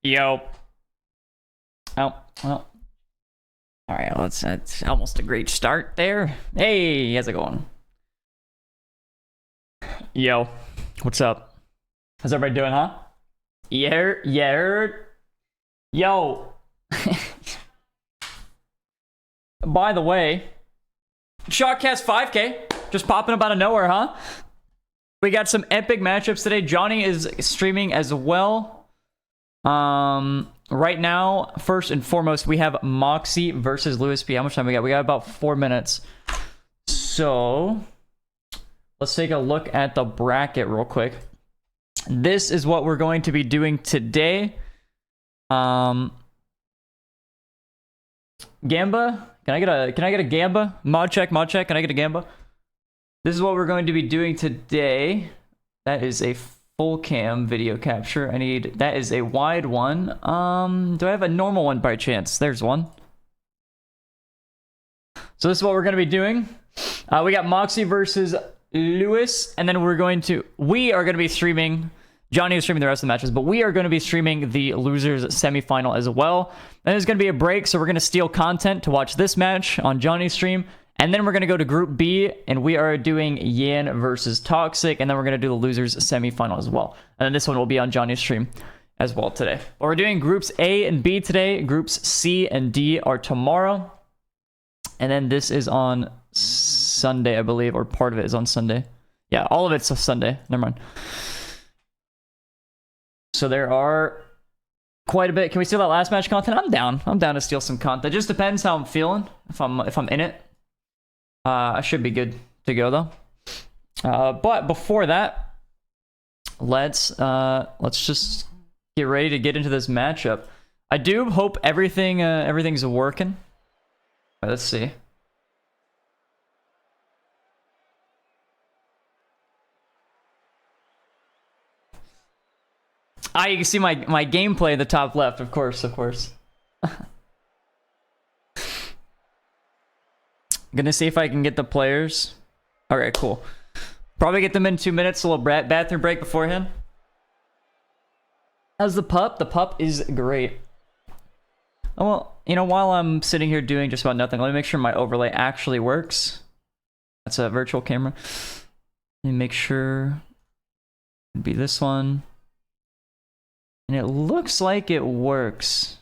Yo. Oh, well. All right, well, that's almost a great start there. Hey, how's it going? Yo, what's up? How's everybody doing, huh? Yeah. Yo. By the way, Shotcast 5K just popping up out of nowhere, huh? We got some epic matchups today. Johnny is streaming as well. Right now, first and foremost, we have Moxie versus Lewis P. How much time we got? We got about 4 minutes. So let's take a look at the bracket real quick. This is what we're going to be doing today. Gamba, can I get a Gamba? Mod check. Can I get a Gamba? This is what we're going to be doing today. That is a full cam video capture. That is a wide one. Do I have a normal one by chance? There's one. So this is what we're going to be doing. We got Moxie versus Lewis, and then we are going to be streaming. Johnny is streaming the rest of the matches, but we are going to be streaming the losers semifinal as well. And there's going to be a break, so we're going to steal content to watch this match on Johnny's stream. And then we're going to go to Group B, and we are doing Yan versus Toxic, and then we're going to do the losers semifinal as well. And then this one will be on Johnny's stream as well today. But we're doing Groups A and B today. Groups C and D are tomorrow. And then this is on Sunday, I believe, or part of it is on Sunday. Yeah, all of it's a Sunday. Never mind. So there are quite a bit. Can we steal that last match content? I'm down. I'm down to steal some content. It just depends how I'm feeling. If I'm in it. I should be good to go though. But before that, let's just get ready to get into this matchup. I do hope everything's working. All right, let's see. You can see my gameplay in the top left, of course. Gonna see if I can get the players. Alright, cool. Probably get them in 2 minutes, a little bathroom break beforehand. How's the pup? The pup is great. Oh, well, you know, while I'm sitting here doing just about nothing, let me make sure my overlay actually works. That's a virtual camera. Let me make sure it'd be this one. And it looks like it works.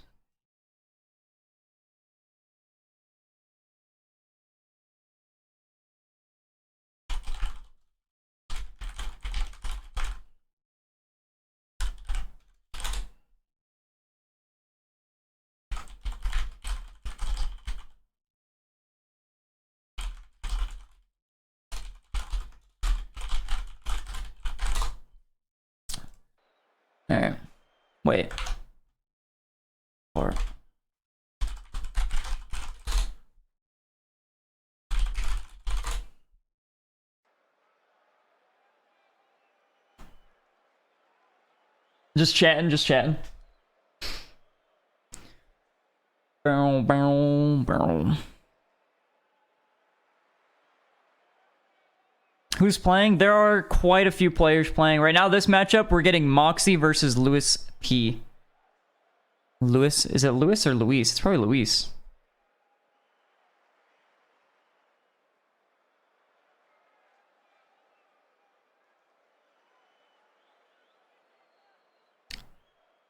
Alright. Wait. Or just chatting. Bow. Who's playing? There are quite a few players playing. Right now, this matchup, we're getting Moxie versus Lewis P. Lewis? Is it Lewis or Luis? It's probably Luis.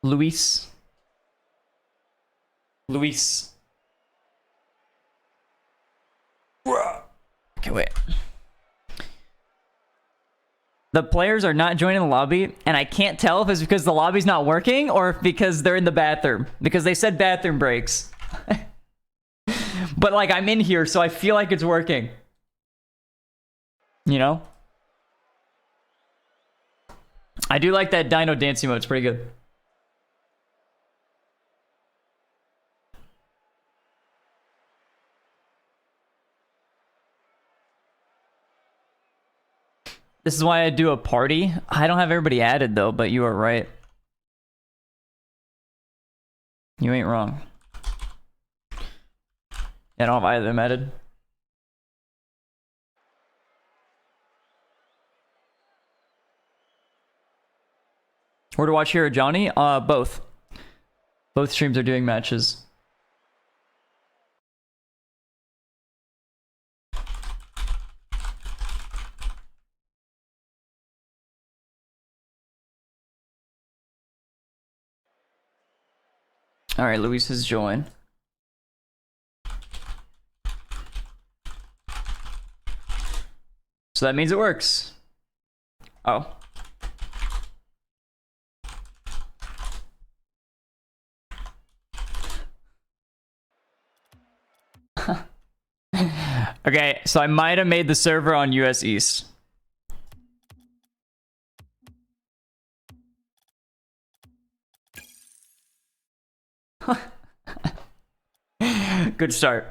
Luis. Okay, wait. The players are not joining the lobby, and I can't tell if it's because the lobby's not working or because they're in the bathroom. Because they said bathroom breaks. But, like, I'm in here, so I feel like it's working. You know? I do like that dino dancing mode. It's pretty good. This is why I do a party. I don't have everybody added, though, but you are right. You ain't wrong. Yeah, I don't have either of them added. Where to watch here, Johnny? Both. Both streams are doing matches. All right, Luis has joined. So that means it works. Oh. Okay, so I might have made the server on US East. Good start.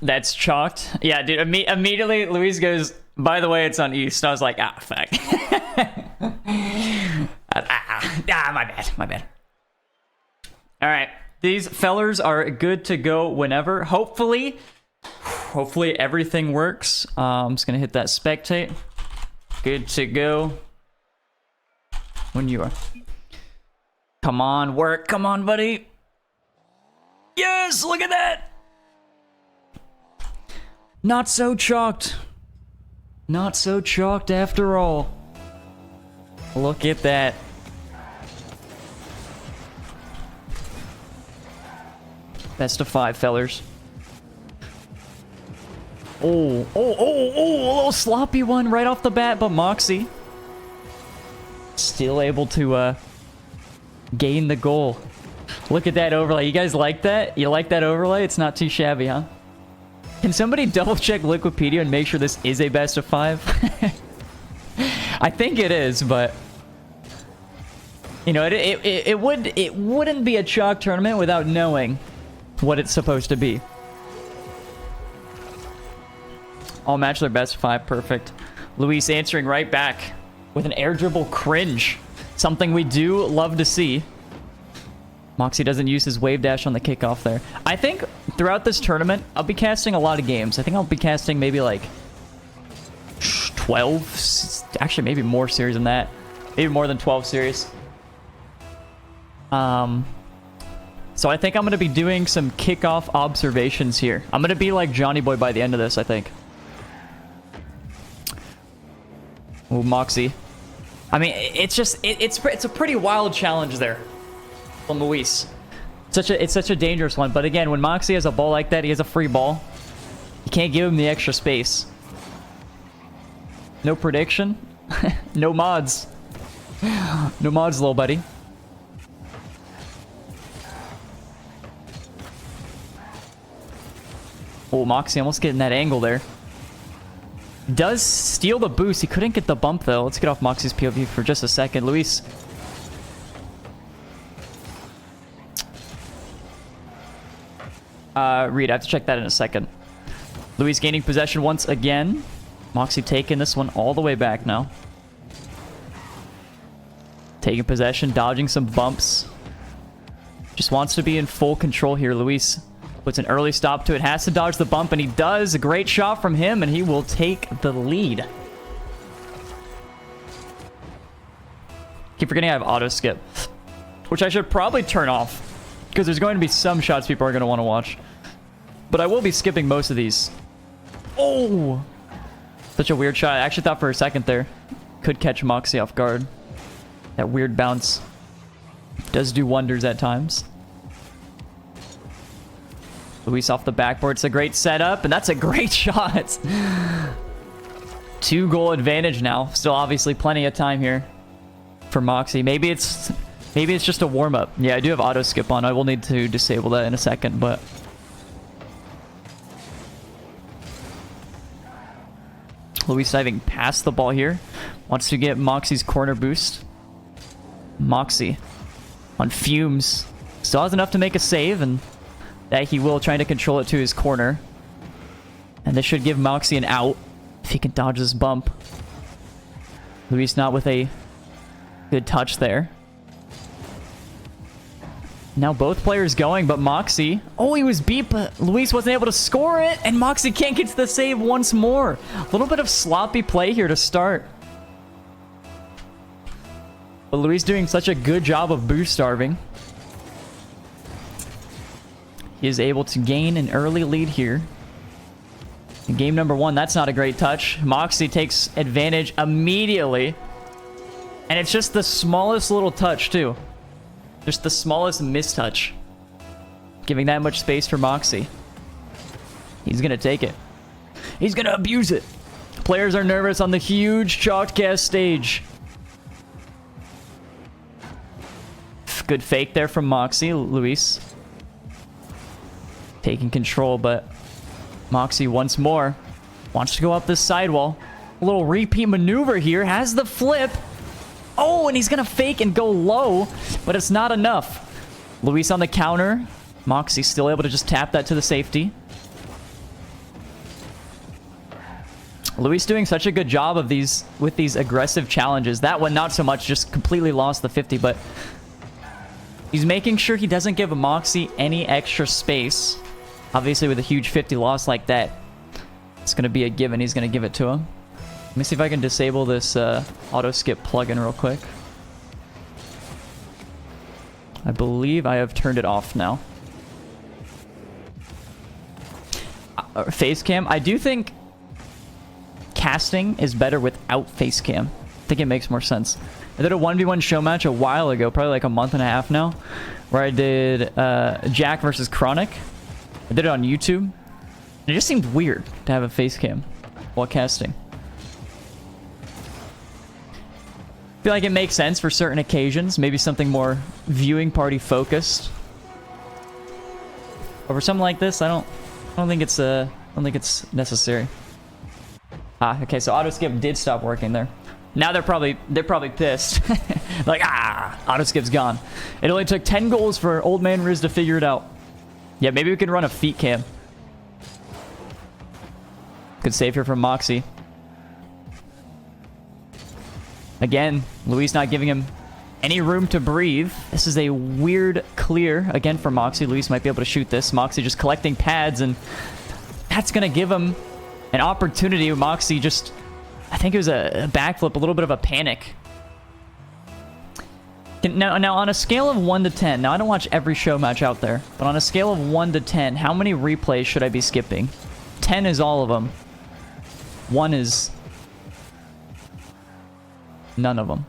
That's chalked. Yeah, dude, immediately Luis goes, by the way, it's on East. I was like, ah, fuck. My bad. All right, these fellers are good to go whenever. Hopefully everything works. I'm just gonna hit that spectate. Good to go when you are. Come on, work. Come on, buddy. Yes, look at that. Not so chalked. Not so chalked after all. Look at that. Best of 5, fellers. Oh, a little sloppy one right off the bat, but Moxie still able to gain the goal. Look at that overlay. You guys like that? You like that overlay? It's not too shabby, huh? Can somebody double check Liquipedia and make sure this is a best of 5? I think it is, but you know, it wouldn't be a chalk tournament without knowing what it's supposed to be. All match their best of 5, perfect. Luis answering right back with an air dribble cringe. Something we do love to see. Moxie doesn't use his wave dash on the kickoff there. I think throughout this tournament, I'll be casting a lot of games. I think I'll be casting maybe like 12, actually maybe more series than that. Maybe more than 12 series. So I think I'm going to be doing some kickoff observations here. I'm going to be like Johnny Boy by the end of this, I think. Ooh, Moxie. I mean, it's just, it's a pretty wild challenge there from Luis. It's such a dangerous one. But again, when Moxie has a ball like that, he has a free ball. You can't give him the extra space. No prediction. No mods. No mods, little buddy. Oh, Moxie almost getting that angle there. Does steal the boost. He couldn't get the bump, though. Let's get off Moxie's POV for just a second. Luis. Reed, I have to check that in a second. Luis gaining possession once again. Moxie taking this one all the way back now. Taking possession, dodging some bumps. Just wants to be in full control here. Luis puts an early stop to it. Has to dodge the bump, and he does. A great shot from him, and he will take the lead. Keep forgetting I have auto skip, which I should probably turn off, because there's going to be some shots people are going to want to watch. But I will be skipping most of these. Oh! Such a weird shot. I actually thought for a second there. Could catch Moxie off guard. That weird bounce does do wonders at times. Luis off the backboard. It's a great setup, and that's a great shot. 2-goal advantage now. Still obviously plenty of time here for Moxie. Maybe it's just a warm-up. Yeah, I do have auto skip on. I will need to disable that in a second, but Luis diving past the ball here. Wants to get Moxie's corner boost. Moxie on fumes. Still has enough to make a save, and that he will, trying to control it to his corner. And this should give Moxie an out if he can dodge this bump. Luis not with a good touch there. Now both players going, but Moxie... Oh, he was beat, but Luis wasn't able to score it, and Moxie can't get to the save once more. A little bit of sloppy play here to start. But Luis doing such a good job of boost starving. He is able to gain an early lead here. In game number 1, that's not a great touch. Moxie takes advantage immediately. And it's just the smallest little touch, too. Just the smallest mistouch. Giving that much space for Moxie. He's going to take it. He's going to abuse it. Players are nervous on the huge Chalkcast stage. Good fake there from Moxie. Luis taking control, but Moxie once more wants to go up this sidewall. A little repeat maneuver here. Has the flip. Oh, and he's going to fake and go low, but it's not enough. Luis on the counter. Moxie still able to just tap that to the safety. Luis doing such a good job of with these aggressive challenges. That one, not so much, just completely lost the 50, but he's making sure he doesn't give Moxie any extra space. Obviously, with a huge 50 loss like that, it's going to be a given. He's going to give it to him. Let me see if I can disable this auto skip plugin real quick. I believe I have turned it off now. Face cam. I do think casting is better without face cam. I think it makes more sense. I did a 1v1 show match a while ago, probably like a month and a half now, where I did Jack versus Chronic. I did it on YouTube. It just seemed weird to have a face cam while casting. I feel like it makes sense for certain occasions, maybe something more viewing party focused. But for something like this, I don't think it's necessary. Ah, okay, so auto skip did stop working there. Now they're probably pissed. Like, auto skip's gone. It only took 10 goals for old man Riz to figure it out. Yeah, maybe we could run a feet cam. Good save here from Moxie. Again, Luis not giving him any room to breathe. This is a weird clear again for Moxie. Luis might be able to shoot this. Moxie just collecting pads, and that's going to give him an opportunity. Moxie just, I think it was a backflip, a little bit of a panic. Now, on a scale of 1 to 10, now I don't watch every show match out there, but on a scale of 1 to 10, how many replays should I be skipping? 10 is all of them. 1 is none of them.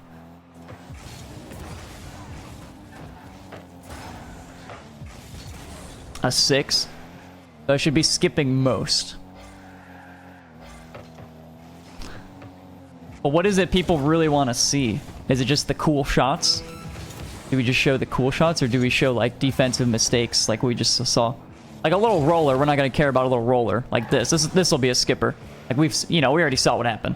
A 6. So I should be skipping most. But what is it people really want to see? Is it just the cool shots? Do we just show the cool shots, or do we show like defensive mistakes like we just saw? Like a little roller, we're not going to care about a little roller like this. This will be a skipper. Like we already saw what happened.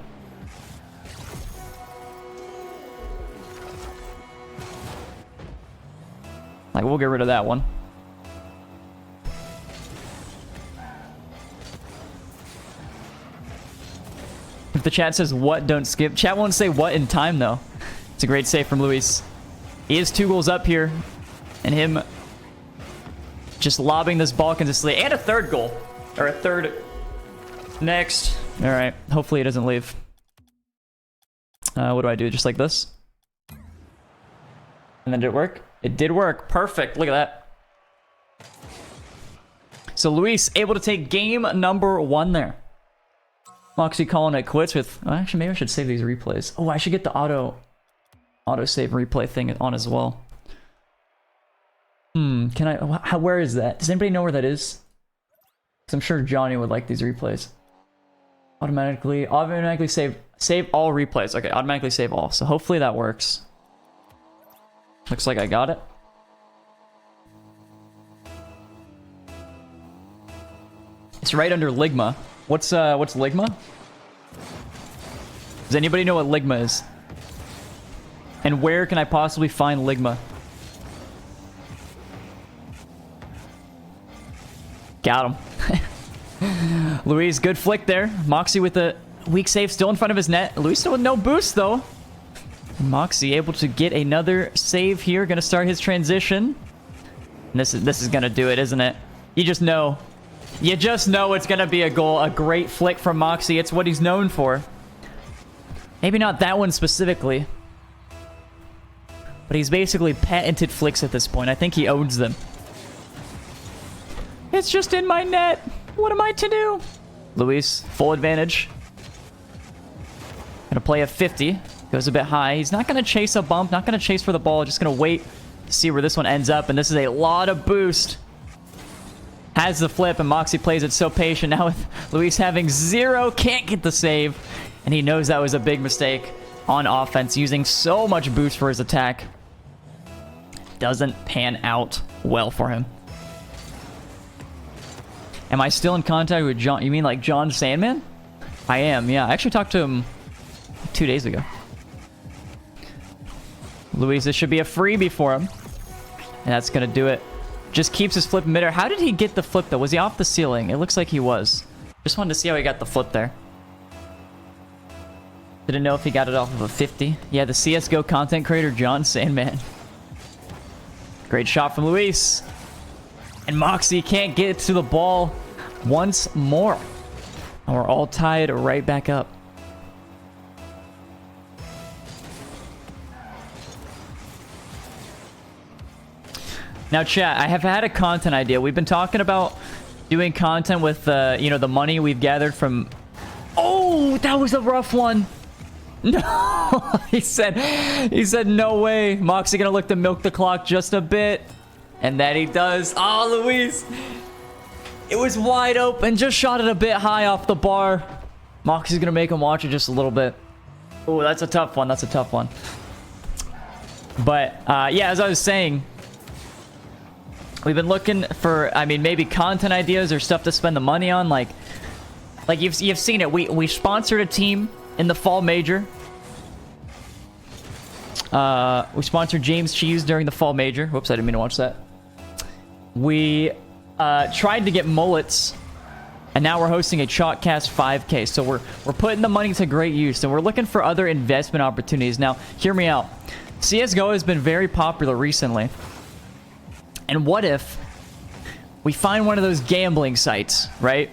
Like, we'll get rid of that one. If the chat says what, don't skip. Chat won't say what in time, though. It's a great save from Luis. He is 2 goals up here. And him just lobbing this ball consistently. And a third goal. Or a third. Next. All right. Hopefully it doesn't leave. What do I do? Just like this? And then did it work? It did work. Perfect. Look at that. So Luis able to take game number 1 there. Moxie calling it quits with... Oh, actually, maybe I should save these replays. Oh, I should get the auto save replay thing on as well. Can I... where is that? Does anybody know where that is? Because I'm sure Johnny would like these replays. Automatically save all replays. Okay, automatically save all. So hopefully that works. Looks like I got it. It's right under Ligma. What's Ligma? Does anybody know what Ligma is? And where can I possibly find Ligma? Got him. Luis, good flick there. Moxie with a weak save still in front of his net. Luis still with no boost though. Moxie able to get another save here. Gonna start his transition. And this is gonna do it, isn't it? You just know. You just know it's gonna be a goal. A great flick from Moxie. It's what he's known for. Maybe not that one specifically. But he's basically patented flicks at this point. I think he owns them. It's just in my net. What am I to do? Luis, full advantage. Gonna play a 50. Goes a bit high. He's not gonna chase a bump. Not gonna chase for the ball. Just gonna wait to see where this one ends up. And this is a lot of boost. Has the flip, and Moxie plays it so patient. Now with Luis having 0, can't get the save. And he knows that was a big mistake on offense, using so much boost for his attack. Doesn't pan out well for him. Am I still in contact with John? You mean like John Sandman? I am, yeah. I actually talked to him 2 days ago. Luis, this should be a freebie for him. And that's going to do it. Just keeps his flip in midair. How did he get the flip, though? Was he off the ceiling? It looks like he was. Just wanted to see how he got the flip there. Didn't know if he got it off of a 50. Yeah, the CSGO content creator, John Sandman. Great shot from Luis. And Moxie can't get to the ball once more. And we're all tied right back up. Now, chat, I have had a content idea. We've been talking about doing content with, you know, the money we've gathered from... Oh, that was a rough one. No, he said no way. Moxie gonna look to milk the clock just a bit. And that he does. Oh, Luis. It was wide open. Just shot it a bit high off the bar. Moxie's gonna make him watch it just a little bit. Oh, that's a tough one. That's a tough one. But, yeah, as I was saying, we've been looking for, I mean, maybe content ideas or stuff to spend the money on. Like you've seen it. We sponsored a team in the fall major. We sponsored James Cheese during the fall major. Whoops, I didn't mean to watch that. We tried to get mullets, and now we're hosting a Chalkcast 5K. So we're putting the money to great use, and we're looking for other investment opportunities. Now, hear me out. CSGO has been very popular recently. And what if we find one of those gambling sites, right?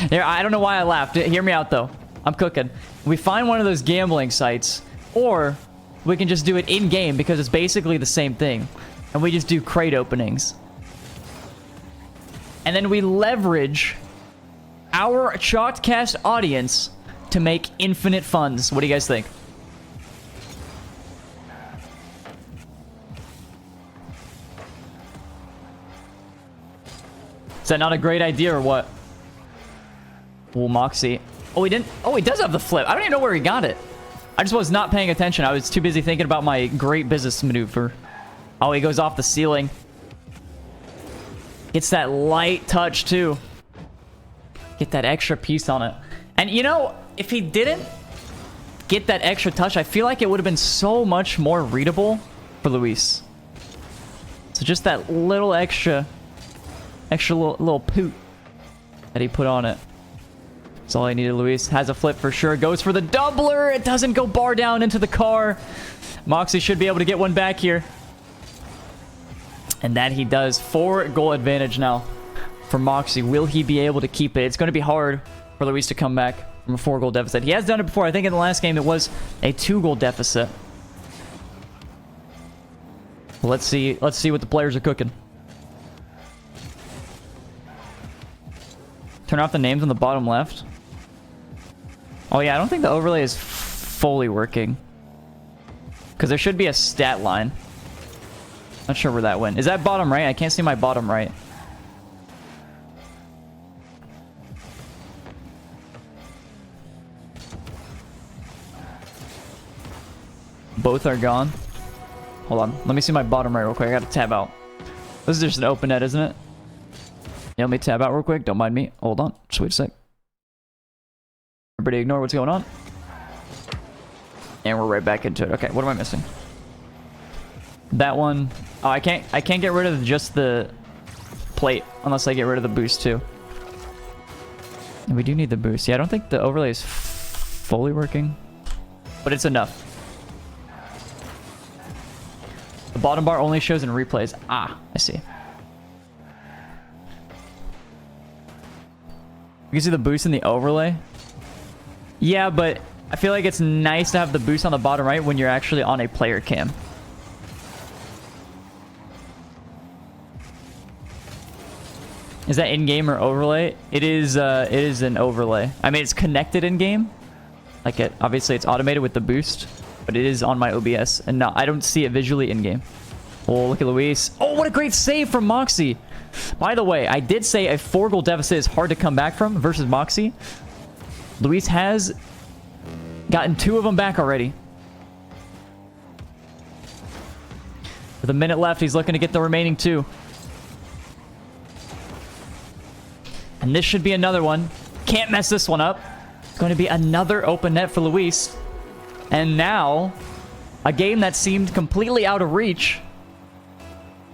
There, I don't know why I laughed. Hear me out, though. I'm cooking. We find one of those gambling sites, or we can just do it in-game because it's basically the same thing. And we just do crate openings. And then we leverage our Chalkcast audience to make infinite funds. What do you guys think? Is that not a great idea or what? Well, Moxie. Oh, he didn't. Oh, he does have the flip. I don't even know where he got it. I just was not paying attention. I was too busy thinking about my great business maneuver. Oh, he goes off the ceiling. Gets that light touch, too. Get that extra piece on it. And, you know, if he didn't get that extra touch, I feel like it would have been so much more readable for Luis. So just that little extra little poot that he put on it. That's all I needed. Luis has a flip for sure. Goes for the doubler. It doesn't go bar down into the car. Moxie should be able to get one back here. And that he does. 4-goal advantage now for Moxie. Will he be able to keep it? It's going to be hard for Luis to come back from a 4-goal deficit. He has done it before. I think in the last game it was a 2-goal deficit. Let's see what the players are cooking. Turn off the names on the bottom left. Oh yeah, I don't think the overlay is fully working. Because there should be a stat line. Not sure where that went. Is that bottom right? I can't see my bottom right. Both are gone. Hold on. Let me see my bottom right real quick. I gotta tab out. This is just an open net, isn't it? Yeah, let me tab out real quick. Don't mind me. Hold on. Just wait a sec. Everybody ignore what's going on. And we're right back into it. Okay, what am I missing? That one. Oh, I can't get rid of just the plate unless I get rid of the boost too. And we do need the boost. Yeah, I don't think the overlay is fully working, but it's enough. The bottom bar only shows in replays. Ah, I see. You can see the boost in the overlay. Yeah, but I feel like it's nice to have the boost on the bottom right when you're actually on a player cam. Is that in-game or overlay? It is an overlay. I mean, it's connected in-game. Like obviously it's automated with the boost, but it is on my OBS. And no, I don't see it visually in-game. Oh, look at Luis. Oh, what a great save from Moxie. By the way, I did say a 4-goal deficit is hard to come back from versus Moxie. Luis has gotten 2 of them back already. With a minute left, he's looking to get the remaining 2. And this should be another one. Can't mess this one up. It's going to be another open net for Luis. And now, a game that seemed completely out of reach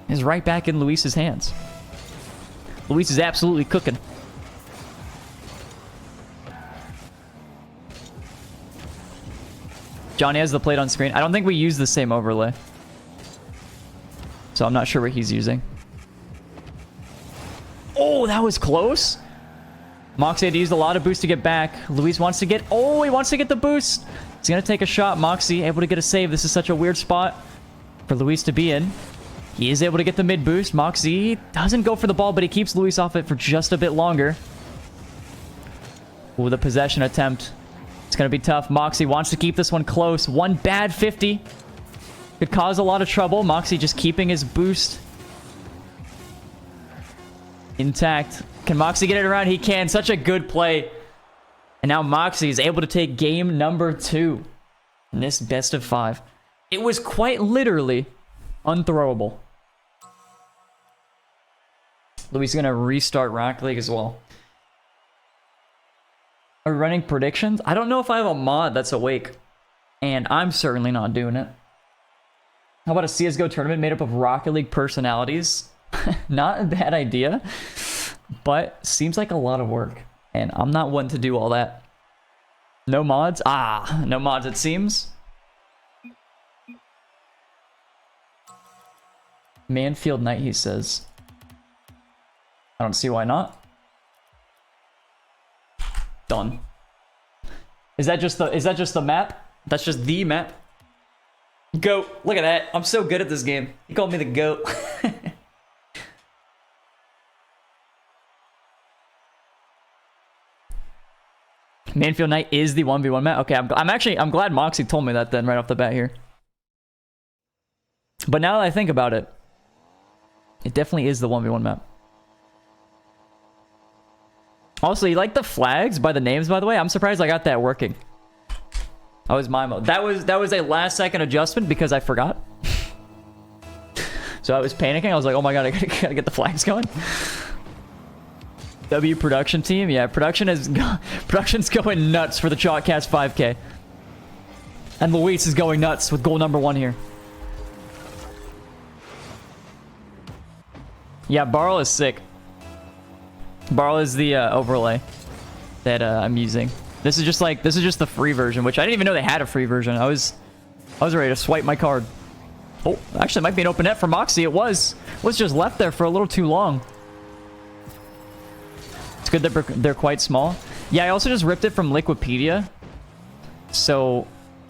is right back in Luis's hands. Luis is absolutely cooking. Johnny has the plate on screen. I don't think we use the same overlay. So I'm not sure what he's using. Oh, that was close. Moxie had to use a lot of boost to get back. Luis wants to get... Oh, he wants to get the boost. He's going to take a shot. Moxie able to get a save. This is such a weird spot for Luis to be in. He is able to get the mid boost. Moxie doesn't go for the ball, but he keeps Luis off it for just a bit longer. Ooh, the possession attempt. It's going to be tough. Moxie wants to keep this one close. One bad 50. Could cause a lot of trouble. Moxie just keeping his boost intact. Can Moxie get it around? He can. Such a good play. And now Moxie is able to take game number 2 in this best of 5. It was quite literally unthrowable. Luis is going to restart Rocket League as well. Are we running predictions? I don't know if I have a mod that's awake. And I'm certainly not doing it. How about a CSGO tournament made up of Rocket League personalities? Not a bad idea. But seems like a lot of work. And I'm not one to do all that. No mods? Ah, no mods it seems. Manfield Knight, he says. I don't see why not. Done. Is that just the map? That's just the map. Goat. Look at that. I'm so good at this game. He called me the goat. Manfield Knight is the 1v1 map. Okay, I'm glad Moxie told me that then right off the bat here. But now that I think about it, it definitely is the 1v1 map. Also, you like the flags by the names, by the way? I'm surprised I got that working. That was my mode. That was a last second adjustment because I forgot. So I was panicking. I was like, oh my god, I gotta get the flags going. W production team, yeah, production's going nuts for the Chalkcast 5K. And Luis is going nuts with goal number 1 here. Yeah, Barl is sick. Barl is the overlay that I'm using. This is just the free version, which I didn't even know they had a free version. I was ready to swipe my card. Oh, actually, it might be an open net for Moxie. It was just left there for a little too long. It's good that they're quite small. Yeah, I also just ripped it from Liquipedia. So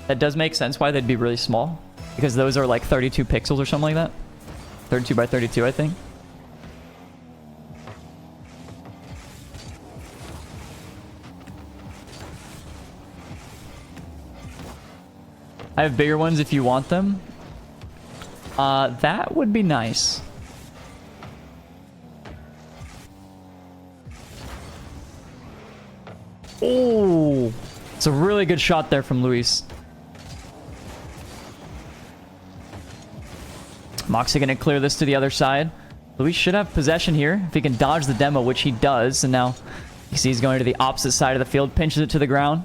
that does make sense why they'd be really small. Because those are like 32 pixels or something like that. 32 by 32, I think. I have bigger ones if you want them. That would be nice. Oh, it's a really good shot there from Luis. Moxie gonna clear this to the other side. Luis should have possession here if he can dodge the demo, which he does. And now you see he's going to the opposite side of the field, pinches it to the ground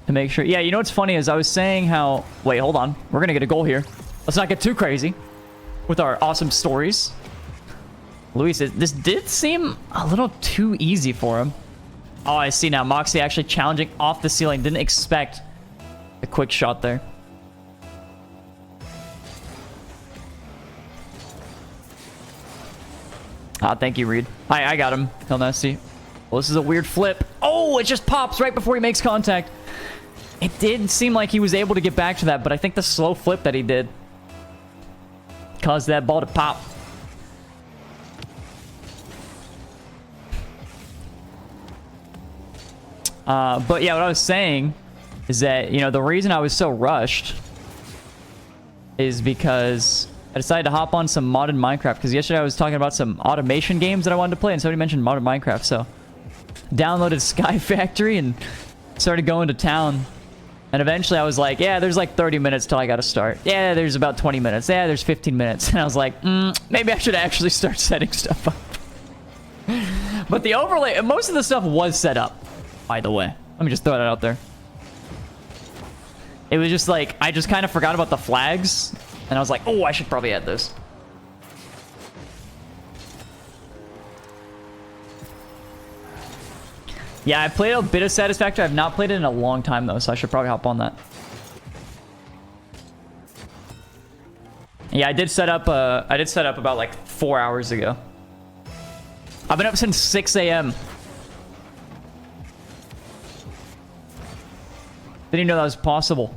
to make sure. Yeah, you know what's funny is I was saying how... Wait, hold on. We're gonna get a goal here. Let's not get too crazy with our awesome stories. Luis, this did seem a little too easy for him. Oh, I see now. Moxie actually challenging off the ceiling. Didn't expect a quick shot there. Ah, thank you, Reed. I got him. Hell nasty. Well, this is a weird flip. Oh, it just pops right before he makes contact. It did seem like he was able to get back to that, but I think the slow flip that he did caused that ball to pop. But yeah, what I was saying is that, you know, the reason I was so rushed is because I decided to hop on some modded Minecraft, because yesterday I was talking about some automation games that I wanted to play, and somebody mentioned modded Minecraft, so downloaded Sky Factory and started going to town. And eventually I was like, yeah, there's like 30 minutes till I gotta start. Yeah, there's about 20 minutes. Yeah, there's 15 minutes. And I was like, maybe I should actually start setting stuff up. But the overlay, most of the stuff was set up, by the way. Let me just throw that out there. It was just like, I just kind of forgot about the flags. And I was like, oh, I should probably add this. Yeah, I played a bit of Satisfactory. I've not played it in a long time, though, so I should probably hop on that. Yeah, I did set up about like 4 hours ago. I've been up since 6 a.m. Didn't even know that was possible.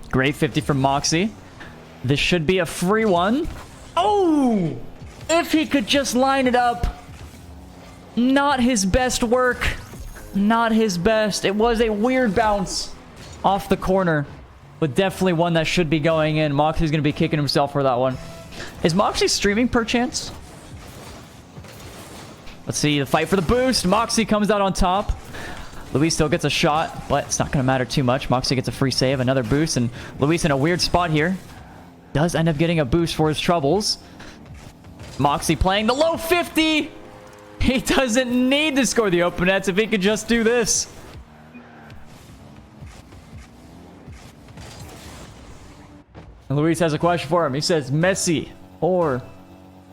Great 50 from Moxie. This should be a free one. Oh! If he could just line it up. Not his best work. Not his best. It was a weird bounce off the corner, but definitely one that should be going in. Moxie's going to be kicking himself for that one. Is Moxie streaming perchance? Let's see the fight for the boost. Moxie comes out on top. Luis still gets a shot, but it's not going to matter too much. Moxie gets a free save, another boost, and Luis in a weird spot here. Does end up getting a boost for his troubles. Moxie playing the low 50. He doesn't need to score the open nets if he could just do this. And Luis has a question for him. He says, Messi or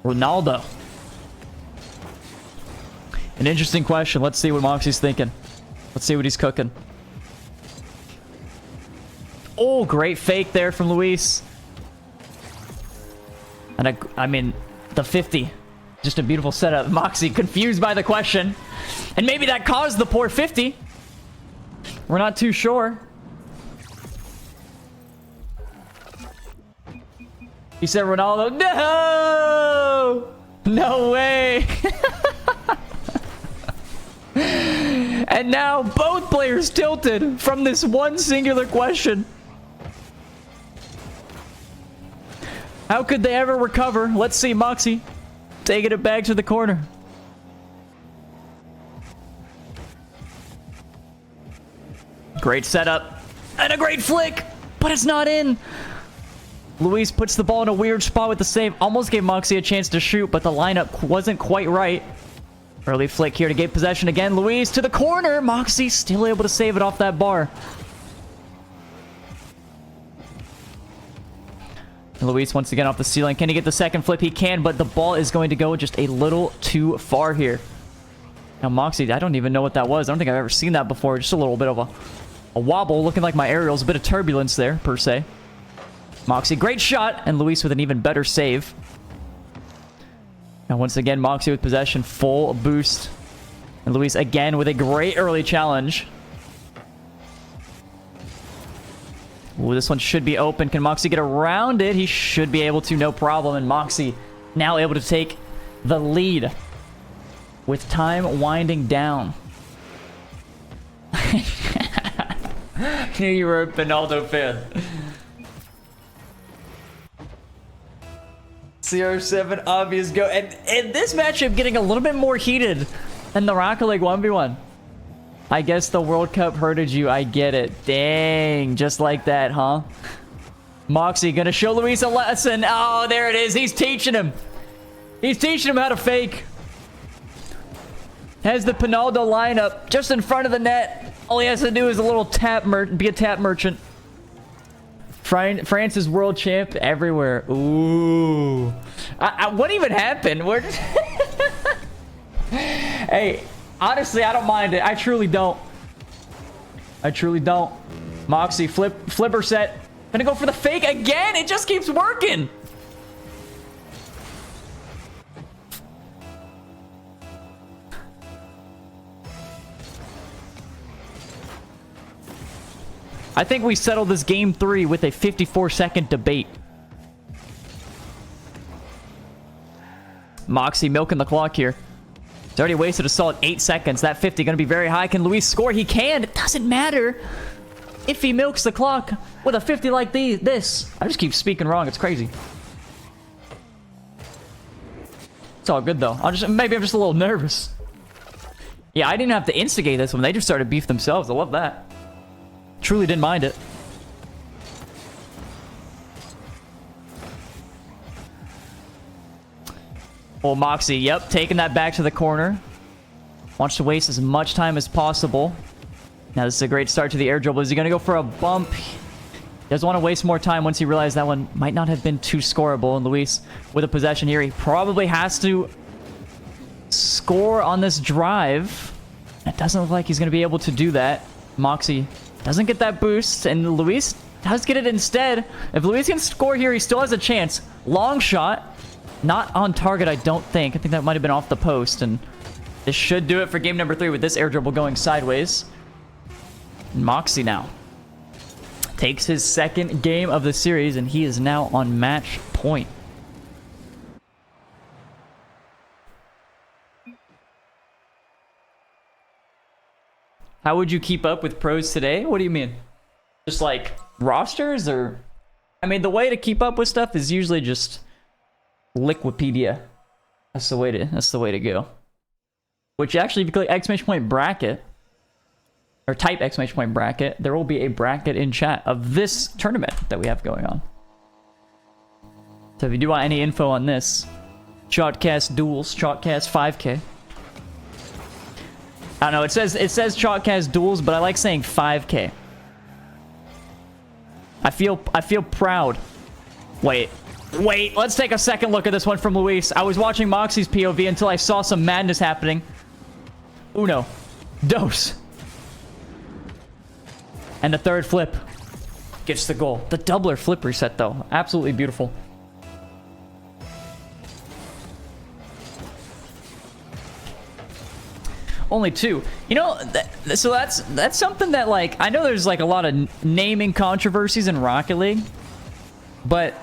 Ronaldo? An interesting question. Let's see what Moxie's thinking. Let's see what he's cooking. Oh, great fake there from Luis. And I mean, the 50. Just a beautiful setup. Moxie confused by the question. And maybe that caused the poor 50. We're not too sure. He said Ronaldo. No! No way! And now both players tilted from this one singular question. How could they ever recover? Let's see Moxie taking it back to the corner. Great setup. And a great flick. But it's not in. Luis puts the ball in a weird spot with the save. Almost gave Moxie a chance to shoot, but the lineup wasn't quite right. Early flick here to get possession again. Luis to the corner. Moxie still able to save it off that bar. And Luis once again off the ceiling. Can he get the second flip? He can, but the ball is going to go just a little too far here. Now Moxie, I don't even know what that was. I don't think I've ever seen that before. Just a little bit of a wobble, looking like my aerials. A bit of turbulence there, per se. Moxie, great shot. And Luis with an even better save. Now once again, Moxie with possession, full boost. And Luis again with a great early challenge. Ooh, this one should be open. Can Moxie get around it? He should be able to, no problem. And Moxie now able to take the lead with time winding down. Knew you were a Ronaldo fan. CR7 obvious go. And this matchup getting a little bit more heated than the Rocket League 1v1. I guess the World Cup hurted you. I get it. Dang. Just like that, huh? Moxie gonna show Luis a lesson. Oh, there it is. He's teaching him. He's teaching him how to fake. Has the Pinaldo lineup just in front of the net. All he has to do is a little be a tap merchant. France is world champ everywhere. Ooh. What even happened? Where did... Hey, honestly, I don't mind it. I truly don't. I truly don't. Moxie, flipper set. Gonna go for the fake again. It just keeps working. I think we settled this game 3 with a 54-second debate. Moxie milking the clock here. He's already wasted a solid 8 seconds. That 50 going to be very high. Can Luis score? He can. It doesn't matter if he milks the clock with a 50 like this. I just keep speaking wrong. It's crazy. It's all good, though. Maybe I'm just a little nervous. Yeah, I didn't have to instigate this one. They just started beef themselves. I love that. Truly didn't mind it. Oh, Moxie, yep, taking that back to the corner. Wants to waste as much time as possible. Now, this is a great start to the air dribble. Is he going to go for a bump? He doesn't want to waste more time once he realized that one might not have been too scoreable. And Luis, with a possession here, he probably has to score on this drive. It doesn't look like he's going to be able to do that. Moxie doesn't get that boost, and Luis does get it instead. If Luis can score here, he still has a chance. Long shot. Not on target, I don't think. I think that might have been off the post, and this should do it for game number 3 with this air dribble going sideways. And Moxie now takes his second game of the series, and he is now on match point. How would you keep up with pros today? What do you mean? Just like rosters, or? I mean, the way to keep up with stuff is usually just Liquipedia. That's the way to go. Which actually, if you click exclamation point bracket, or type exclamation point bracket, there will be a bracket in chat of this tournament that we have going on. So if you do want any info on this, Shotcast Duels, Shotcast 5K. I don't know, it says Shotcast Duels, but I like saying 5K. I feel proud. Wait, let's take a second look at this one from Luis. I was watching Moxie's POV until I saw some madness happening. Uno. Dos. And the third flip gets the goal. The doubler flip reset, though. Absolutely beautiful. Only 2. You know, so that's something that, like, I know there's like a lot of naming controversies in Rocket League, but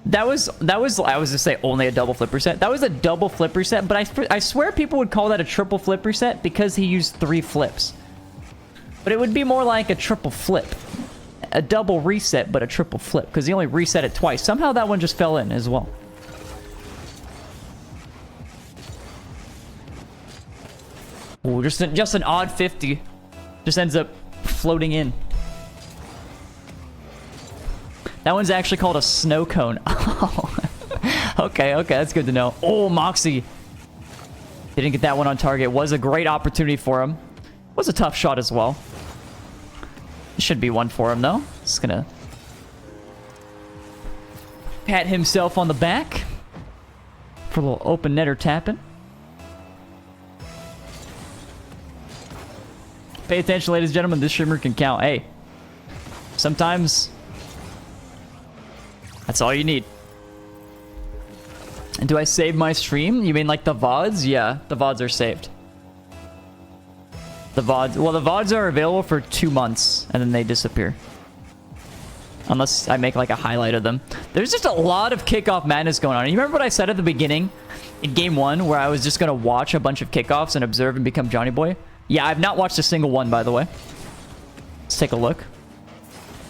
that was I was to say only a double flip reset. That was a double flip reset, but I swear people would call that a triple flip reset because he used 3 flips. But it would be more like a triple flip. A double reset, but a triple flip, because he only reset it twice. Somehow that one just fell in as well. Ooh, just an odd 50. Just ends up floating in. That one's actually called a snow cone. Oh. Okay, that's good to know. Oh, Moxie. Didn't get that one on target. It was a great opportunity for him. Was a tough shot as well. It should be one for him, though. Just gonna pat himself on the back for a little open netter tapping. Pay attention, ladies and gentlemen. This streamer can count. Hey, sometimes that's all you need. And do I save my stream? You mean like the VODs? Yeah, the VODs are saved. The VODs, well, the VODs are available for 2 months, and then they disappear. Unless I make like a highlight of them. There's just a lot of kickoff madness going on. And you remember what I said at the beginning in game 1, where I was just gonna watch a bunch of kickoffs and observe and become Johnny Boy? Yeah, I've not watched a single one, by the way. Let's take a look.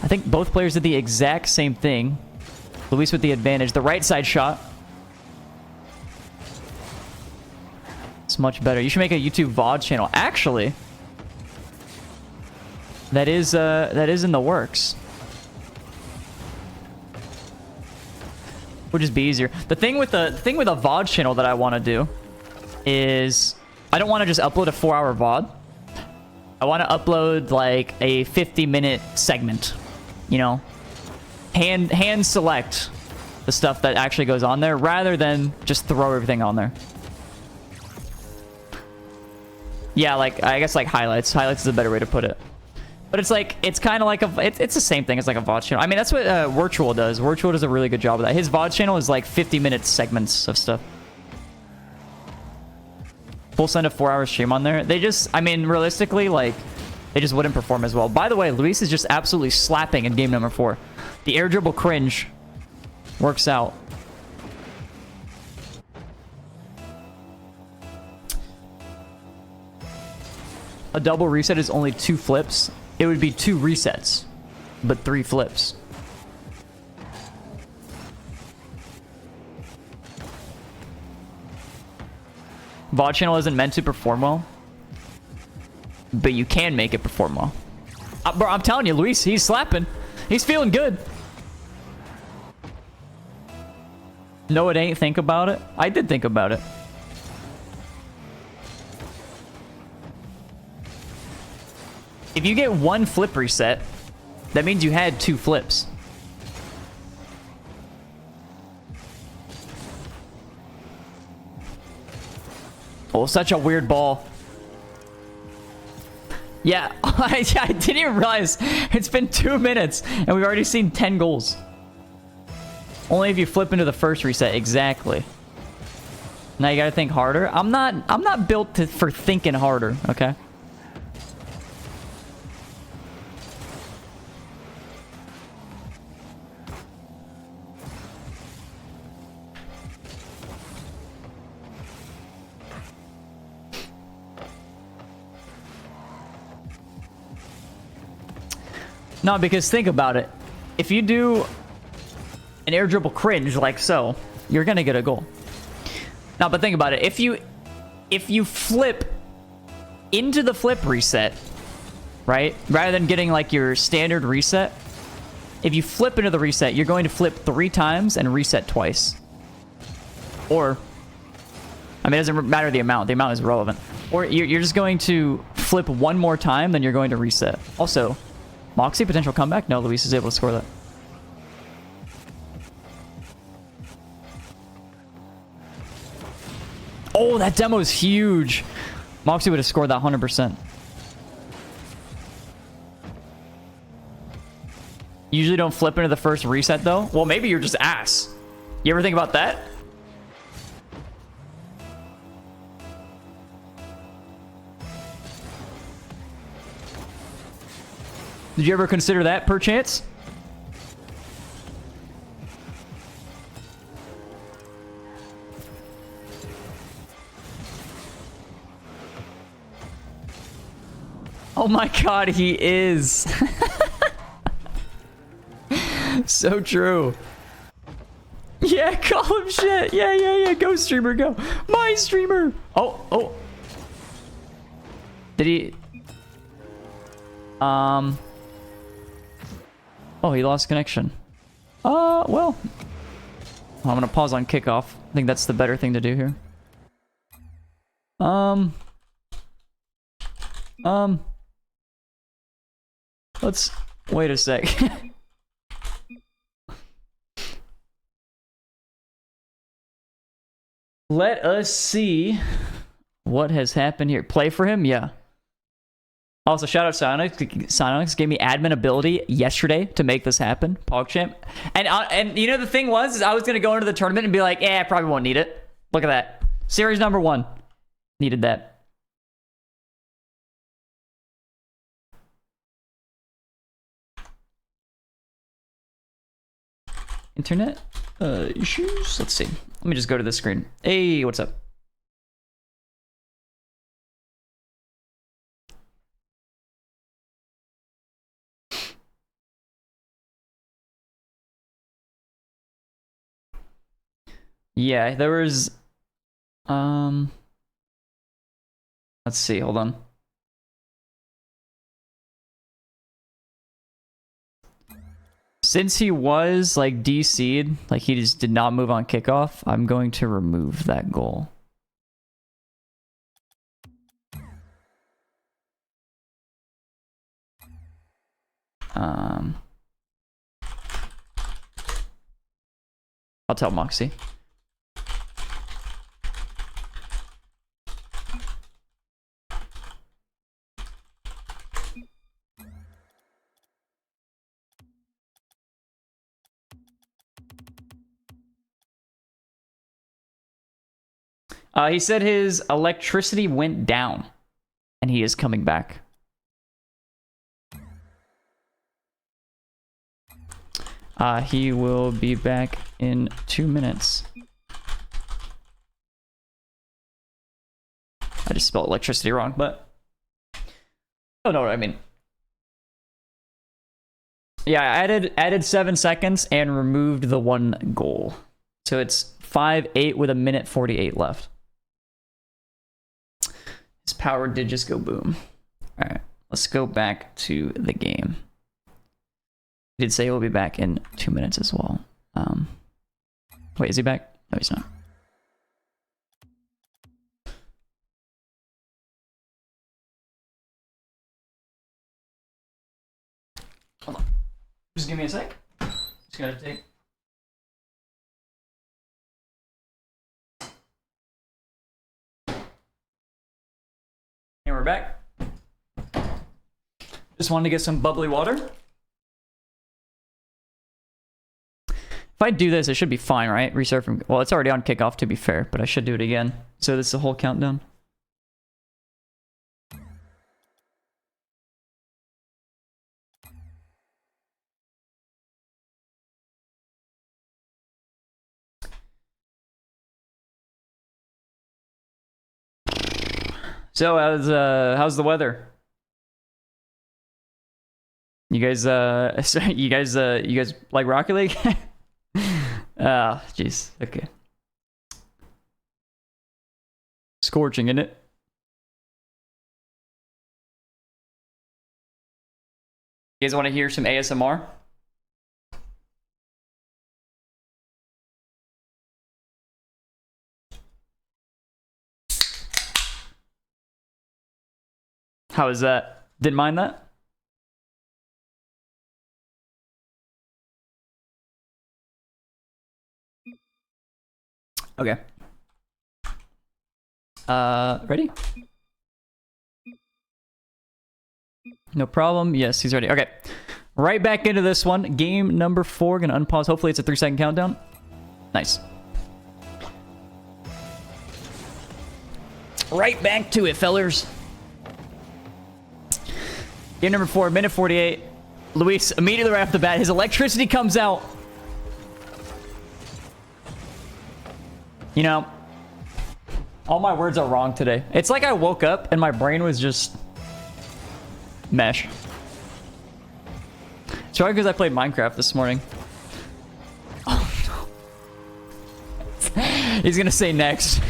I think both players did the exact same thing. Luis with the advantage. The right side shot. It's much better. You should make a YouTube VOD channel. Actually, that is in the works. Would just be easier. The thing with a VOD channel that I want to do is I don't want to just upload a 4-hour VOD. I want to upload like a 50-minute segment. You know, hand select the stuff that actually goes on there rather than just throw everything on there. Yeah, like I guess like highlights. Highlights is a better way to put it. But it's like, it's kind of like it's the same thing as like a VOD channel. I mean, that's what Virtual does. Virtual does a really good job of that. His VOD channel is like 50-minute segments of stuff. We'll send a 4-hour stream on there. They just, I mean, realistically, like, They just wouldn't perform as well. By the way, Luis is just absolutely slapping in game number 4. The air dribble cringe works out. A double reset is only 2 flips. It would be 2 resets, but 3 flips. VOD channel isn't meant to perform well, but you can make it perform well. Bro, I'm telling you, Luis, he's slapping. He's feeling good. No, it ain't. Think about it. I did think about it. If you get 1 flip reset, that means you had 2 flips. Oh, such a weird ball. Yeah, I didn't even realize it's been 2 minutes and we've already seen 10 goals. Only if you flip into the first reset, exactly. Now you gotta think harder. I'm not built for thinking harder, okay? No, because think about it. If you do an air dribble cringe like so, you're gonna get a goal. No, but think about it. If you flip into the flip reset, right? Rather than getting like your standard reset, if you flip into the reset, you're going to flip 3 times and reset twice. Or, I mean, it doesn't matter the amount. The amount is irrelevant. Or you're just going to flip 1 more time, then you're going to reset. Also, Moxie, potential comeback? No, Luis is able to score that. Oh, that demo is huge. Moxie would have scored that 100%. Usually don't flip into the first reset, though. Well, maybe you're just ass. You ever think about that? Did you ever consider that, perchance? Oh my god, he is. So true. Yeah, call him shit. Yeah. Go, streamer, go. My streamer. Oh. Did he... Oh, he lost connection. Well. I'm gonna pause on kickoff. I think that's the better thing to do here. Let's wait a sec. Let us see what has happened here. Play for him? Yeah. Also, shout out Sonic. Sonic gave me admin ability yesterday to make this happen. PogChamp. And you know, the thing was, is I was going to go into the tournament and be like, I probably won't need it. Look at that. Series number 1. Needed that. Internet issues. Let's see. Let me just go to this screen. Hey, what's up? Yeah, there was let's see, hold on. Since he was like DC'd, like he just did not move on kickoff, I'm going to remove that goal. I'll tell Moxie. He said his electricity went down and he is coming back. He will be back in 2 minutes. I just spelled electricity wrong, but I don't know what I mean. Yeah, I added 7 seconds and removed the 1 goal. So it's 5-8 with 1:48 left. His power did just go boom. All right, let's go back to the game. He did say he'll be back in 2 minutes as well. Wait, is he back? No, he's not. Hold on. Just give me a sec. Just gotta take. And we're back. Just wanted to get some bubbly water. If I do this, it should be fine, right? Restart from... Well, it's already on kickoff, to be fair, but I should do it again. So this is the whole countdown. So how's the weather? You guys you guys like Rocket League? Ah, jeez. Okay. Scorching, isn't it? You guys want to hear some ASMR? How is that? Didn't mind that? Okay. Ready? No problem. Yes, he's ready. Okay. Right back into this one. Game number 4. Gonna unpause. Hopefully it's a 3-second countdown. Nice. Right back to it, fellers. Game number 4, minute 48. Luis, immediately right off the bat, his electricity comes out. You know, all my words are wrong today. It's like I woke up and my brain was just mesh. It's probably because I played Minecraft this morning. Oh no. He's gonna say next.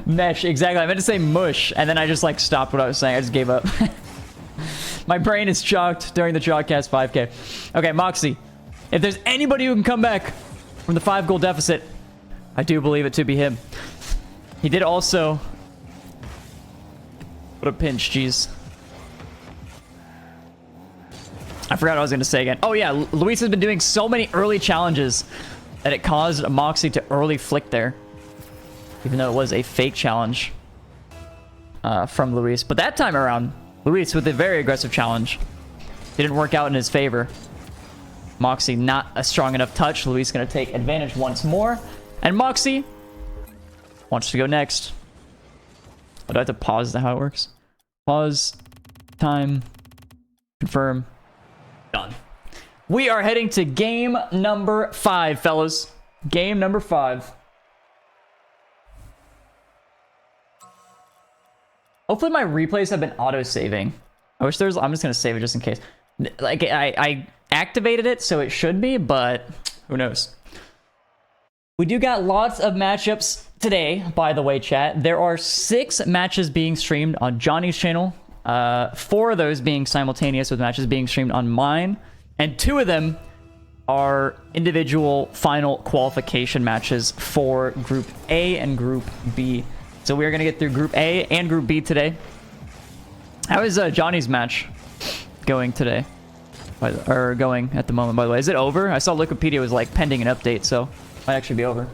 Mesh, exactly. I meant to say mush, and then I just like stopped what I was saying. I just gave up. My brain is chalked during the Chalkcast 5K. Okay, Moxie. If there's anybody who can come back from the 5-goal deficit, I do believe it to be him. He did also... What a pinch, jeez. I forgot what I was going to say again. Oh yeah, Luis has been doing so many early challenges that it caused Moxie to early flick there. Even though it was a fake challenge from Luis. But that time around, Luis with a very aggressive challenge. Didn't work out in his favor. Moxie not a strong enough touch. Luis going to take advantage once more. And Moxie wants to go next. Oh, do I have to pause how it works? Pause. Time. Confirm. Done. We are heading to game number 5, fellas. Game number 5. Hopefully my replays have been auto-saving. I wish there was... I'm just going to save it just in case. Like, I activated it, so it should be, but who knows. We do got lots of matchups today, by the way, chat. There are 6 matches being streamed on Johnny's channel. 4 of those being simultaneous with matches being streamed on mine. And 2 of them are individual final qualification matches for Group A and Group B. So we are going to get through Group A and Group B today. How is Johnny's match going today? Or going at the moment, by the way. Is it over? I saw Wikipedia was like pending an update, so it might actually be over.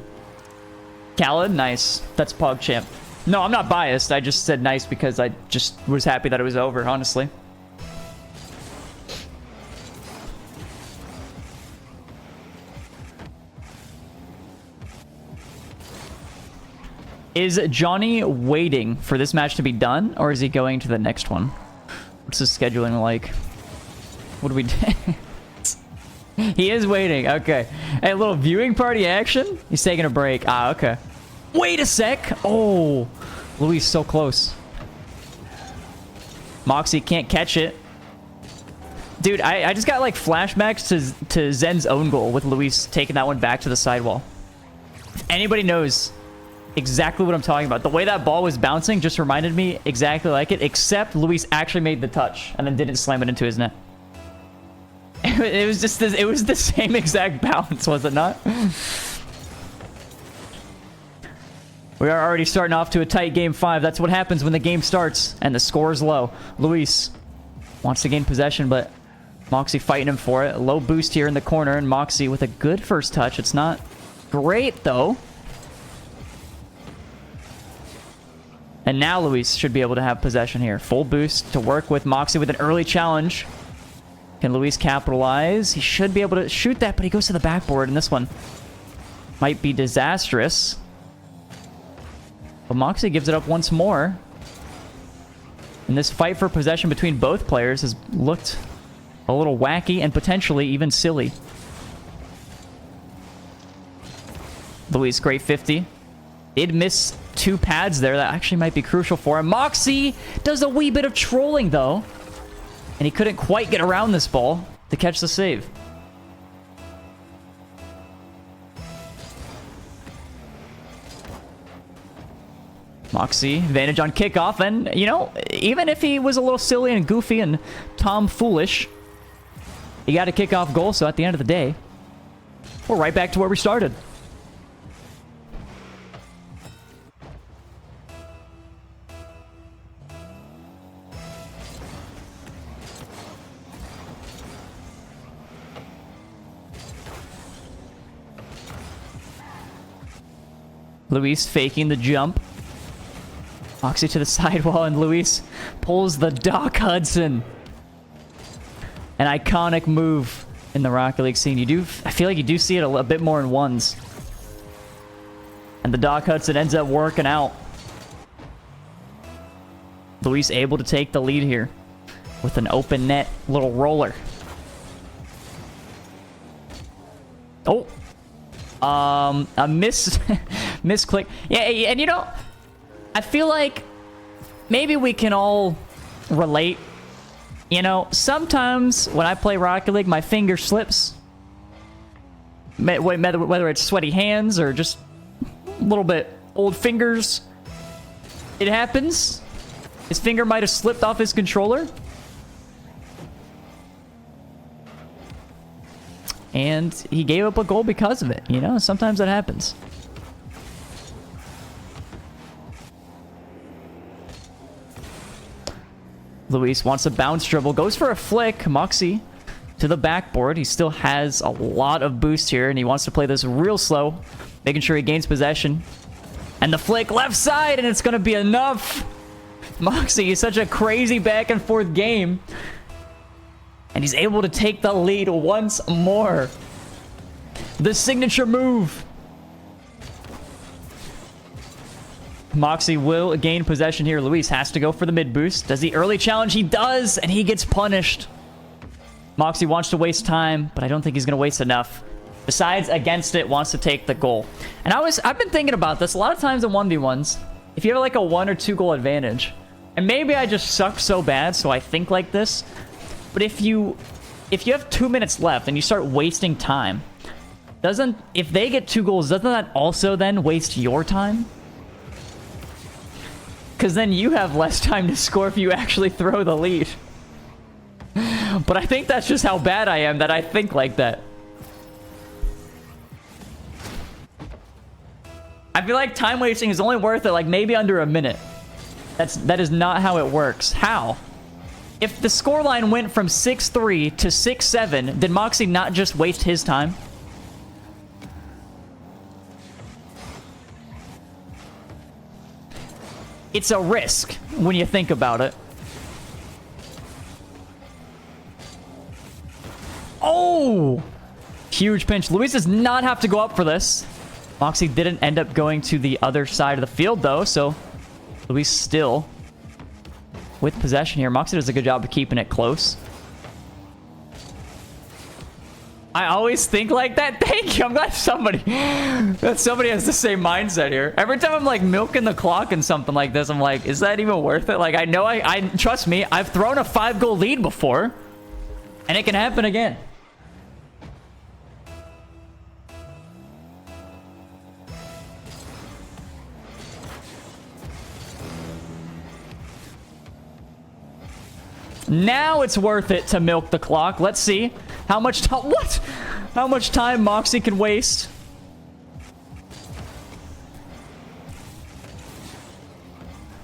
Khaled, nice. That's PogChamp. No, I'm not biased. I just said nice because I just was happy that it was over, honestly. Is Johnny waiting for this match to be done, or is he going to the next one? What's the scheduling like? What do we do? He is waiting. Okay. Hey, a little viewing party action? He's taking a break. Ah, okay. Wait a sec. Oh, Luis so close. Moxie can't catch it. Dude, I just got like flashbacks to Zen's own goal with Luis taking that one back to the sidewall. If anybody knows exactly what I'm talking about, the way that ball was bouncing just reminded me exactly like it, except Luis actually made the touch and then didn't slam it into his net. It was just it was the same exact bounce, was it not? We are already starting off to a tight game 5. That's what happens when the game starts and the score is low. Luis wants to gain possession, but Moxie fighting him for it. Low boost here in the corner, and Moxie with a good first touch. It's not great, though. And now Luis should be able to have possession here. Full boost to work with Moxie with an early challenge. Can Luis capitalize? He should be able to shoot that, but he goes to the backboard, and this one might be disastrous. But Moxie gives it up once more. And this fight for possession between both players has looked a little wacky and potentially even silly. Luis, great 50. Did miss 2 pads there. That actually might be crucial for him. Moxie does a wee bit of trolling, though. And he couldn't quite get around this ball to catch the save. Moxie, advantage on kickoff. And, you know, even if he was a little silly and goofy and tomfoolish, he got a kickoff goal. So at the end of the day, we're right back to where we started. Luis faking the jump. Moxie to the sidewall, and Luis pulls the Doc Hudson. An iconic move in the Rocket League scene. I feel like you do see it a bit more in ones. And the Doc Hudson ends up working out. Luis able to take the lead here with an open net little roller. Oh. A misclick. Yeah, and you know, I feel like maybe we can all relate. You know, sometimes when I play Rocket League, my finger slips. Whether it's sweaty hands or just a little bit old fingers. It happens. His finger might have slipped off his controller. And he gave up a goal because of it. You know, sometimes that happens. Luis wants a bounce dribble. Goes for a flick. Moxie to the backboard. He still has a lot of boost here, and he wants to play this real slow, making sure he gains possession. And the flick left side, and it's going to be enough. Moxie is such a crazy back and forth game. And he's able to take the lead once more. The signature move. Moxie will gain possession here. Luis has to go for the mid boost. Does the early challenge? He does, and he gets punished. Moxie wants to waste time, but I don't think he's going to waste enough. Decides against it, wants to take the goal. And I've been thinking about this. A lot of times in 1v1s, if you have like a 1 or 2 goal advantage, and maybe I just suck so bad, so I think like this, but if you have 2 minutes left and you start wasting time, if they get 2 goals, doesn't that also then waste your time? Because then you have less time to score if you actually throw the lead. But I think that's just how bad I am that I think like that. I feel like time wasting is only worth it like maybe under a minute. That is not how it works. How? If the scoreline went from 6-3 to 6-7, did Moxie not just waste his time? It's a risk when you think about it. Oh! Huge pinch. Luis does not have to go up for this. Moxie didn't end up going to the other side of the field, though, so Luis still with possession here. Moxie does a good job of keeping it close. I always think like that. Thank you. I'm glad somebody has the same mindset here. Every time I'm like milking the clock and something like this, I'm like, is that even worth it? Like, I know I trust me, I've thrown a 5-goal lead before, and it can happen again. Now it's worth it to milk the clock. Let's see how much time. What? How much time Moxie can waste.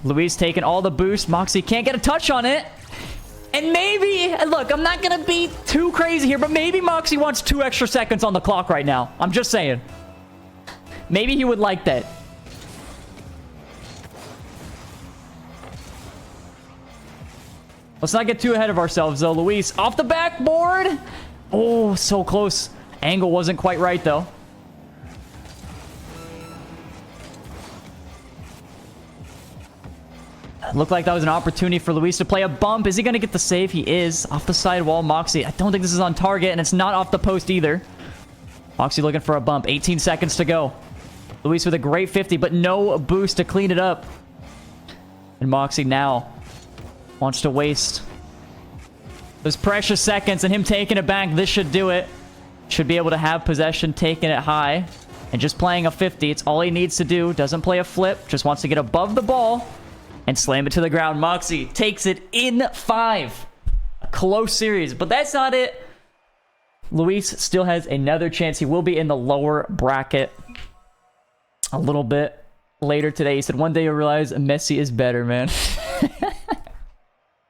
Luis taking all the boost. Moxie can't get a touch on it. And maybe, look, I'm not going to be too crazy here, but maybe Moxie wants 2 extra seconds on the clock right now. I'm just saying. Maybe he would like that. Let's not get too ahead of ourselves, though. Luis off the backboard. Oh, so close. Angle wasn't quite right, though. Looked like that was an opportunity for Luis to play a bump. Is he going to get the save? He is. Off the sidewall, Moxie. I don't think this is on target, and it's not off the post either. Moxie looking for a bump. 18 seconds to go. Luis with a great 50, but no boost to clean it up. And Moxie now wants to waste those precious seconds, and him taking it back. This should do it. Should be able to have possession, taking it high, and just playing a 50. It's all he needs to do. Doesn't play a flip. Just wants to get above the ball and slam it to the ground. Moxie takes it in 5. A close series, but that's not it. Luis still has another chance. He will be in the lower bracket a little bit later today. He said, one day you'll realize Messi is better, man.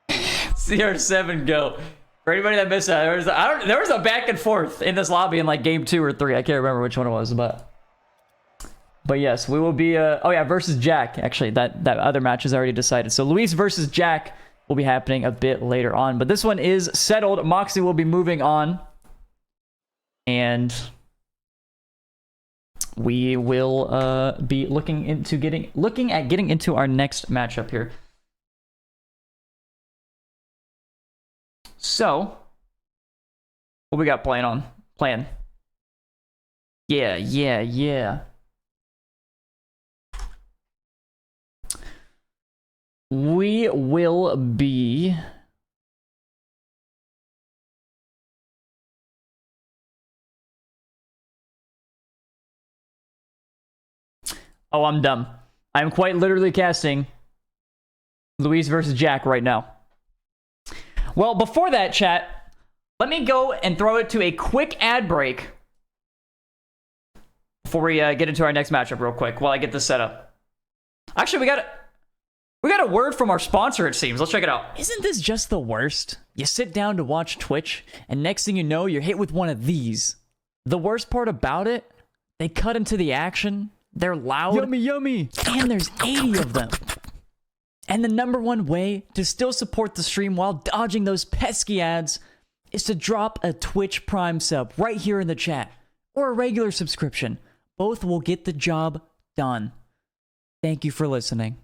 CR7 go. For anybody that missed that, there was a back and forth in this lobby in like game 2 or 3. I can't remember which one it was, but yes, we will be oh yeah, versus Jack. Actually, that other match is already decided. So Luis versus Jack will be happening a bit later on, but this one is settled. Moxie will be moving on, and we will be looking at getting into our next matchup here. So, what we got playing? Yeah. We will be... Oh, I'm dumb. I'm quite literally casting Luis versus Jack right now. Well, before that, chat, let me go and throw it to a quick ad break before we get into our next matchup real quick while I get this set up. Actually, we got a word from our sponsor, it seems. Let's check it out. Isn't this just the worst? You sit down to watch Twitch, and next thing you know, you're hit with one of these. The worst part about it, they cut into the action, they're loud. Yummy. And there's 80 of them. And the #1 way to still support the stream while dodging those pesky ads is to drop a Twitch Prime sub right here in the chat, or a regular subscription. Both will get the job done. Thank you for listening.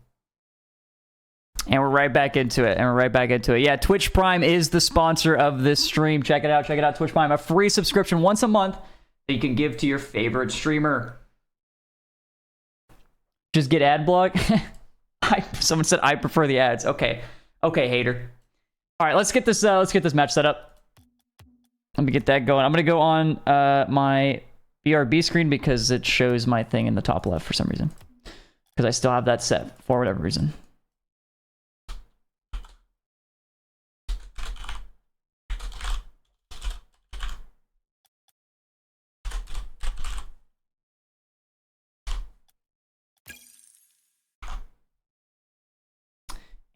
And we're right back into it. Yeah, Twitch Prime is the sponsor of this stream. Check it out, Twitch Prime. A free subscription once a month that you can give to your favorite streamer. Just get ad block. Someone said I prefer the ads. Okay, hater. All right, let's get this match set up. Let me get that going. I'm gonna go on my BRB screen because it shows my thing in the top left for some reason. Because I still have that set for whatever reason.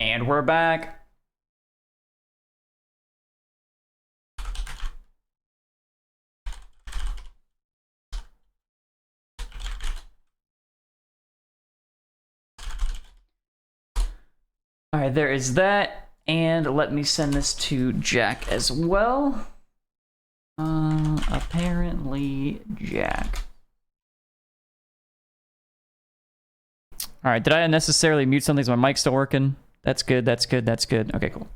And we're back. All right, there is that. And let me send this to Jack as well. Apparently Jack. All right, did I unnecessarily mute something? Is my mic still working? That's good. Okay, cool.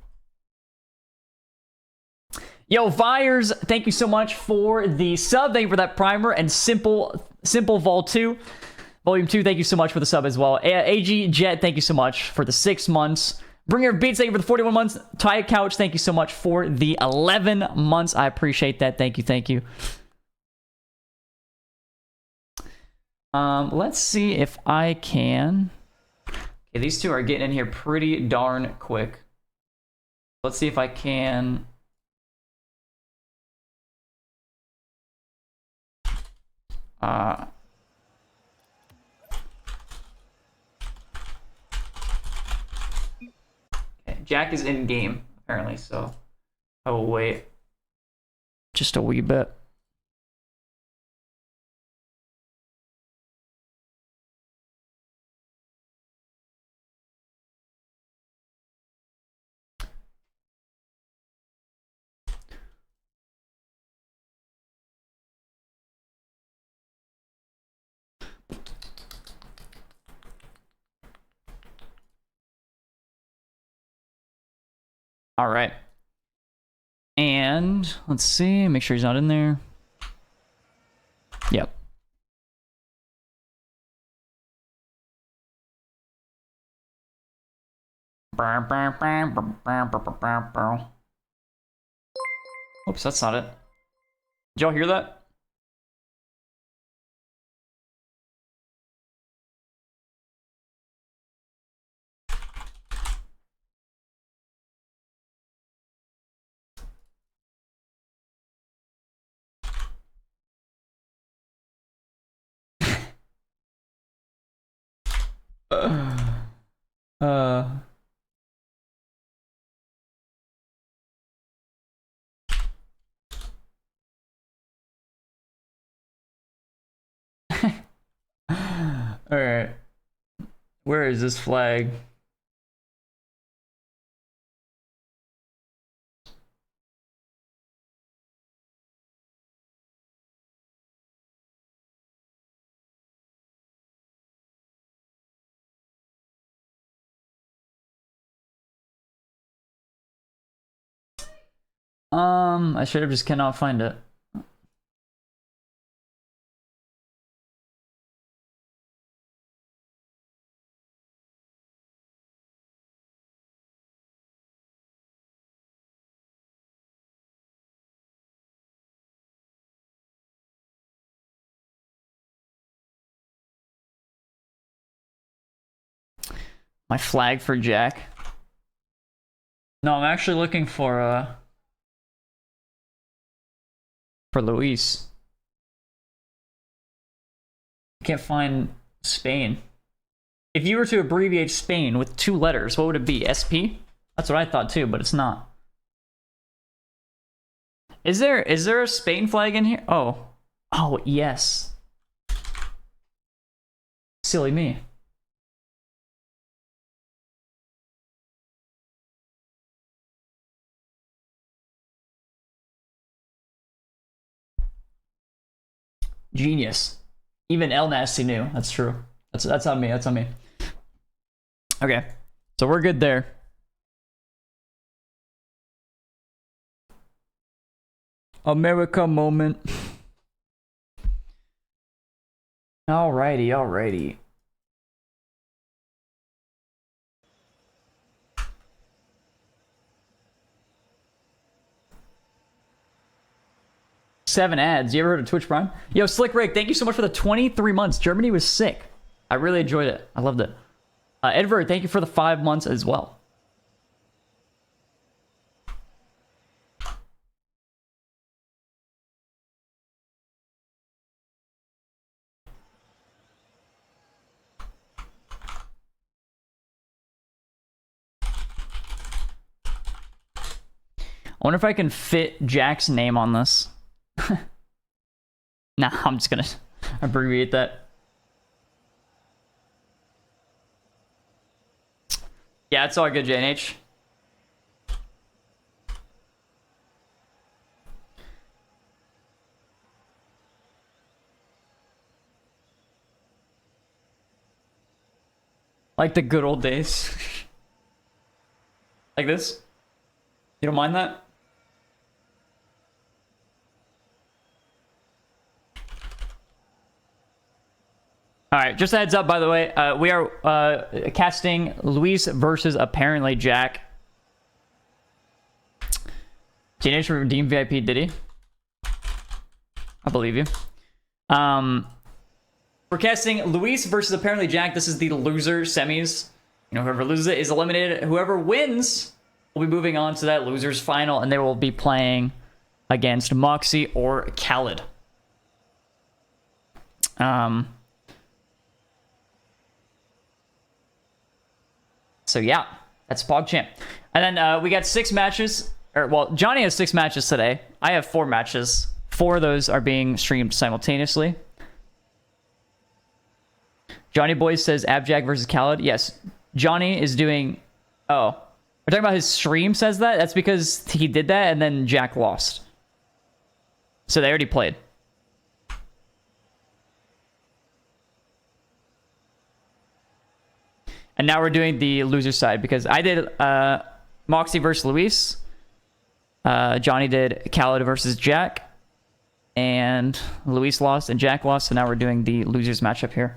Yo, Fires, thank you so much for the sub. Thank you for that primer. And Simple Vol 2. Volume 2, thank you so much for the sub as well. AG Jet, thank you so much for the 6 months. Bringer Beats, thank you for the 41 months. Ty Couch, thank you so much for the 11 months. I appreciate that. Thank you, thank you. Let's see if I can... Okay, these two are getting in here pretty darn quick. Let's see if I can... Okay, Jack is in game, apparently, so I will wait just a wee bit. All right. And let's see, make sure he's not in there. Yep. Oops, that's not it. Did y'all hear that? All right. Where is this flag? I should have just cannot find it. My flag for Jack. No, I'm actually looking for Luis. I can't find Spain. If you were to abbreviate Spain with 2 letters, what would it be? SP? That's what I thought too, but it's not. Is there a Spain flag in here? Oh. Oh, yes. Silly me. Genius. Even El Nasty knew. That's true. That's on me. That's on me. Okay. So we're good there. America moment. Alrighty, alrighty. Seven ads. You ever heard of Twitch Prime? Yo, Slick Rick, thank you so much for the 23 months. Germany was sick. I really enjoyed it. I loved it. Edward, thank you for the 5 months as well. I wonder if I can fit Jack's name on this. Nah, I'm just gonna abbreviate that. Yeah, it's all good, JNH. Like the good old days. Like this? You don't mind that? All right, just a heads up, by the way. We are casting Luis versus apparently Jack. Teenage Redeem VIP, did he? I believe you. We're casting Luis versus apparently Jack. This is the loser semis. You know, whoever loses it is eliminated. Whoever wins will be moving on to that losers final, and they will be playing against Moxie or Khaled. So yeah, that's PogChamp. And then we got 6 matches. Well, Johnny has 6 matches today. I have 4 matches. 4 of those are being streamed simultaneously. Johnny Boy says Abjack versus Khaled. Yes, Johnny is doing... Oh, we're talking about his stream says that? That's because he did that and then Jack lost. So they already played. And now we're doing the loser side because I did Moxie versus Luis. Johnny did Khaled versus Jack. And Luis lost and Jack lost. So now we're doing the losers matchup here.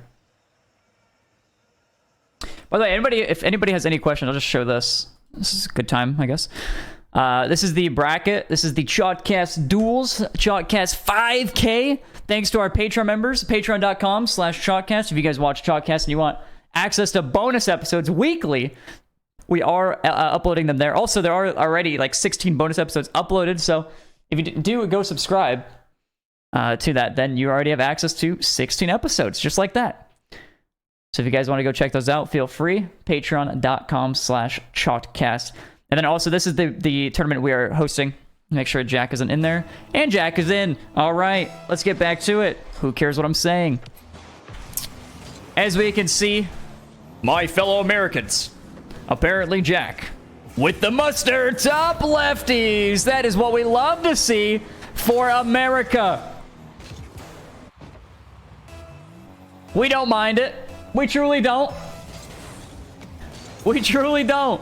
By the way, if anybody has any questions, I'll just show this. This is a good time, I guess. This is the bracket. This is the Chalkcast Duels. Chalkcast 5K. Thanks to our Patreon members. Patreon.com/Chalkcast. If you guys watch Chalkcast and you want access to bonus episodes weekly, we are uploading them there. Also, there are already like 16 bonus episodes uploaded. So if you do go subscribe to that, then you already have access to 16 episodes, just like that. So if you guys want to go check those out, feel free. Patreon.com/Chalkcast. And then also, this is the tournament we are hosting. Make sure Jack isn't in there. And Jack is in. All right, let's get back to it. Who cares what I'm saying? As we can see, my fellow Americans, apparently Jack, with the mustard top lefties. That is what we love to see for America. We don't mind it. We truly don't. We truly don't.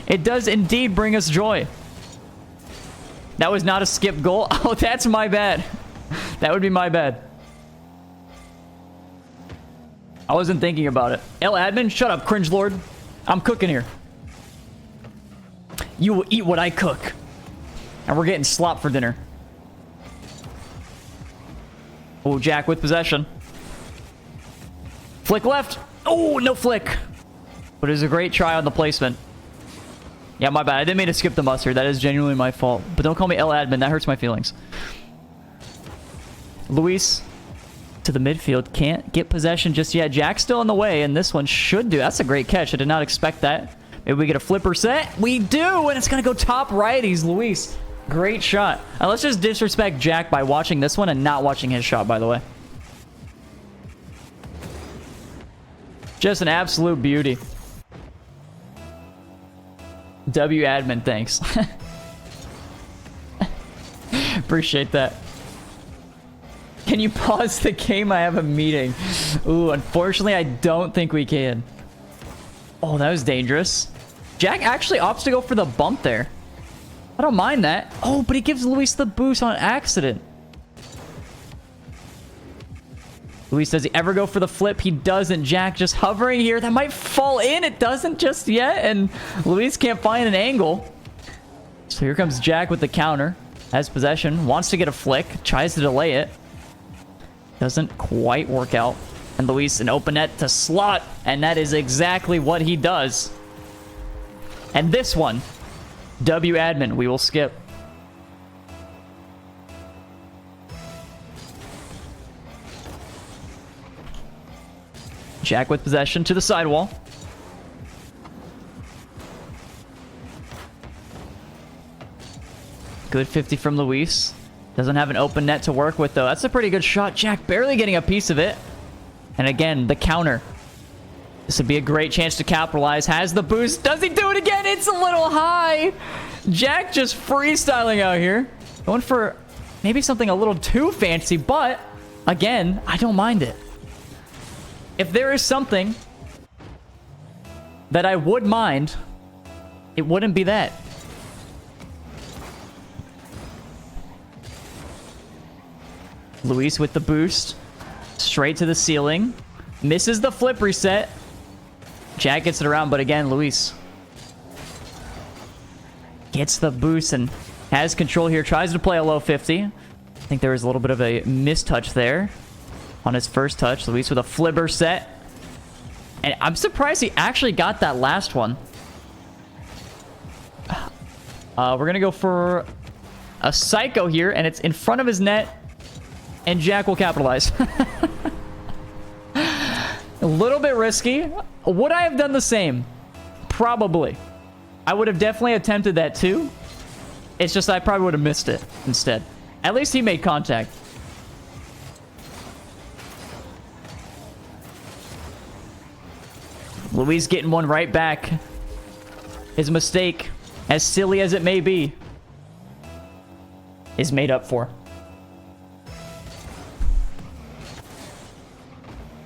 It does indeed bring us joy. That was not a skip goal. Oh, that's my bad. That would be my bad. I wasn't thinking about it. Admin, shut up, cringe lord. I'm cooking here. You will eat what I cook. And we're getting slop for dinner. Oh, Jack with possession. Flick left. Oh, no flick. But it was a great try on the placement. Yeah, my bad. I didn't mean to skip the mustard. That is genuinely my fault. But don't call me Admin. That hurts my feelings. Luis to the midfield. Can't get possession just yet. Jack's still in the way, and this one should do. That's a great catch. I did not expect that. Maybe we get a flipper set. We do, and it's going to go top righties. Luis, great shot. Now, let's just disrespect Jack by watching this one and not watching his shot, by the way. Just an absolute beauty. Admin, thanks. Appreciate that. Can you pause the game? I have a meeting. Ooh, unfortunately, I don't think we can. Oh, that was dangerous. Jack actually opts to go for the bump there. I don't mind that. Oh, but he gives Luis the boost on accident. Luis, does he ever go for the flip? He doesn't. Jack just hovering here. That might fall in. It doesn't just yet. And Luis can't find an angle. So here comes Jack with the counter. Has possession. Wants to get a flick. Tries to delay it. Doesn't quite work out. And Luis, an open net to slot. And that is exactly what he does. And this one, Admin, we will skip. Jack with possession to the sidewall. Good 50 from Luis. Doesn't have an open net to work with, though. That's a pretty good shot. Jack barely getting a piece of it. And again, the counter. This would be a great chance to capitalize. Has the boost. Does he do it again? It's a little high. Jack just freestyling out here. Going for maybe something a little too fancy, but again, I don't mind it. If there is something that I would mind, it wouldn't be that. Luis with the boost. Straight to the ceiling. Misses the flip reset. Jack gets it around, but again, Luis gets the boost and has control here. Tries to play a low 50. I think there was a little bit of a mistouch there on his first touch. Luis with a flipper set. And I'm surprised he actually got that last one. We're going to go for a Psycho here, and it's in front of his net, and Jack will capitalize. A little bit risky. Would I have done the same? Probably. I would have definitely attempted that too. It's just I probably would have missed it instead. At least he made contact. Luis getting one right back. His mistake, as silly as it may be, is made up for.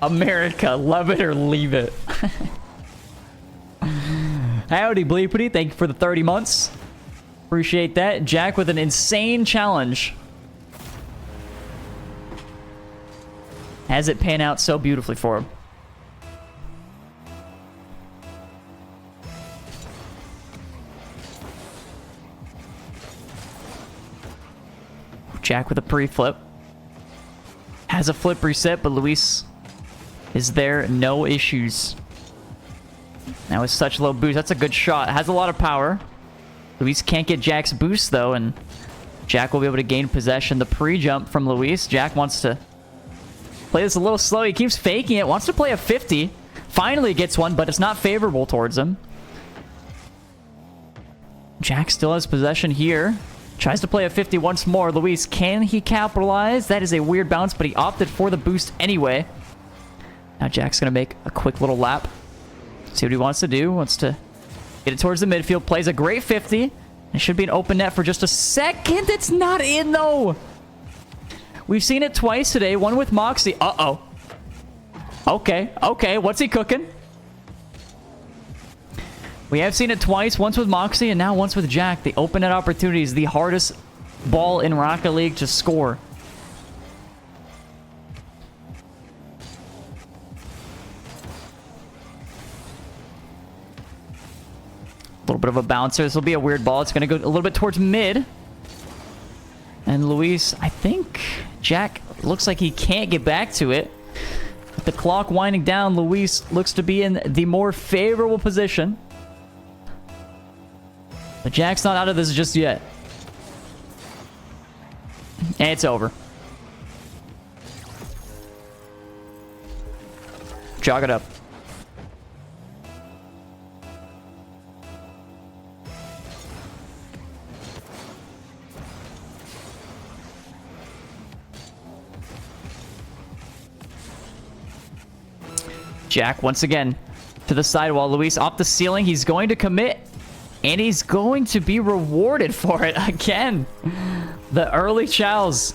America, love it or leave it. Howdy, Bleepity. Thank you for the 30 months. Appreciate that. Jack with an insane challenge. Has it pan out so beautifully for him. Jack with a pre-flip. Has a flip reset, but Luis is there. No issues. Now with such low boost, that's a good shot. Has a lot of power. Luis can't get Jack's boost, though, and Jack will be able to gain possession. The pre-jump from Luis. Jack wants to play this a little slow. He keeps faking it. Wants to play a 50. Finally gets one, but it's not favorable towards him. Jack still has possession here. Tries to play a 50 once more. Luis, can he capitalize? That is a weird bounce, but he opted for the boost anyway. Now Jack's going to make a quick little lap. See what he wants to do. Wants to get it towards the midfield. Plays a great 50. It should be an open net for just a second. It's not in, though. We've seen it twice today. One with Moxie. Uh-oh. Okay. Okay. What's he cooking? We have seen it twice. Once with Moxie and now once with Jack. The open net opportunity is the hardest ball in Rocket League to score. A little bit of a bouncer. This will be a weird ball. It's going to go a little bit towards mid. And Luis, I think Jack looks like he can't get back to it. With the clock winding down, Luis looks to be in the more favorable position. But Jack's not out of this just yet. And it's over. Jog it up. Jack once again to the sidewall. Luis off the ceiling. He's going to commit. And he's going to be rewarded for it again. The early chows.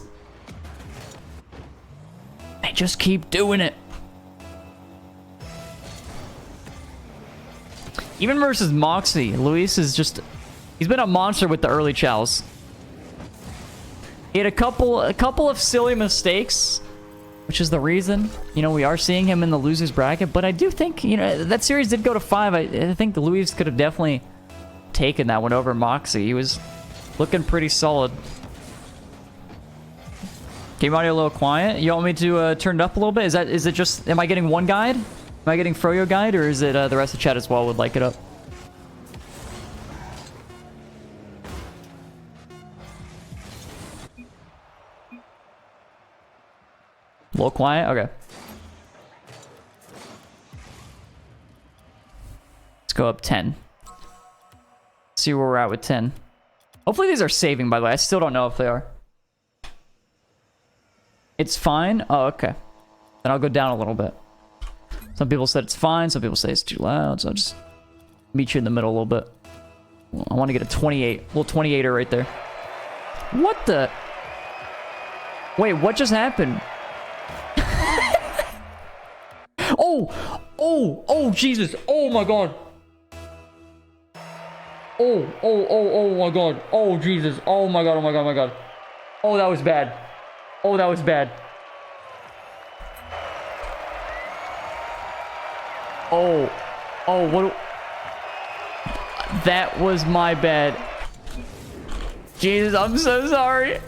They just keep doing it. Even versus Moxie, Luis is just... He's been a monster with the early chows. He had a couple of silly mistakes, which is the reason, you know, we are seeing him in the losers bracket. But I do think, you know, that series did go to 5. I think Luis could have definitely taken that one over Moxie. He was looking pretty solid. Game audio a little quiet. You want me to turn it up a little bit? Is it just, am I getting one guide? Am I getting Froyo guide, or is it the rest of chat as well would like it up? A little quiet? Okay. Let's go up 10. See where we're at with 10. Hopefully these are saving, by the way. I still don't know if they are. It's fine? Oh, okay. Then I'll go down a little bit. Some people said it's fine. Some people say it's too loud. So I'll just meet you in the middle a little bit. I want to get a 28. Little 28er right there. What the? Wait, what just happened? Oh, Jesus. Oh, my God. Oh, my God. Oh, Jesus. Oh, my God, oh, my God, oh, my God. Oh, that was bad. Oh, that was bad. Oh. Oh, what? That was my bad. Jesus, I'm so sorry.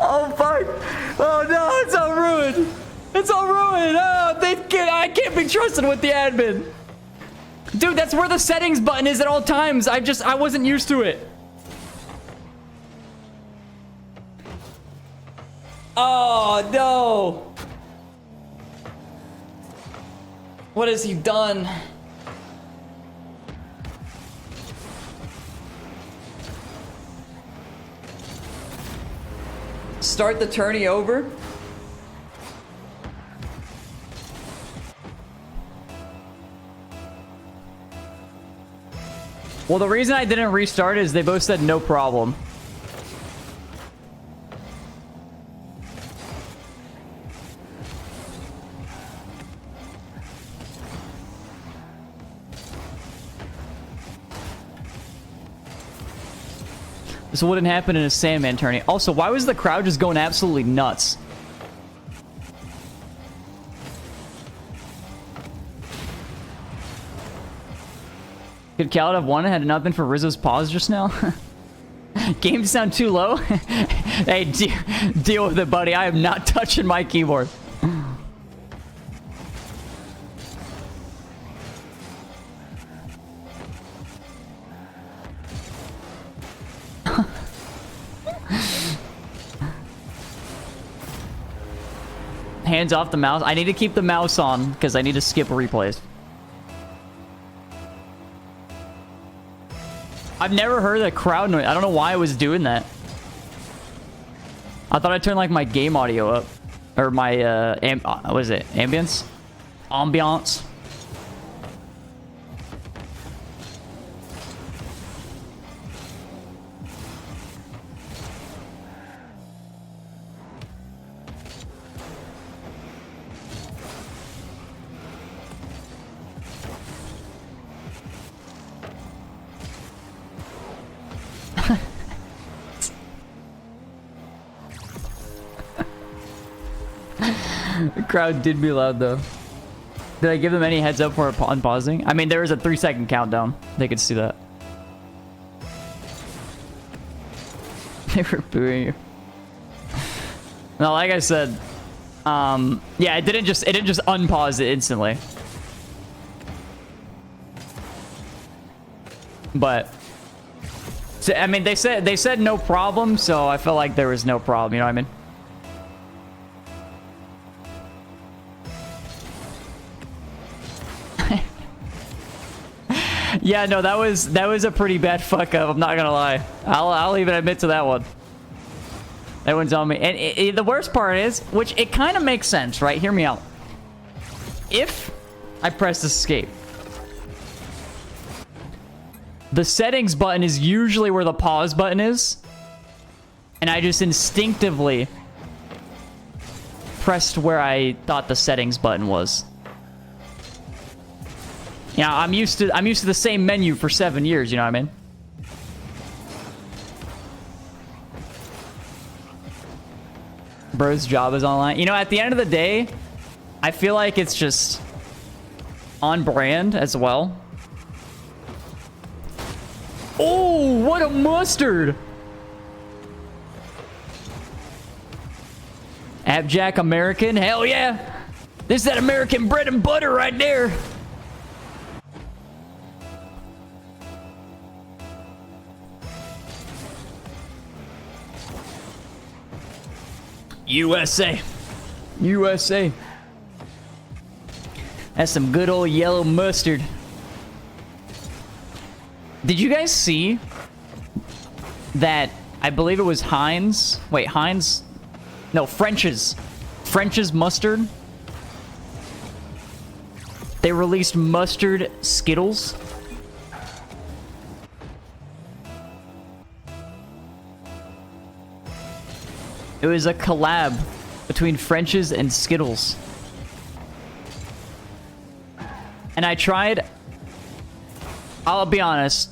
Oh, fuck. Oh, no, it's all ruined. It's all ruined. Oh, I can't be trusted with the admin. Dude, that's where the settings button is at all times. I wasn't used to it. Oh, no. What has he done? Start the tourney over? Well, the reason I didn't restart is they both said no problem. This wouldn't happen in a Sandman tourney. Also, why was the crowd just going absolutely nuts? Could Khaled have won had it not been for Rizzo's pause just now? Games sound too low? Hey, deal with it, buddy. I am not touching my keyboard. Hands off the mouse. I need to keep the mouse on because I need to skip replays. I've never heard that crowd noise. I don't know why I was doing that. I thought I turned like my game audio up. Or my, what is it? Ambience? Ambiance. The crowd did be loud though. Did I give them any heads up for unpausing? I mean, there was a 3-second countdown. They could see that. They were booing you. No, like I said, yeah, it didn't just unpause it instantly. But so, I mean, they said no problem, so I felt like there was no problem. You know what I mean? Yeah, no, that was a pretty bad fuck up. I'm not gonna lie. I'll even admit to that one. That one's on me. And the worst part is, which it kind of makes sense, right? Hear me out. If I press escape, the settings button is usually where the pause button is, and I just instinctively pressed where I thought the settings button was. Yeah, I'm used to the same menu for 7 years, you know what I mean? Bro's job is online. You know, at the end of the day, I feel like it's just on brand as well. Oh, what a mustard! Abjack American, hell yeah! This is that American bread and butter right there. USA. USA. That's some good old yellow mustard. Did you guys see that? I believe it was Heinz. Wait, Heinz? No, French's. French's mustard. They released mustard Skittles. It was a collab between French's and Skittles. And I tried... I'll be honest,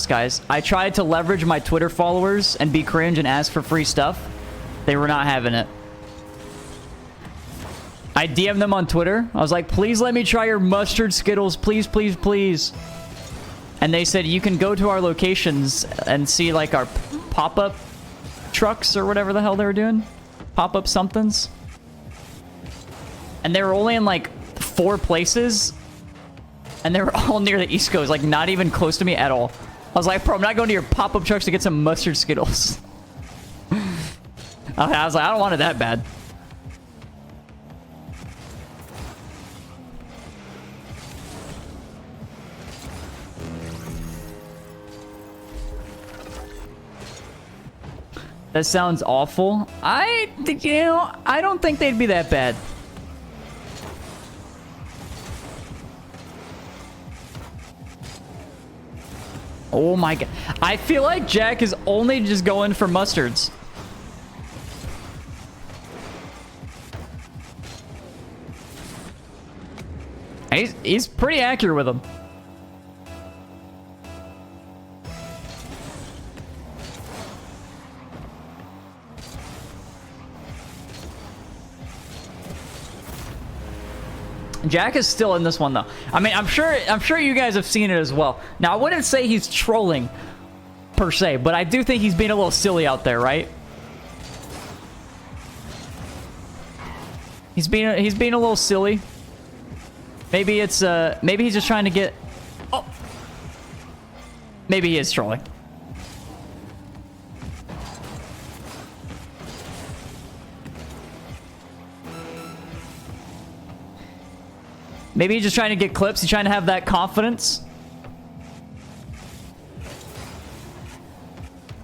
guys. I tried to leverage my Twitter followers and be cringe and ask for free stuff. They were not having it. I DM'd them on Twitter. I was like, please let me try your mustard Skittles. Please, please, please. And they said, you can go to our locations and see like our pop-up trucks or whatever the hell they were doing. Pop-up somethings. And they were only in like 4 places. And they were all near the East Coast. Like not even close to me at all. I was like, bro, I'm not going to your pop-up trucks to get some mustard Skittles. I was like, I don't want it that bad. That sounds awful. I don't think they'd be that bad. Oh my god. I feel like Jack is only just going for mustards. He's pretty accurate with them. Jack is still in this one though. I mean, I'm sure you guys have seen it as well. Now, I wouldn't say he's trolling per se, but I do think he's being a little silly out there, right? He's being a little silly. Maybe it's maybe he's just trying to get. Oh, maybe he is trolling. Maybe he's just trying to get clips. He's trying to have that confidence.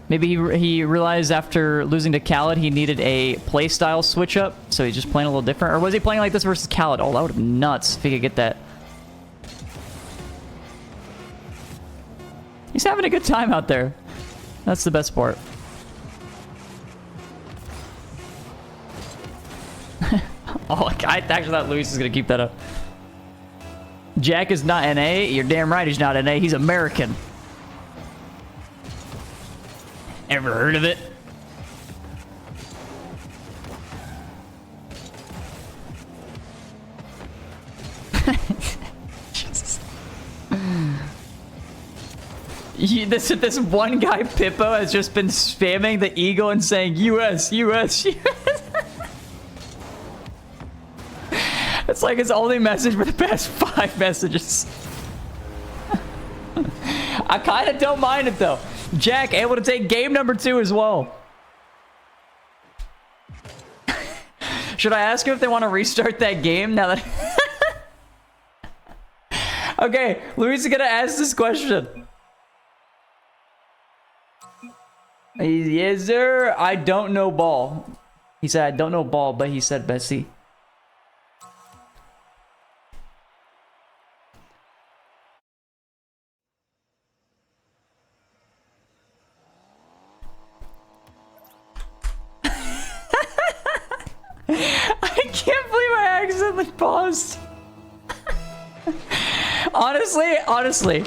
Maybe he realized after losing to Khaled he needed a playstyle switch up, so he's just playing a little different. Or was he playing like this versus Khaled? Oh, that would have been nuts if he could get that. He's having a good time out there. That's the best part. Oh, I actually thought Luis is gonna keep that up. Jack is not NA. You're damn right he's not NA. He's American. Ever heard of it? Jesus. This one guy, Pippo, has just been spamming the eagle and saying US, US, US. It's like his only message for the past 5 messages. I kind of don't mind it though. Jack able to take game number 2 as well. Should I ask him if they want to restart that game now that... Okay, Luis is gonna ask this question. Yes, sir. I don't know ball. He said, I don't know ball, but he said Bessie. I can't believe I accidentally paused. Honestly,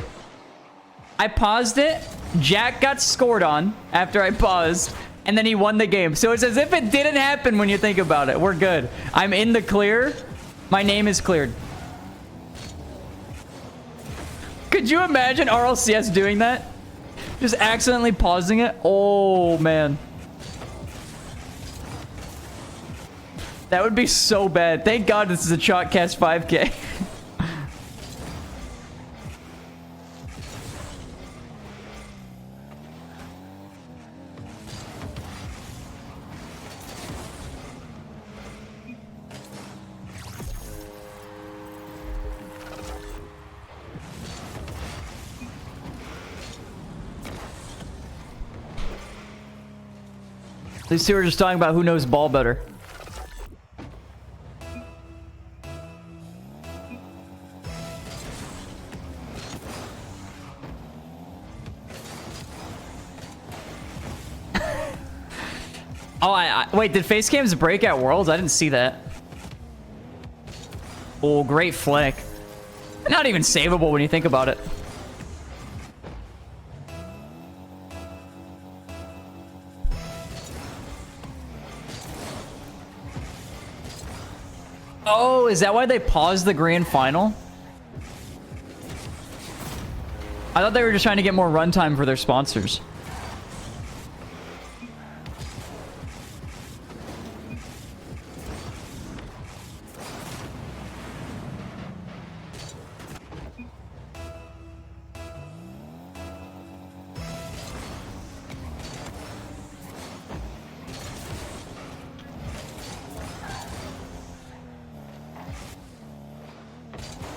I paused it. Jack got scored on after I paused, and then he won the game. So it's as if it didn't happen when you think about it. We're good. I'm in the clear. My name is cleared. Could you imagine RLCS doing that? Just accidentally pausing it? Oh, man. That would be so bad. Thank God this is a Chalkcast 5K. These two are just talking about who knows ball better. Oh, wait, did face cams break at Worlds? I didn't see that. Oh, great flick. Not even savable when you think about it. is that why they paused the grand final? I thought they were just trying to get more runtime for their sponsors.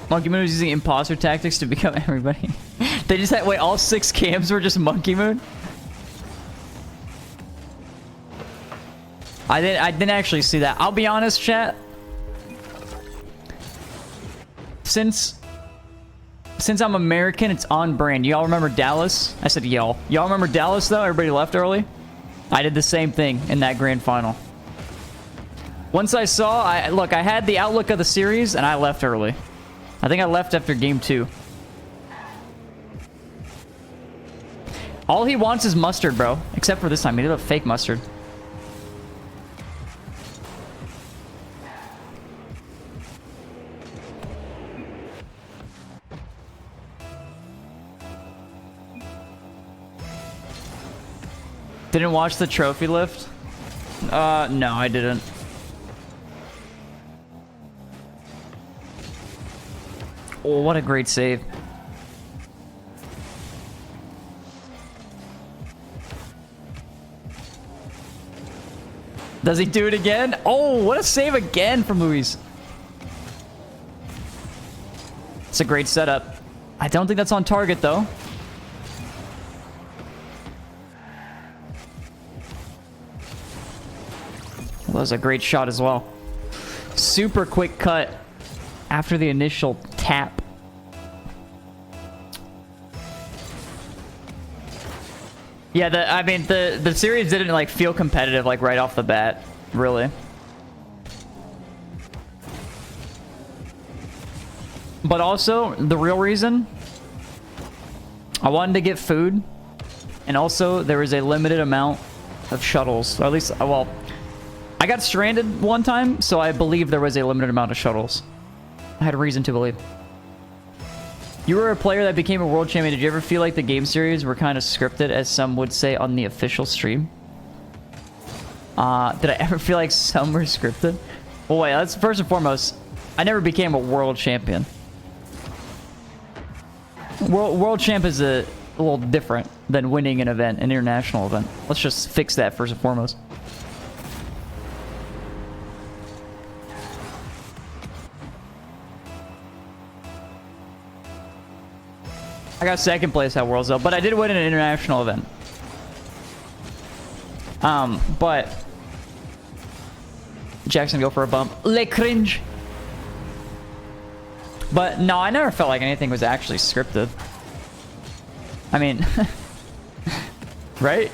Monkey Moon was using imposter tactics to become everybody. They just had, wait, all 6 cams were just Monkey Moon? I didn't actually see that. I'll be honest, chat. Since I'm American, it's on brand. Y'all remember Dallas? I said y'all. Y'all remember Dallas though? Everybody left early? I did the same thing in that grand final. Once I saw, look, I had the outlook of the series and I left early. I think I left after game 2. All he wants is mustard, bro. Except for this time. He did a fake mustard. Didn't watch the trophy lift? No, I didn't. Oh, what a great save. Does he do it again? Oh, what a save again from Luis. It's a great setup. I don't think that's on target, though. Well, that was a great shot as well. Super quick cut after the initial tap. Yeah, I mean, the series didn't like feel competitive like right off the bat, really. But also, the real reason I wanted to get food, and also there was a limited amount of shuttles. Or at least, well, I got stranded one time, so I believe there was a limited amount of shuttles. I had reason to believe. You were a player that became a world champion. Did you ever feel like the game series were kind of scripted, as some would say on the official stream? Did I ever feel like some were scripted? Well, wait, that's first and foremost. I never became a world champion. World champ is a little different than winning an event, an international event. Let's just fix that first and foremost. I got second place at Worlds though, but I did win an international event. But Jackson go for a bump. Le cringe. But no, I never felt like anything was actually scripted. I mean, right?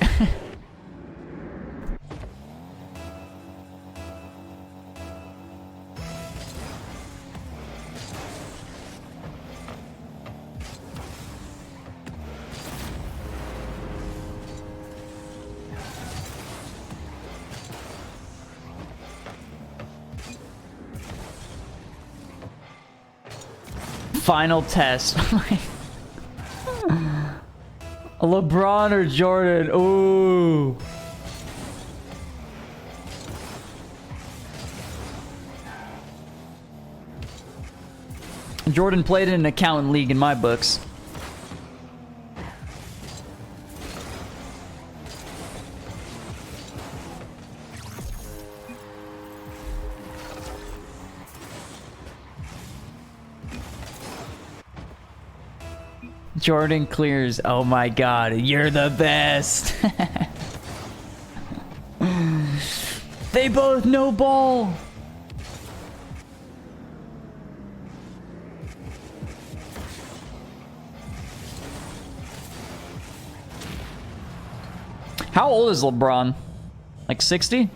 Final test. LeBron or Jordan? Ooh. Jordan played in an accountant league in my books. Jordan clears. Oh my god, you're the best. They both know ball. How old is LeBron? Like 60?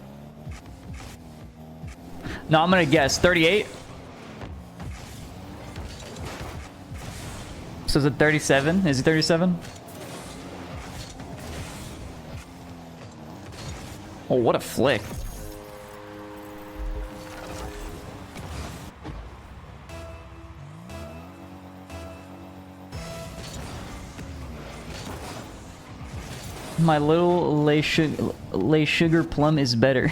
No, I'm gonna guess 38. So is it 37? Is he 37? Oh, what a flick. My little lay sugar plum is better.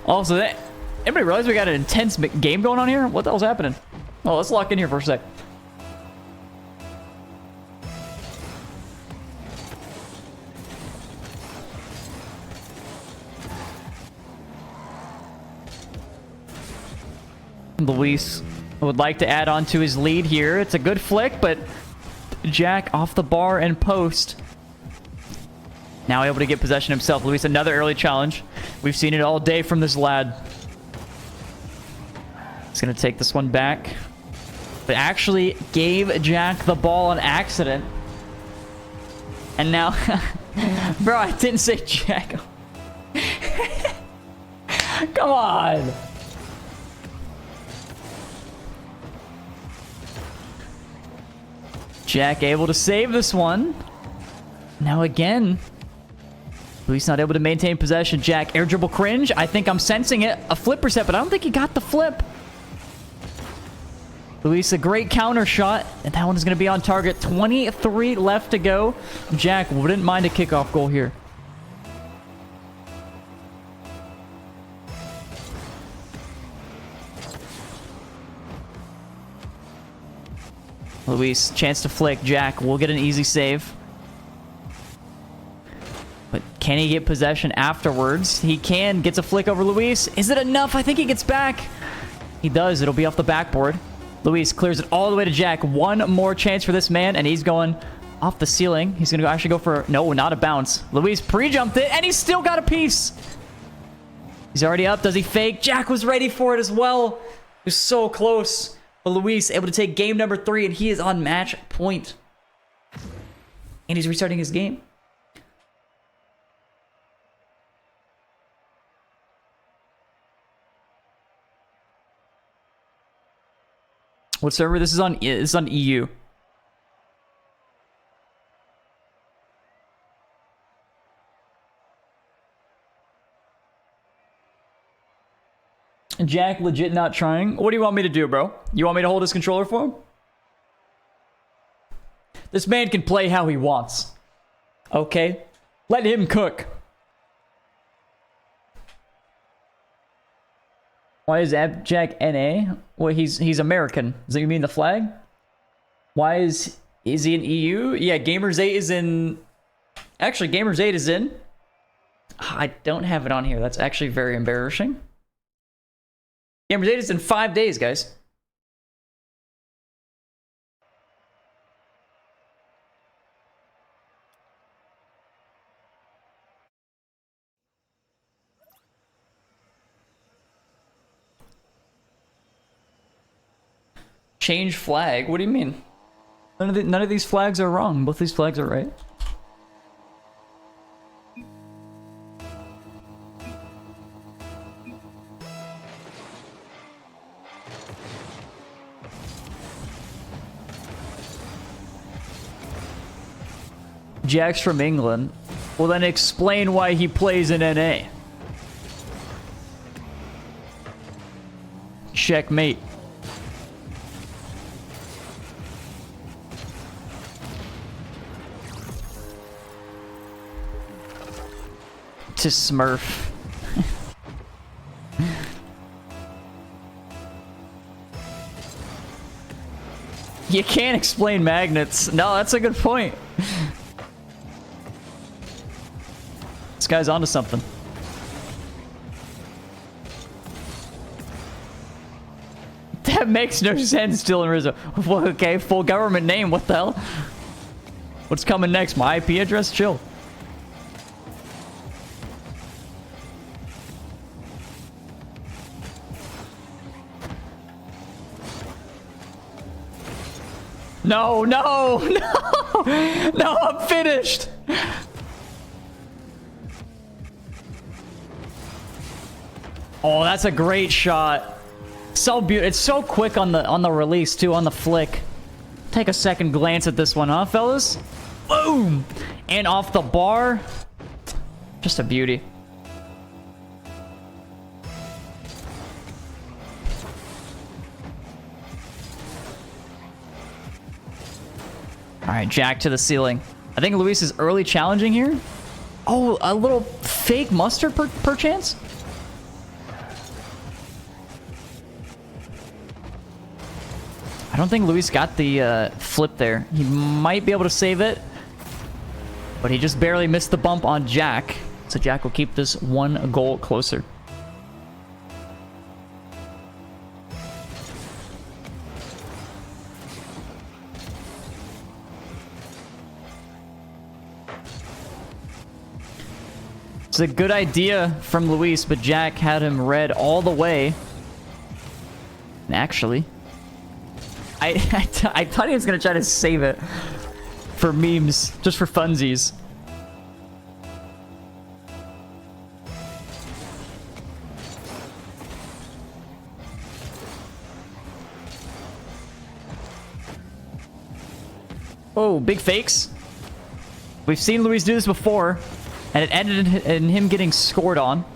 Also, anybody realize we got an intense game going on here? What the hell's happening? Oh, let's lock in here for a sec. Luis would like to add on to his lead here. It's a good flick, but Jack off the bar and post. Now able to get possession himself. Luis, another early challenge. We've seen it all day from this lad. He's going to take this one back. But actually gave Jack the ball on accident. And now... Bro, I didn't say Jack. Come on. Jack able to save this one. Now again... Luis not able to maintain possession. Jack, air dribble cringe. I think I'm sensing it. A flip reset, but I don't think he got the flip. Luis, a great counter shot. And that one is going to be on target. 23 left to go. Jack wouldn't mind a kickoff goal here. Luis, chance to flick. Jack will get an easy save. But can he get possession afterwards? He can. Gets a flick over Luis. Is it enough? I think he gets back. He does. It'll be off the backboard. Luis clears it all the way to Jack. One more chance for this man, and he's going off the ceiling. He's going to actually go for... No, not a bounce. Luis pre-jumped it, and he's still got a piece. He's already up. Does he fake? Jack was ready for it as well. He was so close. But Luis able to take game number 3, and he is on match point. And he's restarting his game. What server? This is on. It's on EU. Jack legit not trying. What do you want me to do, bro? You want me to hold his controller for him? This man can play how he wants. Okay? Let him cook. Why is Jack NA? Well, he's American. Does that mean the flag? Why is he in EU? Yeah, Gamers 8 is in... Actually, Gamers 8 is in... I don't have it on here. That's actually very embarrassing. Gamers 8 is in 5 days, guys. Change flag? What do you mean? None of these flags are wrong. Both these flags are right. Jack's from England. Well, then explain why he plays in NA. Checkmate. To Smurf. You can't explain magnets. No, that's a good point. This guy's onto something. That makes no sense, Dylan Rizzo. Well, okay, full government name. What the hell? What's coming next? My IP address? Chill. No, no, no, no, I'm finished. Oh, that's a great shot. So beautiful. It's so quick on the release too, on the flick. Take a second glance at this one, huh, fellas? Boom! And off the bar. Just a beauty. right, Jack to the ceiling. I think Luis is early challenging here. Oh, a little fake mustard per chance? I don't think Luis got the flip there. He might be able to save it, but he just barely missed the bump on Jack. So Jack will keep this 1 goal closer. It's a good idea from Luis, but Jack had him read all the way. And actually, I thought he was going to try to save it for memes, just for funsies. Oh, big fakes. We've seen Luis do this before, and it ended in him getting scored on.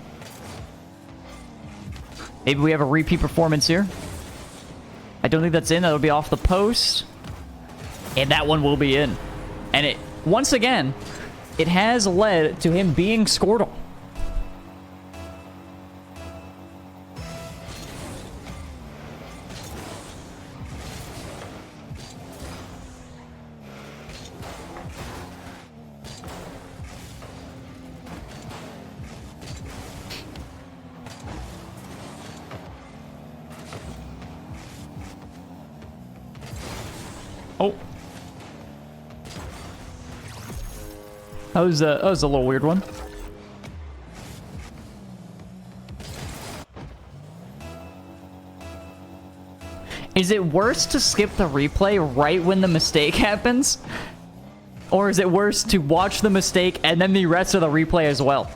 Maybe we have a repeat performance here. I don't think that's in. That'll be off the post. And that one will be in. And it, once again, it has led to him being scored on. Oh. That was a little weird one. Is it worse to skip the replay right when the mistake happens? Or is it worse to watch the mistake and then the rest of the replay as well?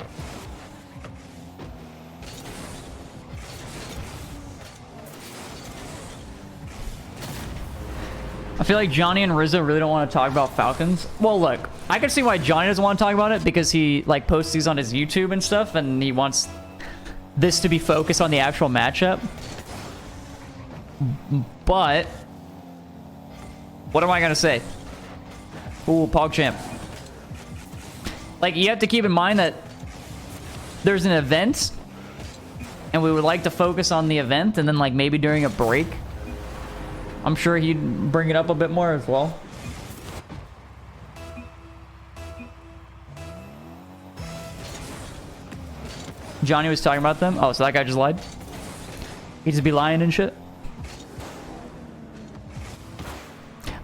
I feel like Johnny and Rizzo really don't want to talk about Falcons. Well, look, I can see why Johnny doesn't want to talk about it, because he like posts these on his YouTube and stuff, and he wants this to be focused on the actual matchup. But what am I gonna say? Ooh, PogChamp. Like, you have to keep in mind that there's an event, and we would like to focus on the event, and then like maybe during a break, I'm sure he'd bring it up a bit more as well. Johnny was talking about them. Oh, so that guy just lied? He just be lying and shit?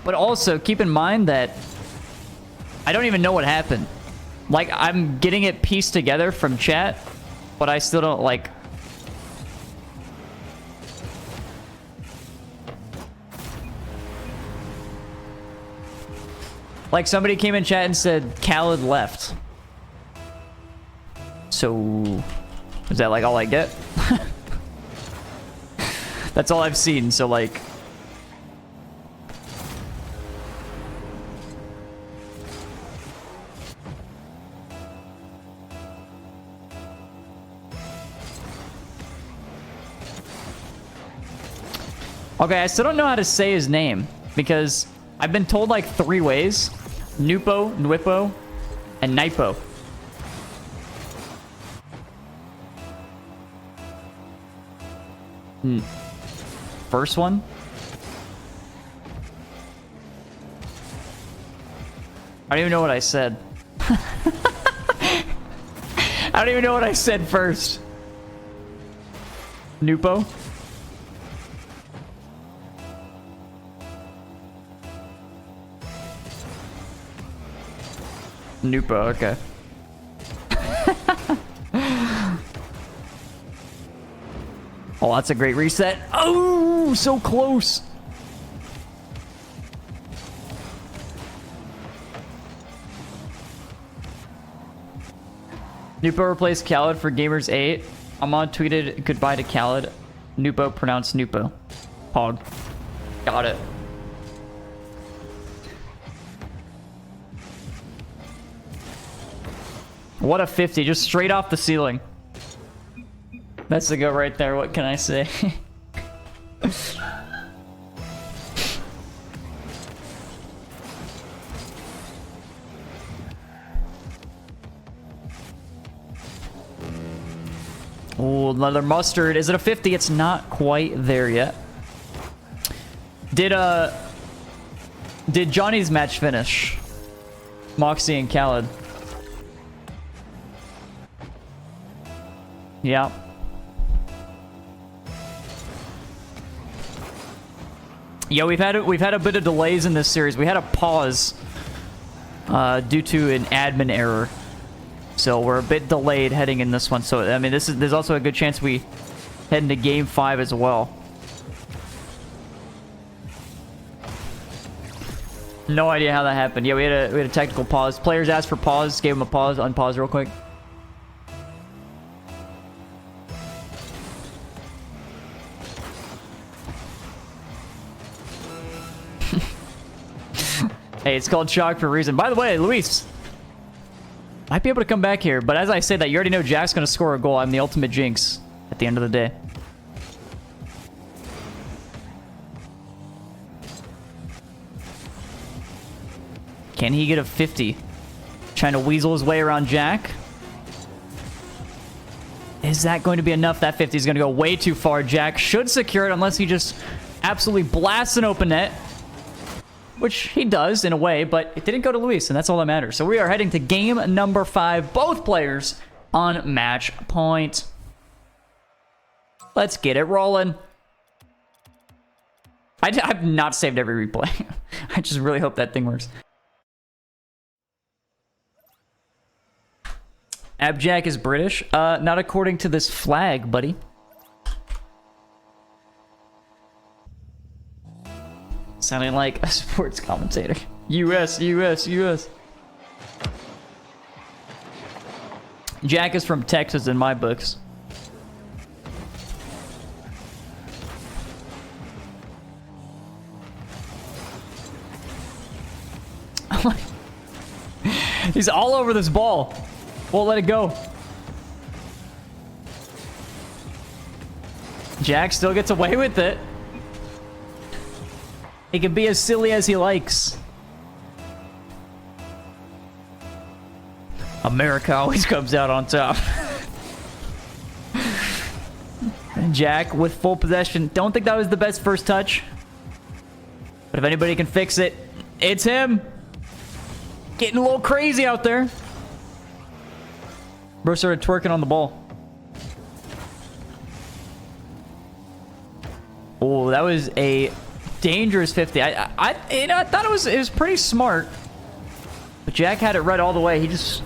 But also, keep in mind that I don't even know what happened. Like, I'm getting it pieced together from chat, but I still don't, like... Like, somebody came in chat and said, Khaled left. So, is that, like, all I get? That's all I've seen, so, like... Okay, I still don't know how to say his name, because I've been told like 3 ways. Nupo, Nwipo, and Nipo. First one? I don't even know what I said. I don't even know what I said first. Nupo? Nupo, okay. Oh, that's a great reset. Oh, so close. Nupo replaced Khaled for Gamers 8. Ahmad tweeted goodbye to Khaled. Nupo pronounced Nupo. Pog. Got it. What a 50, just straight off the ceiling. That's the go right there, what can I say? Oh, another mustard. Is it a 50? It's not quite there yet. Did Johnny's match finish? Moxie and Khaled. Yeah. Yeah, we've had a bit of delays in this series. We had a pause due to an admin error. So we're a bit delayed heading in this one. So I mean, there's also a good chance we head into game 5 as well. No idea how that happened. Yeah, we had a technical pause. Players asked for pause, gave them a pause, unpause real quick. Hey, it's called shock for a reason. By the way, Luis might be able to come back here, but as I say that, you already know Jack's gonna score a goal. I'm the ultimate jinx at the end of the day. Can he get a 50? Trying to weasel his way around Jack. Is that going to be enough? That 50 is going to go way too far. Jack should secure it unless he just absolutely blasts an open net. Which he does in a way, but it didn't go to Luis, and that's all that matters. So we are heading to game number 5. Both players on match point. Let's get it rolling. I've not saved every replay. I just really hope that thing works. Abjack is British. Not according to this flag, buddy. Sounding like a sports commentator. US, US, US. Jack is from Texas in my books. He's all over this ball. Won't let it go. Jack still gets away with it. He can be as silly as he likes. America always comes out on top. Jack with full possession. Don't think that was the best first touch. But if anybody can fix it, it's him. Getting a little crazy out there. Bro started twerking on the ball. Oh, that was a dangerous 50. I thought it was pretty smart. But Jack had it right all the way. He just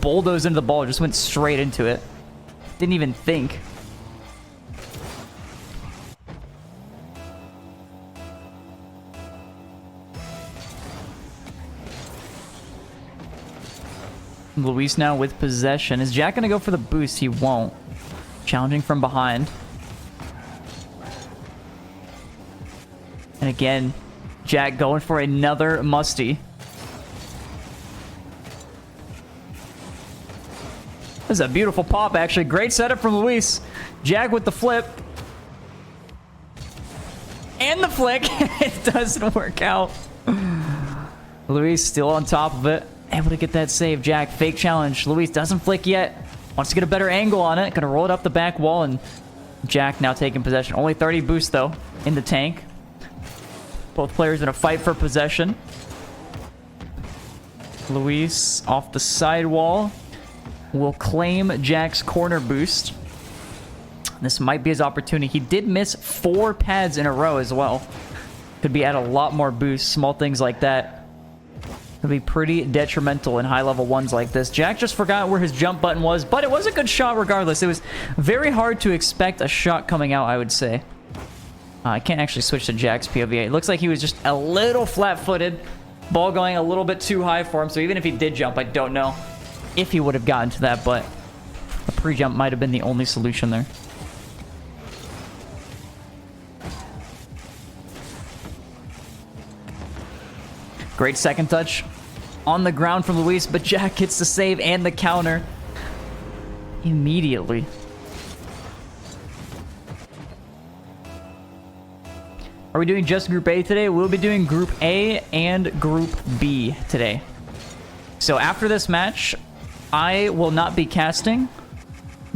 bulldozed into the ball, just went straight into it. Didn't even think. Luis now with possession. Is Jack gonna go for the boost? He won't. Challenging from behind. And again, Jack going for another musty. This is a beautiful pop, actually. Great setup from Luis. Jack with the flip. And the flick. It doesn't work out. Luis still on top of it. Able to get that save. Jack, fake challenge. Luis doesn't flick yet. Wants to get a better angle on it. Gonna roll it up the back wall, and Jack now taking possession. Only 30 boost, though, in the tank. Both players in a fight for possession. Luis off the sidewall will claim Jack's corner boost. This might be his opportunity. He did miss 4 pads in a row as well. Could be at a lot more boost. Small things like that could be pretty detrimental in high-level ones like this. Jack just forgot where his jump button was, but it was a good shot regardless. It was very hard to expect a shot coming out, I would say. I can't actually switch to Jack's POV. It looks like he was just a little flat-footed. Ball going a little bit too high for him, so even if he did jump, I don't know if he would have gotten to that, but a pre-jump might have been the only solution there. Great second touch on the ground from Luis, but Jack gets the save and the counter immediately. Are we doing just Group A today? We'll be doing Group A and Group B today. So after this match, I will not be casting.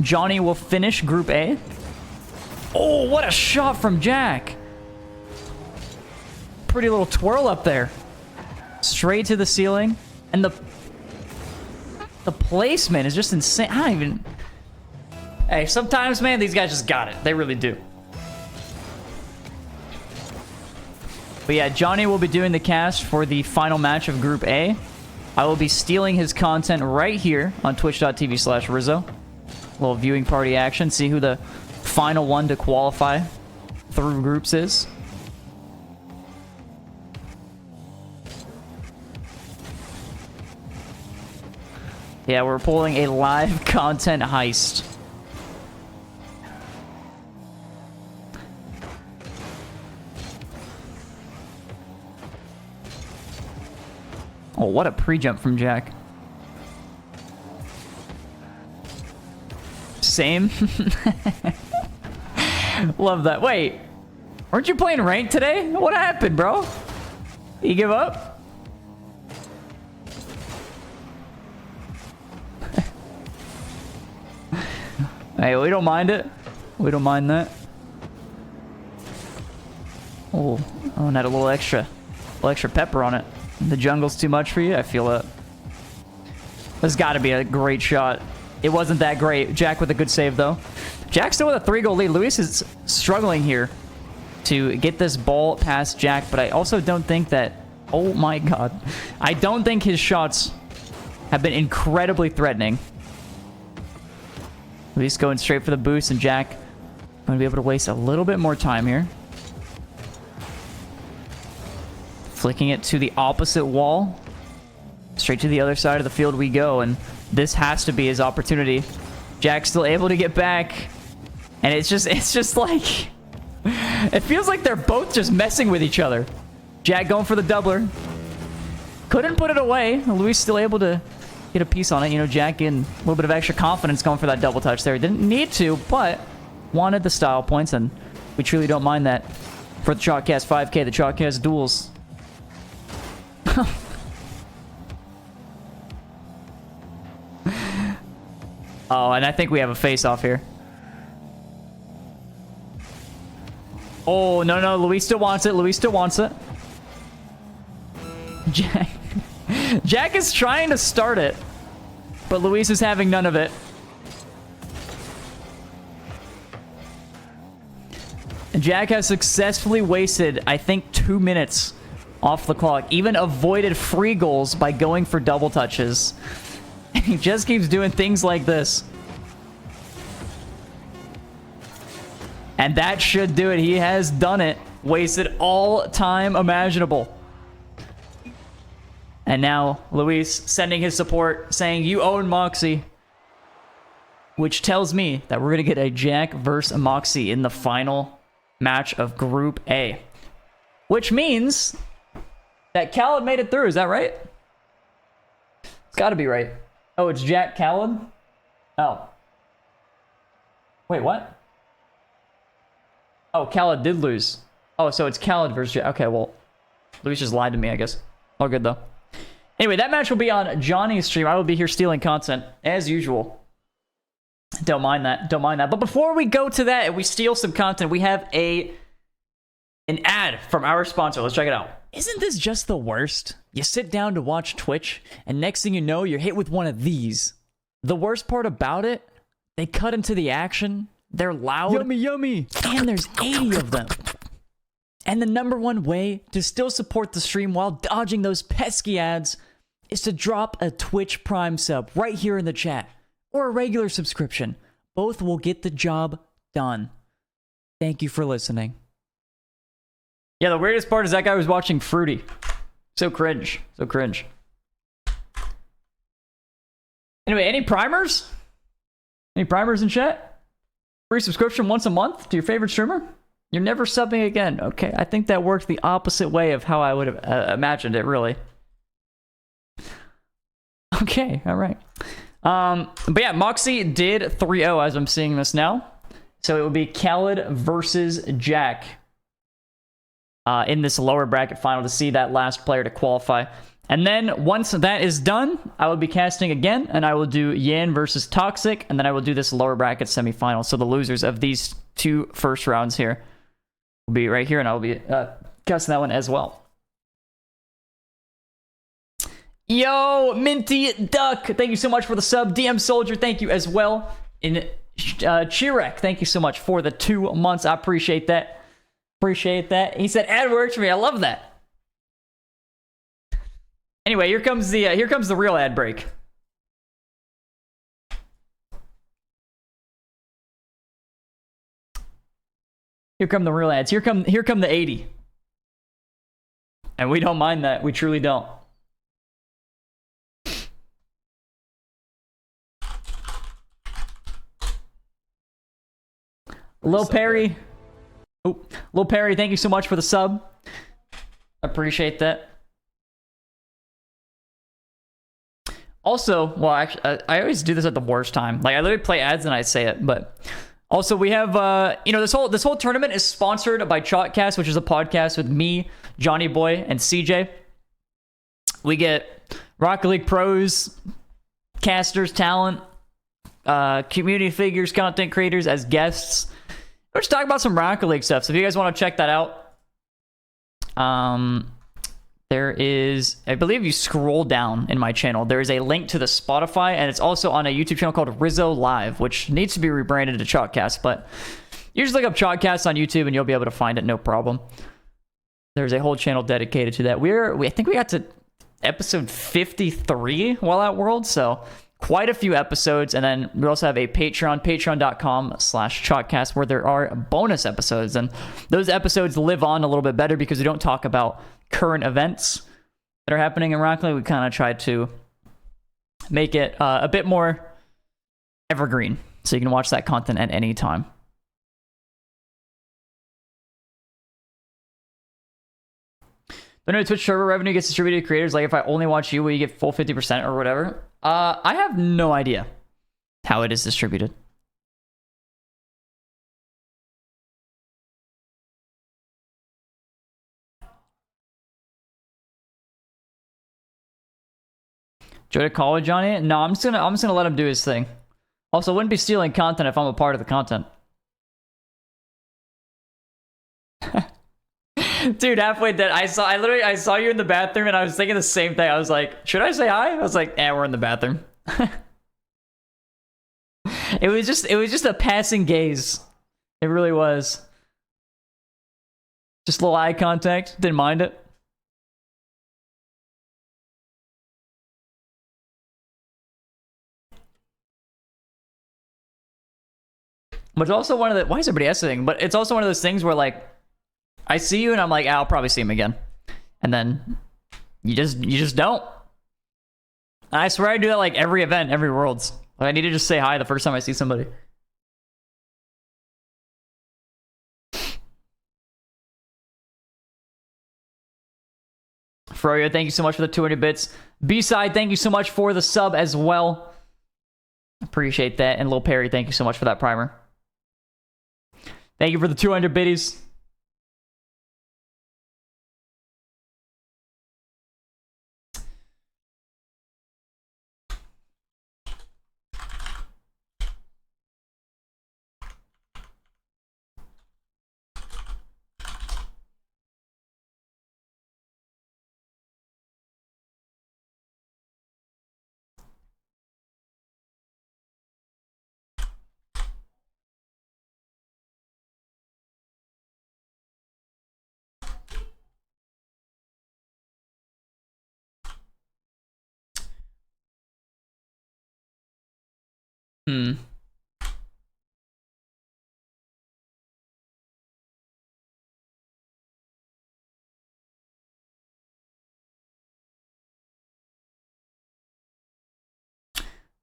Johnny will finish Group A. Oh, what a shot from Jack. Pretty little twirl up there. Straight to the ceiling. And the placement is just insane. I don't even... Hey, sometimes, man, these guys just got it. They really do. But yeah, Johnny will be doing the cast for the final match of Group A. I will be stealing his content right here on twitch.tv/Rizzo. A little viewing party action. See who the final one to qualify through groups is. Yeah, we're pulling a live content heist. Oh, what a pre-jump from Jack. Same. Love that. Wait, weren't you playing ranked today? What happened, bro? You give up? Hey, we don't mind it. We don't mind that. Oh, and had a little extra pepper on it. The jungle's too much for you? I feel it. This has got to be a great shot. It wasn't that great. Jack with a good save, though. Jack still with a 3-goal lead. Luis is struggling here to get this ball past Jack, but I also don't think that... Oh, my God. I don't think his shots have been incredibly threatening. Luis going straight for the boost, and Jack going to be able to waste a little bit more time here. Flicking it to the opposite wall. Straight to the other side of the field we go, and this has to be his opportunity. Jack's still able to get back, and it's just like... It feels like they're both just messing with each other. Jack going for the doubler. Couldn't put it away. Luis still able to get a piece on it. You know, Jack getting a little bit of extra confidence going for that double touch there. Didn't need to, but wanted the style points, and we truly don't mind that. For the Chalkcast 5K, the Chalkcast Duels. Oh, and I think we have a face-off here. Oh, no, Luis still wants it. Luis still wants it. Jack is trying to start it, but Luis is having none of it. Jack has successfully wasted, I think, 2 minutes off the clock. Even avoided free goals by going for double touches. And he just keeps doing things like this. And that should do it. He has done it. Wasted all time imaginable. And now Luis sending his support, saying, "You own Moxie." Which tells me that we're going to get a Jack versus Moxie in the final match of Group A. Which means that Khaled made it through. Is that right? It's got to be right. Oh, it's Jack Khaled? Oh. Wait, what? Oh, Khaled did lose. Oh, so it's Khaled versus Jack. Okay, well, Luis just lied to me, I guess. All good, though. Anyway, that match will be on Johnny's stream. I will be here stealing content, as usual. Don't mind that. Don't mind that. But before we go to that and we steal some content, we have an ad from our sponsor. Let's check it out. Isn't this just the worst? You sit down to watch Twitch, and next thing you know, you're hit with one of these. The worst part about it, they cut into the action, they're loud. Yummy, yummy. And there's 80 of them. And the #1 way to still support the stream while dodging those pesky ads is to drop a Twitch Prime sub right here in the chat. Or a regular subscription. Both will get the job done. Thank you for listening. Yeah, the weirdest part is that guy was watching Fruity. So cringe. So cringe. Anyway, any primers? Any primers in chat? Free subscription once a month to your favorite streamer? You're never subbing again. Okay, I think that worked the opposite way of how I would have imagined it, really. Okay, all right. But yeah, Moxie did 3-0 as I'm seeing this now. So it would be Khaled versus Jack in this lower bracket final to see that last player to qualify And then once that is done, I will be casting again, and I will do Yan versus Toxic, and then I will do this lower bracket semifinal. So the losers of these 2 first rounds here will be right here, and I will be casting that one as well. Yo, Minty Duck, thank you so much for the sub. DM Soldier, thank you as well. In Chirek, thank you so much for the 2 months. I appreciate that. Appreciate that. He said ad works for me. I love that. Anyway, here comes the real ad break. Here come the real ads. Here come the 80. And we don't mind that. We truly don't. Lil Perry. Oh, Lil Perry, thank you so much for the sub. Appreciate that. Also, well, actually, I always do this at the worst time. Like, I literally play ads and I say it, but also we have, you know, this whole tournament is sponsored by Chalkcast, which is a podcast with me, Johnny Boy, and CJ. We get Rocket League pros, casters, talent, community figures, content creators as guests. We're just talking about some Rocket League stuff. So if you guys want to check that out, there is, I believe you scroll down in my channel, there is a link to the Spotify, and it's also on a YouTube channel called Rizzo Live, which needs to be rebranded to Chalkcast, but you just look up Chalkcast on YouTube and you'll be able to find it, no problem. There's a whole channel dedicated to that. I think we got to episode 53 while at World, so quite a few episodes. And then we also have a Patreon, patreon.com/Chalkcast, where there are bonus episodes, and those episodes live on a little bit better because we don't talk about current events that are happening in Rocket League. We kind of try to make it a bit more evergreen, so you can watch that content at any time. But no, Twitch server revenue gets distributed to creators. Like, if I only watch you, will you get full 50% or whatever? I have no idea how it is distributed. Joe to college on it? No, I'm just gonna let him do his thing. Also, I wouldn't be stealing content if I'm a part of the content. Dude, halfway dead. I saw you in the bathroom, and I was thinking the same thing. I was like, should I say hi? I was like, we're in the bathroom. It was just a passing gaze. It really was. Just a little eye contact. Didn't mind it. But it's also one of the, why is everybody asking? But it's also one of those things where, like, I see you and I'm like, I'll probably see him again. And then you just don't. And I swear I do that like every event, every Worlds. Like, I need to just say hi the first time I see somebody. Froyo, thank you so much for the 200 bits. B-Side, thank you so much for the sub as well. Appreciate that. And Lil Perry, thank you so much for that primer. Thank you for the 200 biddies.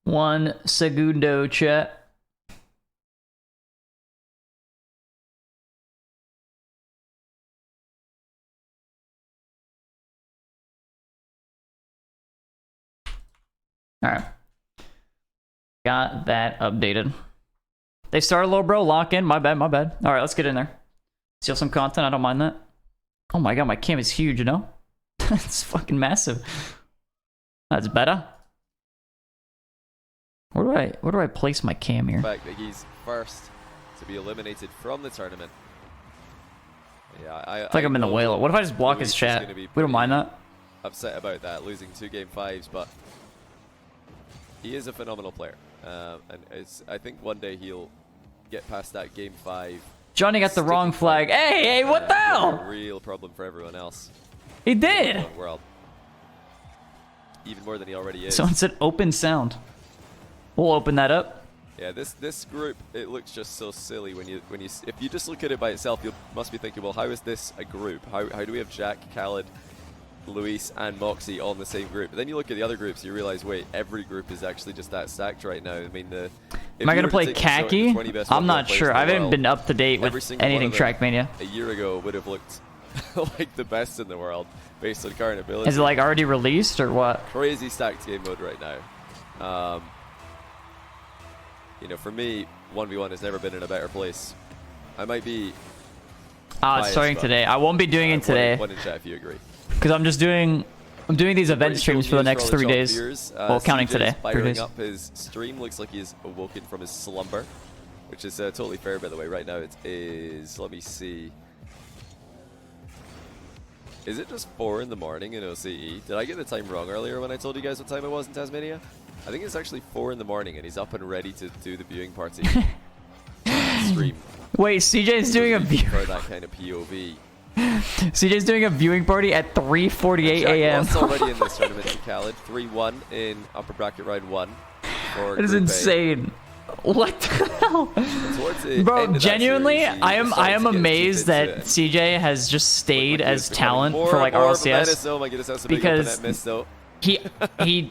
One segundo, chat. All right. Got that updated. They started low, bro. Lock in. My bad, my bad. All right, let's get in there. Steal some content. I don't mind that. Oh my god, my cam is huge, you know? It's fucking massive. That's better. Where do I place my cam here? The fact that he's first to be eliminated from the tournament. Yeah, I think I'm in the whale. What if I just block his chat? We don't mind that. Upset about that, losing 2 game 5s, but he is a phenomenal player. And I think one day he'll get past that game 5. Johnny got the wrong flag. Hey, what the hell? A real problem for everyone else. He did. In the world. Even more than he already is. Someone said open sound. We'll open that up. Yeah, this group, it looks just so silly when you if you just look at it by itself, you must be thinking, well, how is this a group? How do we have Jack, Khaled, Luis, and Moxie all in the same group? But then you look at the other groups, you realize, wait, every group is actually just that stacked right now. I mean, am I gonna play khaki? I'm not sure. I haven't been up to date with anything Trackmania. A year ago would have looked like the best in the world based on current ability. Is it like already released or what? Crazy stacked game mode right now. You know, for me, 1v1 has never been in a better place. I might be. It's starting today. I won't be doing it today. One in chat if you agree. Because I'm doing these event streams for the next 3 days. Well, counting today. 3 days. Up his stream looks like he's awoken from his slumber, which is totally fair, by the way. Right now it is. Let me see. Is it just 4 in the morning in OCE? Did I get the time wrong earlier when I told you guys what time it was in Tasmania? I think it's actually 4 in the morning, and he's up and ready to do the viewing party. Stream. Wait, CJ's doing a for that kind of POV. CJ's doing a viewing party at 3:48 a.m. Jack already in this tournament to Khaled. 3-1 in upper bracket round 1. It is insane. What the hell? Bro, genuinely, I am amazed that CJ has just stayed as talent for like RLCS because he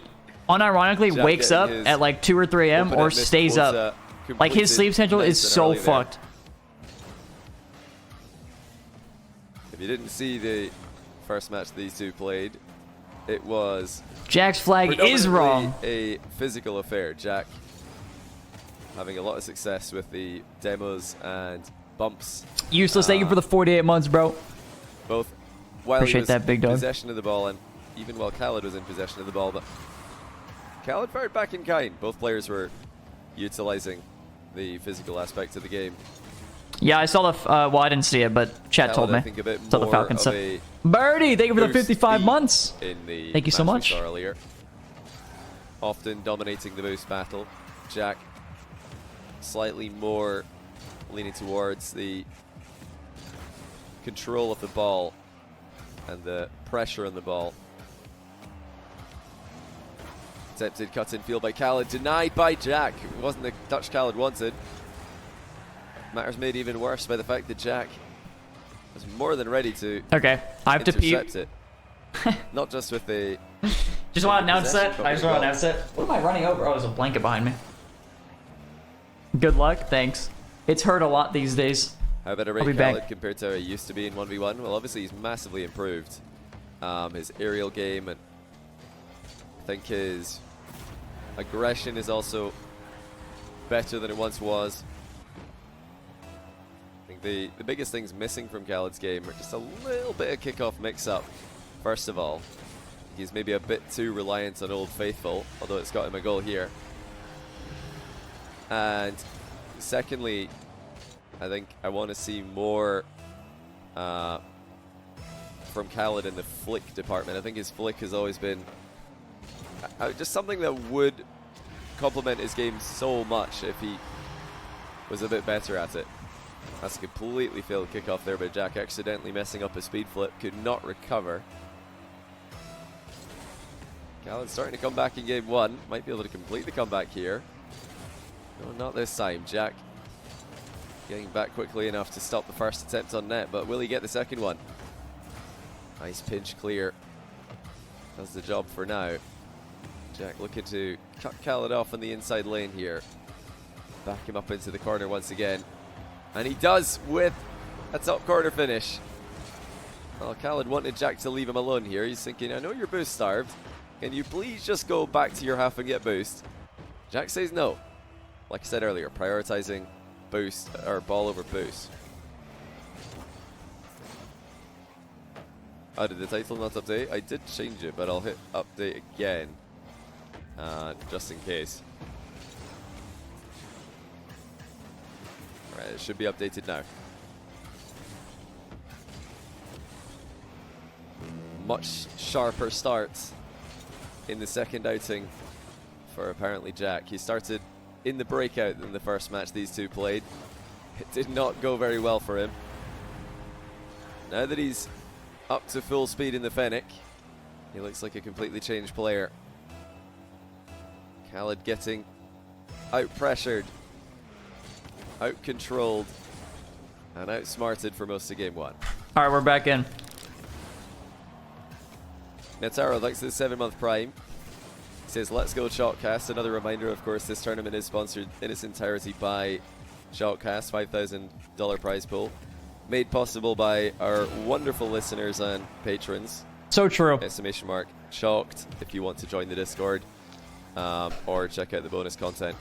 unironically wakes up at like 2 or 3 a.m. or stays up. Like his sleep schedule is so fucked. If you didn't see the first match these two played, it was Jack's flag is wrong. A physical affair. Jack having a lot of success with the demos and bumps. Useless. Thank you for the 48 months, bro. Both while Appreciate he was that, big dog. in possession of the ball, and even while Khaled was in possession of the ball, but Khaled fired back in kind. Both players were utilizing the physical aspect of the game. Yeah, I saw the. Well, I didn't see it, but chat told me. Saw the Falcon stuff. Birdie, thank you for the 55 months. Thank you so much. Earlier. Often dominating the boost battle. Jack slightly more leaning towards the control of the ball and the pressure on the ball. Attempted cut in field by Khaled, denied by Jack. It wasn't the touch Khaled wanted. Matters made even worse by the fact that Jack was more than ready to I have to pee. It. Not just with the... Just want to announce that. I just want to announce it. What am I running over? Oh, there's a blanket behind me. Good luck. Thanks. It's hurt a lot these days. How about a rate Khaled compared to how he used to be in 1v1? Well, obviously he's massively improved. His aerial game, and I think his aggression is also better than it once was. I think the biggest things missing from Khaled's game are just a little bit of kickoff mix-up. First of all, he's maybe a bit too reliant on Old Faithful, although it's got him a goal here. And secondly, I think I want to see more from Khaled in the flick department. I think his flick has always been just something that would complement his game so much if he was a bit better at it. That's a completely failed kickoff there by Jack, accidentally messing up his speed flip, could not recover. Khaled's starting to come back in game 1, might be able to complete the comeback here. No, not this time. Jack getting back quickly enough to stop the first attempt on net, but will he get the second one? Nice pinch clear. Does the job for now. Jack looking to cut Khaled off on the inside lane here. Back him up into the corner once again. And he does with a top corner finish. Well, Khaled wanted Jack to leave him alone here. He's thinking, I know you're boost starved. Can you please just go back to your half and get boost? Jack says no. Like I said earlier, prioritizing boost or ball over boost. Oh, did the title not update? I did change it, but I'll hit update again. just in case. Alright, it should be updated now. Much sharper starts in the second outing for apparently Jack. He started in the breakout in the first match these two played. It did not go very well for him. Now that he's up to full speed in the Fennec, he looks like a completely changed player. Khaled getting out-pressured, out-controlled, and outsmarted for most of game one. All right, we're back in. Netaro likes the 7-month Prime. He says, let's go Shotcast. Another reminder, of course, this tournament is sponsored in its entirety by Shotcast, $5,000 prize pool. Made possible by our wonderful listeners and patrons. So true. Exclamation mark shocked if you want to join the Discord or check out the bonus content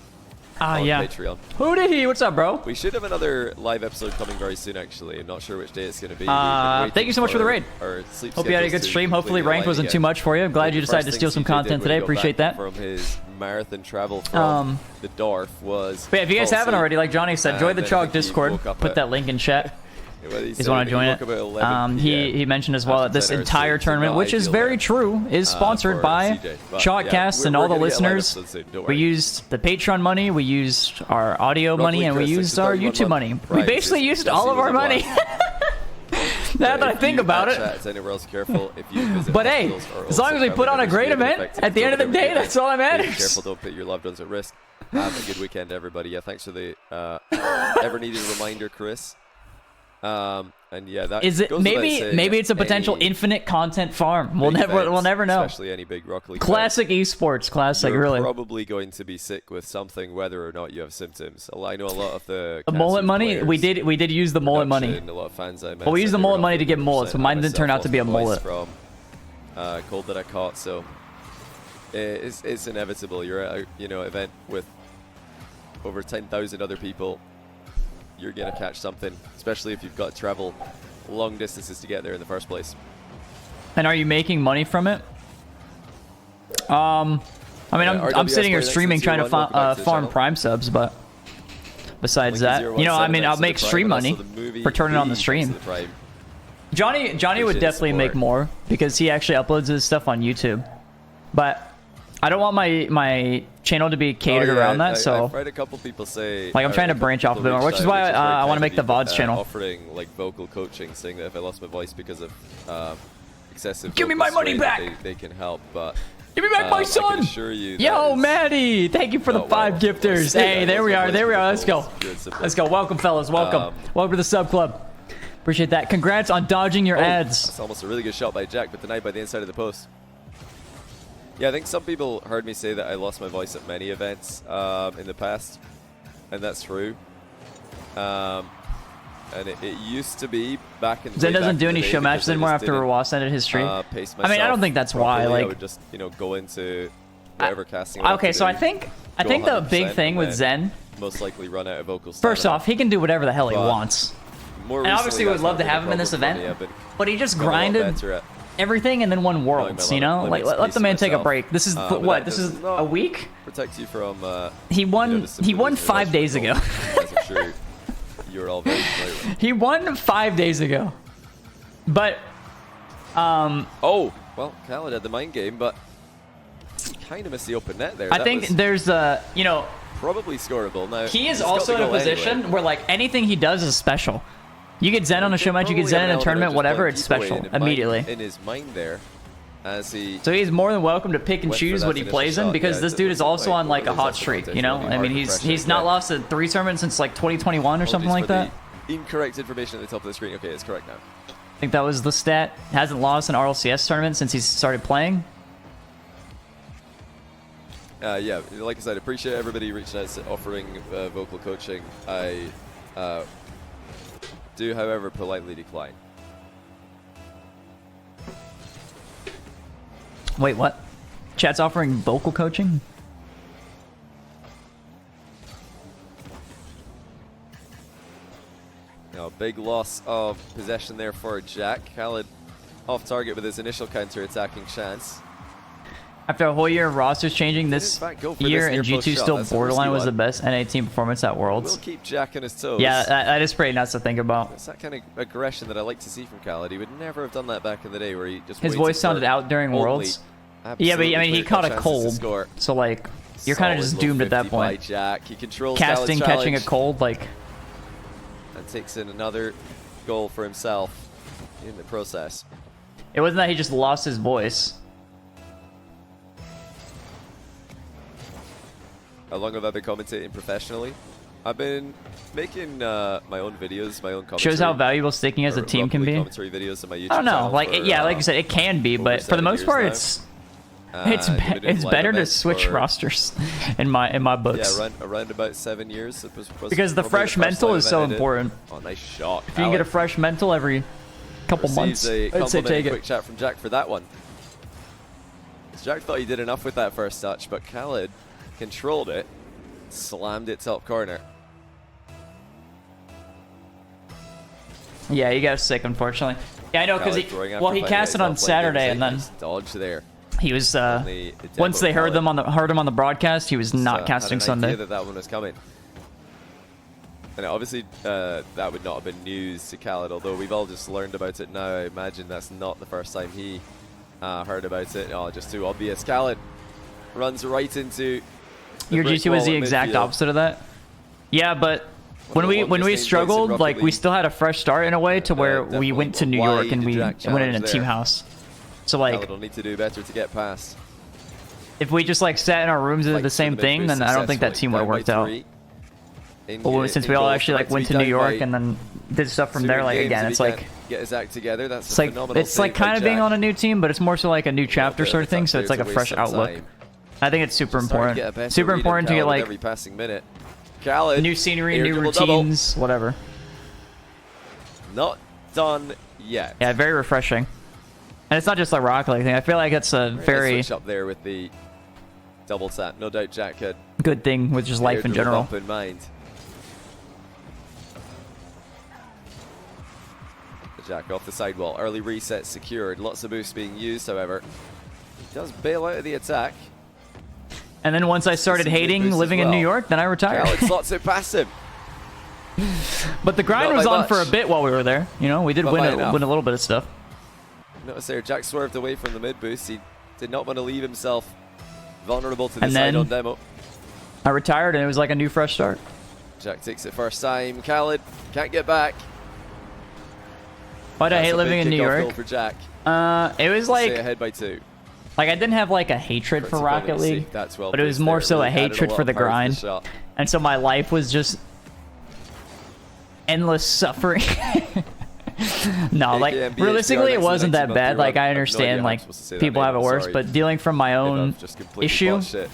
on Patreon. Hootie, what's up, bro? We should have another live episode coming very soon, actually. I'm not sure which day it's going to be. Thank you so much for the raid. Hope you had a good stream. Hopefully ranked wasn't too much for you. I'm glad you decided to steal some content today. Appreciate that. From his marathon travel from the Dorf was... But yeah, if you guys haven't already, like Johnny said, join the Chalk Discord. Put that link in chat. He's want to join it. He mentioned as well that this entire tournament, which is very true, is sponsored by Shotcast and all the listeners. We used the Patreon money, we used our audio money, and we used our YouTube money. We basically used all of our money. Now that I think about it. But hey, as long as we put on a great event, at the end of the day, that's all that matters. Be careful, don't put your loved ones at risk. Have a good weekend, everybody. Yeah, thanks for the ever-needed reminder, Chris. And yeah, that is it. Maybe it's a potential infinite content farm. We'll never know. Especially any big Rocket League. Classic esports, classic. You're really. Probably going to be sick with something, whether or not you have symptoms. I know a lot of the mullet money. We did use the mullet money. A lot of fans I met. But we used the mullet money to get mullets, but mine didn't turn out to be a mullet. From cold that I caught, so it's inevitable. You're at a event with over 10,000 other people. You're going to catch something, especially if you've got to travel long distances to get there in the first place. And are you making money from it? I mean, I'm sitting here streaming trying to farm Prime subs, but besides that, I mean, I'll make stream money for turning on the stream. Johnny would definitely make more because he actually uploads his stuff on YouTube. But I don't want my channel to be catered around that, so I've read a couple people say I'm trying to branch off a bit more, which is why I want to make the VODs channel. Offering like vocal coaching, saying that if I lost my voice because of excessive give me my money back, they can help. But give me back my son. I can assure you yo, Maddie, thank you for the 5 gifters. Hey, there we are. Let's go. Let's go. Welcome, fellas. Welcome. Welcome to the sub club. Appreciate that. Congrats on dodging your ads. That's almost a really good shot by Jack, but denied by the inside of the post. Yeah, I think some people heard me say that I lost my voice at many events in the past, and that's true. And it used to be back in the Zen doesn't do any show matches anymore after Rawas ended his stream. I mean, I don't think that's why. Like, I would just go into whatever casting. Okay, so I think the big thing with Zen, most likely run out of vocals. First off, he can do whatever the hell he wants. And obviously, we would love to have him in this event, but he just grinded everything and then won Worlds, like let the man take a break. This is what? This is a week? Protect you from he won 5 days ago. As I'm sure you're all very familiar with. He won 5 days ago. But oh, well, Khaled had the mind game, but kind of missed the open net there. I think there's probably scoreable. Now he is also in a position where like anything he does is special. You get Zen on a show match, you get Zen in a tournament, whatever, it's special immediately. In his mind there, as so he's more than welcome to pick and choose what he plays in because this dude is also on like a hot streak, I mean, he's not lost a 3 tournament since like 2021 or something like that. Incorrect information at the top of the screen. Okay, it's correct now. I think that was the stat. Hasn't lost an RLCS tournament since he started playing. Yeah, like I said, appreciate everybody reaching out, offering vocal coaching. I do, however, politely decline. Wait, what? Chat's offering vocal coaching? Now, big loss of possession there for Jack. Khaled off target with his initial counter-attacking chance. After a whole year of rosters changing Did this in fact go for year, this near and post G2 shot. still That's a borderline risky was the one. best NA team performance at We'll Worlds. keep Jack on his toes. Yeah, that is pretty nuts to think about. It's that kind of aggression that I like to see from Khaled. He would never have done that back in the day, where he just His waited voice for sounded out during only Worlds. Yeah, but I mean, he absolutely caught a clear-cut cold, chances to score. so like you're kind of Solid just low doomed at that 50 by point. Jack. He controls Casting, Khaled's catching a challenge cold, like and takes in another goal for himself in the process. it wasn't that he just lost his voice. Along with other commentating professionally, I've been making my own videos, my own commentary. Shows how valuable sticking as a or team can roughly be. commentary videos on my YouTube I don't know, channel like for, yeah, like you said, it can be, over but for the 7 most years part, now. it's Doing live better to events switch for- rosters in my books. Yeah, around about 7 years. It was Because the probably fresh first mental live is so event I did. important. Oh, nice shot. If you can get a fresh mental every couple months, A I'd say compliment take and quick it. chat from Jack for that one. Jack thought he did enough with that first touch, but Khaled controlled it, slammed it top corner. Yeah, you got sick, unfortunately. Yeah, I know, because Khaled throwing well, after he finding out casted he's on not playing Saturday, games, and then nice dodge there. he was The once demo they heard Khaled heard him on the broadcast, he was not had casting an Sunday. idea that one was coming. And obviously, that would not have been news to Khaled, although we've all just learned about it now. I imagine that's not the first time he heard about it. Oh, just too obvious. Khaled runs right into the Your brick G2 was wall the at exact midfield. opposite of that. Yeah, but One of the when we longest games played struggled, in like Rocket we League. still had a fresh start in a way to where we definitely went to New wide York and we Jack went in a challenge team there. house. So like, Khaled will need to do better to get past. if we just like sat in our rooms and did the same thing, then I don't think that team would have worked out. But since we all actually like went to New York and then did stuff from there, like again, it's like get his act together. That's it's like kind of being on a new team, but it's more so like a new chapter sort of thing. So it's like a fresh outlook. I think it's super important. Super important to get like every passing minute. Khaled, new scenery, air new dribble double. routines, whatever. Not done yet. Yeah, very refreshing. And it's not just a Rocket League thing. I feel like it's a very switch up there with the double tap. No doubt Jack had good thing with just life air in dribble general. up in mind. Jack off the sidewall. Early reset secured. Lots of boosts being used, however. He does bail out of the attack. And then once I started Some good hating boosts living as in New well. York, then I retired. Khaled slots it past him. But the grind Not was by on for a much. bit while we were there. You know, we did Not win by a enough. little bit of stuff. Notice there, Jack swerved away from the mid boost. He did not want to leave himself vulnerable to the And side then- on demo. I retired and it was like a new fresh start. Jack takes it first time. Khaled can't get back. Why do I That's hate a living big in New kickoff goal York? for Jack. It was Stay like ahead by 2. I didn't have like a hatred for Pretty Rocket common to see. League, That's well but it was placed more there. so Really a added hatred lot for of the power to grind. shot. And so my life was just endless suffering. No, like AKM, realistically, it BHDR, wasn't that next bad. month, Like I I have no idea understand, how I'm like supposed to say that people name, have it I'm worse, sorry. but dealing from my If own I've just completely issue, botched it.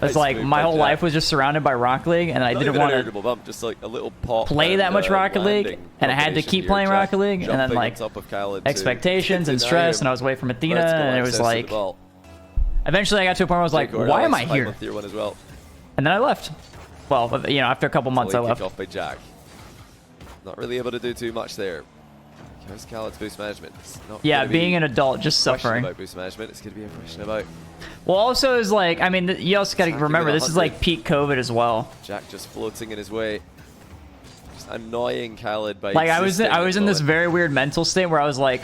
it's like my whole life was just surrounded by Rocket League, and I Not didn't even an want air to dribble bump, just like a little pop play and, that much Rocket League, landing and I had to combination keep here. playing Jack Rocket League, and then jumping on like top of Khaled to expectations and deny stress, him and I was away from Athena, vertical and it was access to the like ball. eventually I got to a point where I was like, Take over why am I Alex, here? Python tier 1 as well. And then I left. Well, you know, after a couple months I Volley left. kick off by Jack. Not really able to do too much there. How's Khaled's boost management? It's not Yeah, gonna being be an adult, just a question suffering. about boost management. It's going to be a question about Well, also is like, I mean, you also got to Attacking remember with this is 100. like peak COVID as well. Jack just floating in his way. Just annoying Khaled by Like I was existing in at this the moment. very weird mental state where I was like,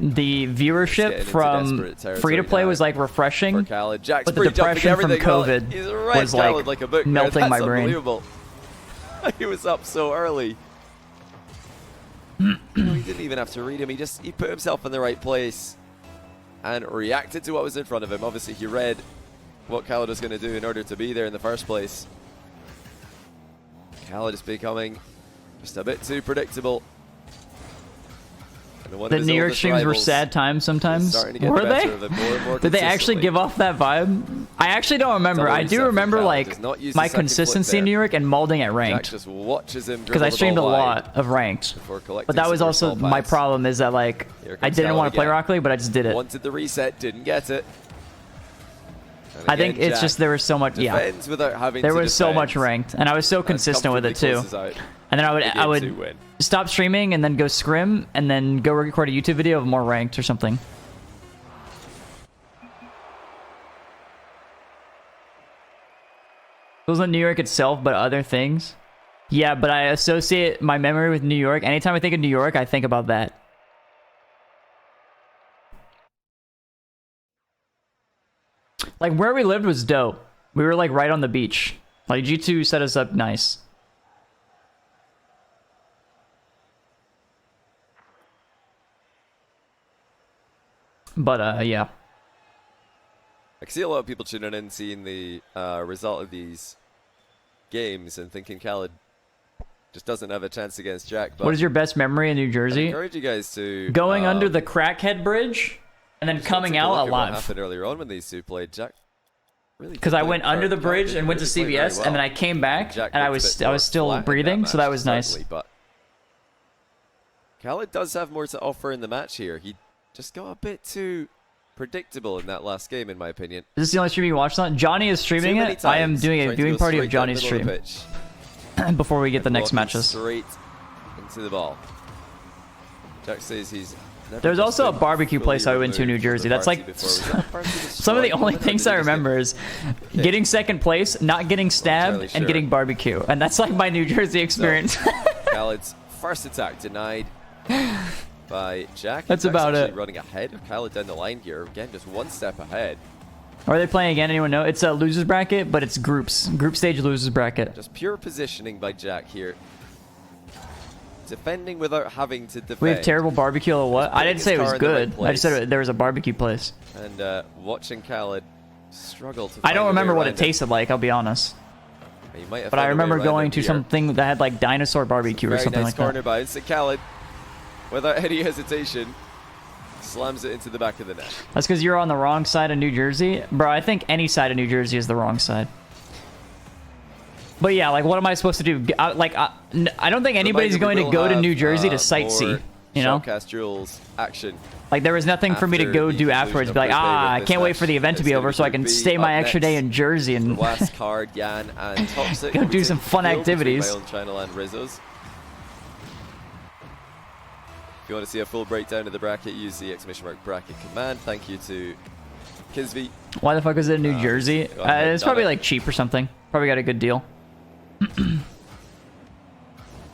the getting viewership into from desperate territory free to play now was like for refreshing, Khaled. Jack's but the free jumping depression from everything. Well, COVID he's right, was Khaled, like a book there. melting That's my brain. Unbelievable. He was up so early. He didn't even have to read him. He put himself in the right place and reacted to what was in front of him. Obviously, he read what Khaled was going to do in order to be there in the first place. Khaled is becoming just a bit too predictable. And one of The his New York oldest streams were rivals sad times is sometimes. starting to get Were the they? better of it more and more Did they actually consistently. give off that vibe? I actually don't remember. Double I do reset remember from Khaled. like Does not use the my second flip consistency in there. New York and molding at Jack ranked just watches him because I streamed a lot of ranked. before collecting But that some was more also small my pass. problem is that like Here I comes didn't Khaled want to play again. Rocket League, but I just did it. Wanted the reset, didn't get it. And I think again, it's Jack just there was so much. Yeah, defends without having there to was so much defend. ranked, and I was so And consistent with it comfortably too. closes out And then the I game would to win. stop streaming and then go scrim and then go record a YouTube video of more ranked or something. It wasn't New York itself, but other things. Yeah, but I associate my memory with New York. Anytime I think of New York, I think about that. Like, where we lived was dope. We were, like, right on the beach. Like, G2 set us up nice. But, yeah. I can see a lot of people tuning in, seeing the result of these games and thinking Khaled just doesn't have a chance against Jack. But what is your best memory in New Jersey? I encourage you guys to... Going under the Crackhead Bridge and then coming out alive. What happened earlier on when these two played. Jack really... Because I went under the bridge and went to CVS, and then I came back, and I was still breathing, so that was nice. But Khaled does have more to offer in the match here. He just got a bit too predictable in that last game, in my opinion. Is this the only stream you watched on? Johnny is streaming it. I am doing a viewing party of Johnny's stream before we get the next matches. Straight into the ball. Jack says he's... There's also a barbecue place I went to in New Jersey. That's like some of the only things I remember is getting second place, not getting stabbed, and getting barbecue. And that's like my New Jersey experience. Khaled's first attack denied by Jack. That's about it. Running ahead of Khaled down the line here. Again, just one step ahead. Are they playing again? Anyone know? It's a losers bracket, but it's groups. Group stage losers bracket. Just pure positioning by Jack here. Defending without having to defend. We have terrible barbecue or what? I didn't say it was good. I just said there was a barbecue place. And watching Khaled struggle to... I don't remember what it tasted like, I'll be honest. But I remember going to something that had like dinosaur barbecue or something like that. Corner bounce at Khaled, without any hesitation, slams it into the back of the net. That's because you're on the wrong side of New Jersey. Bro, I think any side of New Jersey is the wrong side. But yeah, like, what am I supposed to do? I don't think anybody's going to go to New Jersey to sightsee, you know? Duels action. Like, there was nothing for me to go do afterwards. Be like, I can't wait for the event to be over so I can stay my extra day in Jersey and West Card, Yan, and Toxic. go do some fun activities. My own channel and Rizzo's. If you want to see a full breakdown of the bracket, use the ! bracket command. Thank you to Kisby. Why the fuck is it in New Jersey? It's probably like cheap or something. Probably got a good deal.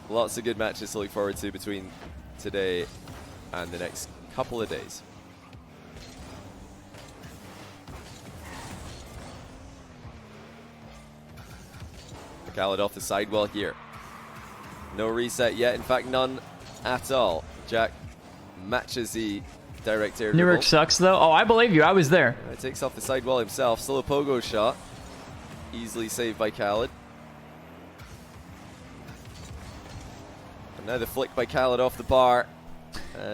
Lots of good matches to look forward to between today and the next couple of days. Khaled off the sidewall here. No reset yet. In fact, none at all. Jack matches the direct air. Newark sucks though. Oh, I believe you. I was there. Takes off the sidewall himself. Still a pogo shot. Easily saved by Khaled. And now the flick by Khaled off the bar.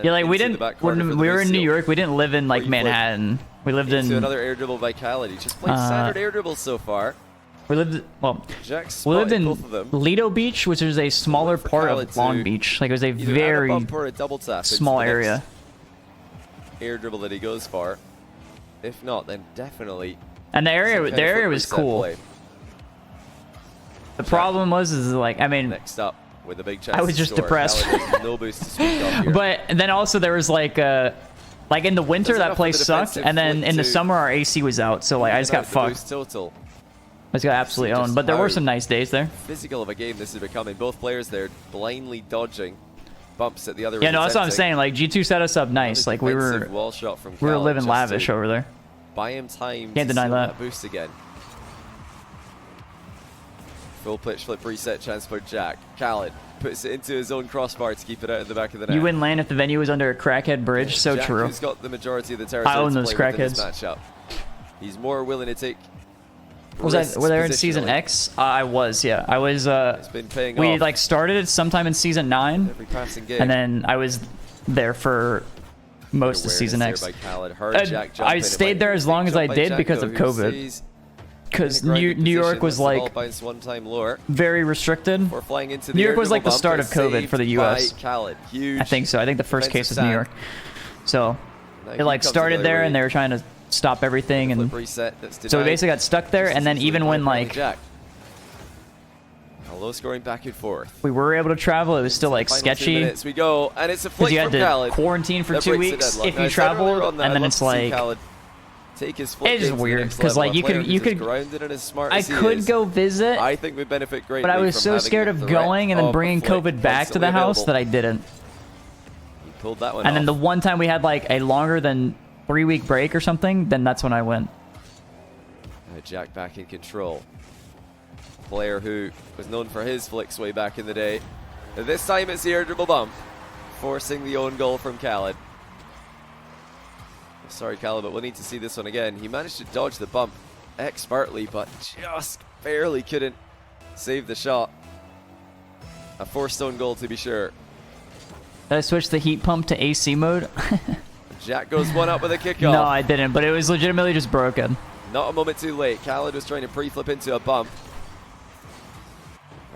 Yeah, like we didn't, when we were in New York, we didn't live in like Manhattan. We lived in... another air dribble by Khaled. He just played standard air dribbles so far. We lived, well, we lived in Lido Beach, which is a smaller part of Long Beach. Like it was a very small area. Air dribble that he goes for. If not, then definitely. And the area was cool. Play. The problem was, like, I mean, next up with a big chance I was just depressed. No boost to speak of here. But then also there was like in the winter that place sucked, and then in the summer our AC was out, so like I just got fucked. Total. I just got absolutely owned. But there were some nice days there. Physical of a game this is becoming. Both players there blindly dodging bumps at the other. Yeah, no, that's what I'm saying. Like G2 set us up nice. Like we were living lavish over there. Buy him time. Can't deny that. Boost again. Full pitch flip reset chance for Jack. Khaled puts it into his own crossbar to keep it out of the back of the net. You wouldn't land if the venue was under a crackhead bridge. So Jack, true. Who's got the majority of the territory. I own those crackheads. Matchup. He's more willing to take. Were there in season X? I was, yeah. I was. It's been paying we off. Like started it sometime in season 9, every passing game. And then I was there for most of season X. I stayed there as long as I did because of COVID. Because New York was like very restricted. New York was like the start of COVID for the US. I think so. I think the first case was New York. So it like started there, and they were trying to stop everything, and so we basically got stuck there. And then even when like low scoring back and forth, we were able to travel, it was still like sketchy. We go, and it's a flick you had from to Khaled. quarantine for 2 weeks if you traveled, and then it's like take his flip It is game to the weird next because level. like A player you who's as could grounded and as smart I as he could is, go visit, I think we benefit greatly. but I was from so having scared the of threat going and then of bringing a flick COVID back to the constantly house available. that I didn't. He pulled that one And off. then the one time we had like a longer than 3-week break or something, then that's when I went. Jack back in control. Player who was known for his flicks way back in the day. This time it's the air dribble bump, forcing the own goal from Khaled. Sorry, Khaled, but we'll need to see this one again. He managed to dodge the bump expertly, but just barely couldn't save the shot. A forced own goal to be sure. Did I switch the heat pump to AC mode? Jack goes one up with a kickoff. No, I didn't, but it was legitimately just broken. Not a moment too late. Khaled was trying to pre-flip into a bump.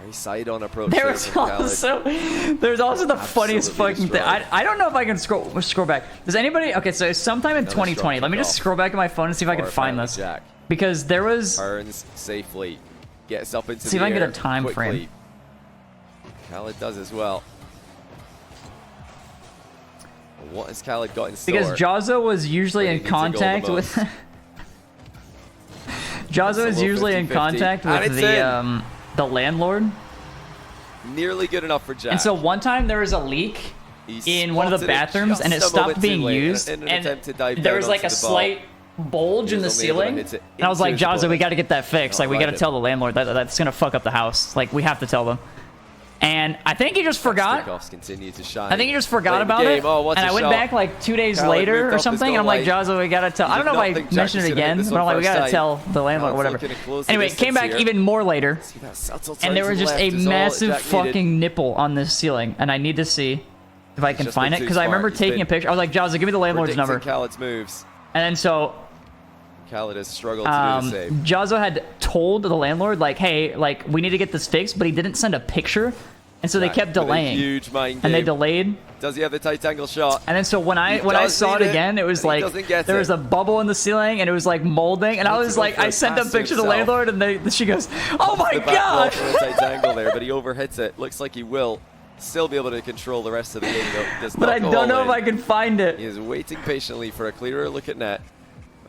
Very side-on approach there from Khaled. There's also the funniest fucking thing. I don't know if I can scroll back. Does anybody? Okay, so sometime in 2020. Let me just scroll back to my phone and see if I can find this. Jack because there was. Turns safely, gets up into see the if I can air get a time quickly. frame. Khaled does as well. What has Khaled got in store? Because Jazzo was usually in contact with. Jazzo is usually in contact with the landlord. Nearly good enough for Jack. And so one time there was a leak in one of the bathrooms and it stopped being used, and there was like a slight bulge in the ceiling. And I was like, Jazzo, we got to get that fixed. Like, we got to tell the landlord that's gonna fuck up the house. Like, we have to tell them. And I think he just forgot. Continue to shine. I think he just forgot about it. Oh, and I went back like 2 days later or something, and I'm like, Jazzo, we gotta tell. I don't know if I mentioned it again, but I'm like, we gotta tell the landlord or whatever. Anyway, it came back even more later, and there was just a massive fucking nipple on this ceiling, and I need to see if I can find it because I remember taking a picture. I was like, Jazzo, give me the landlord's number. Khaled's moves. And then so. Khaled has struggled to do the same. Jazzo had told the landlord, like, hey, like, we need to get this fixed, but he didn't send a picture. And so they kept delaying. Huge mind game. And they delayed. Does he have the tight angle shot? And then so when I saw it again, it was like there was a bubble in the ceiling and it was like molding. And I was like, I sent a picture to the landlord and she goes, oh my god! Tight angle there, but he overhits it. Looks like he will still be able to control the rest of the game. But I don't know if I can find it. He is waiting patiently for a clearer look at net.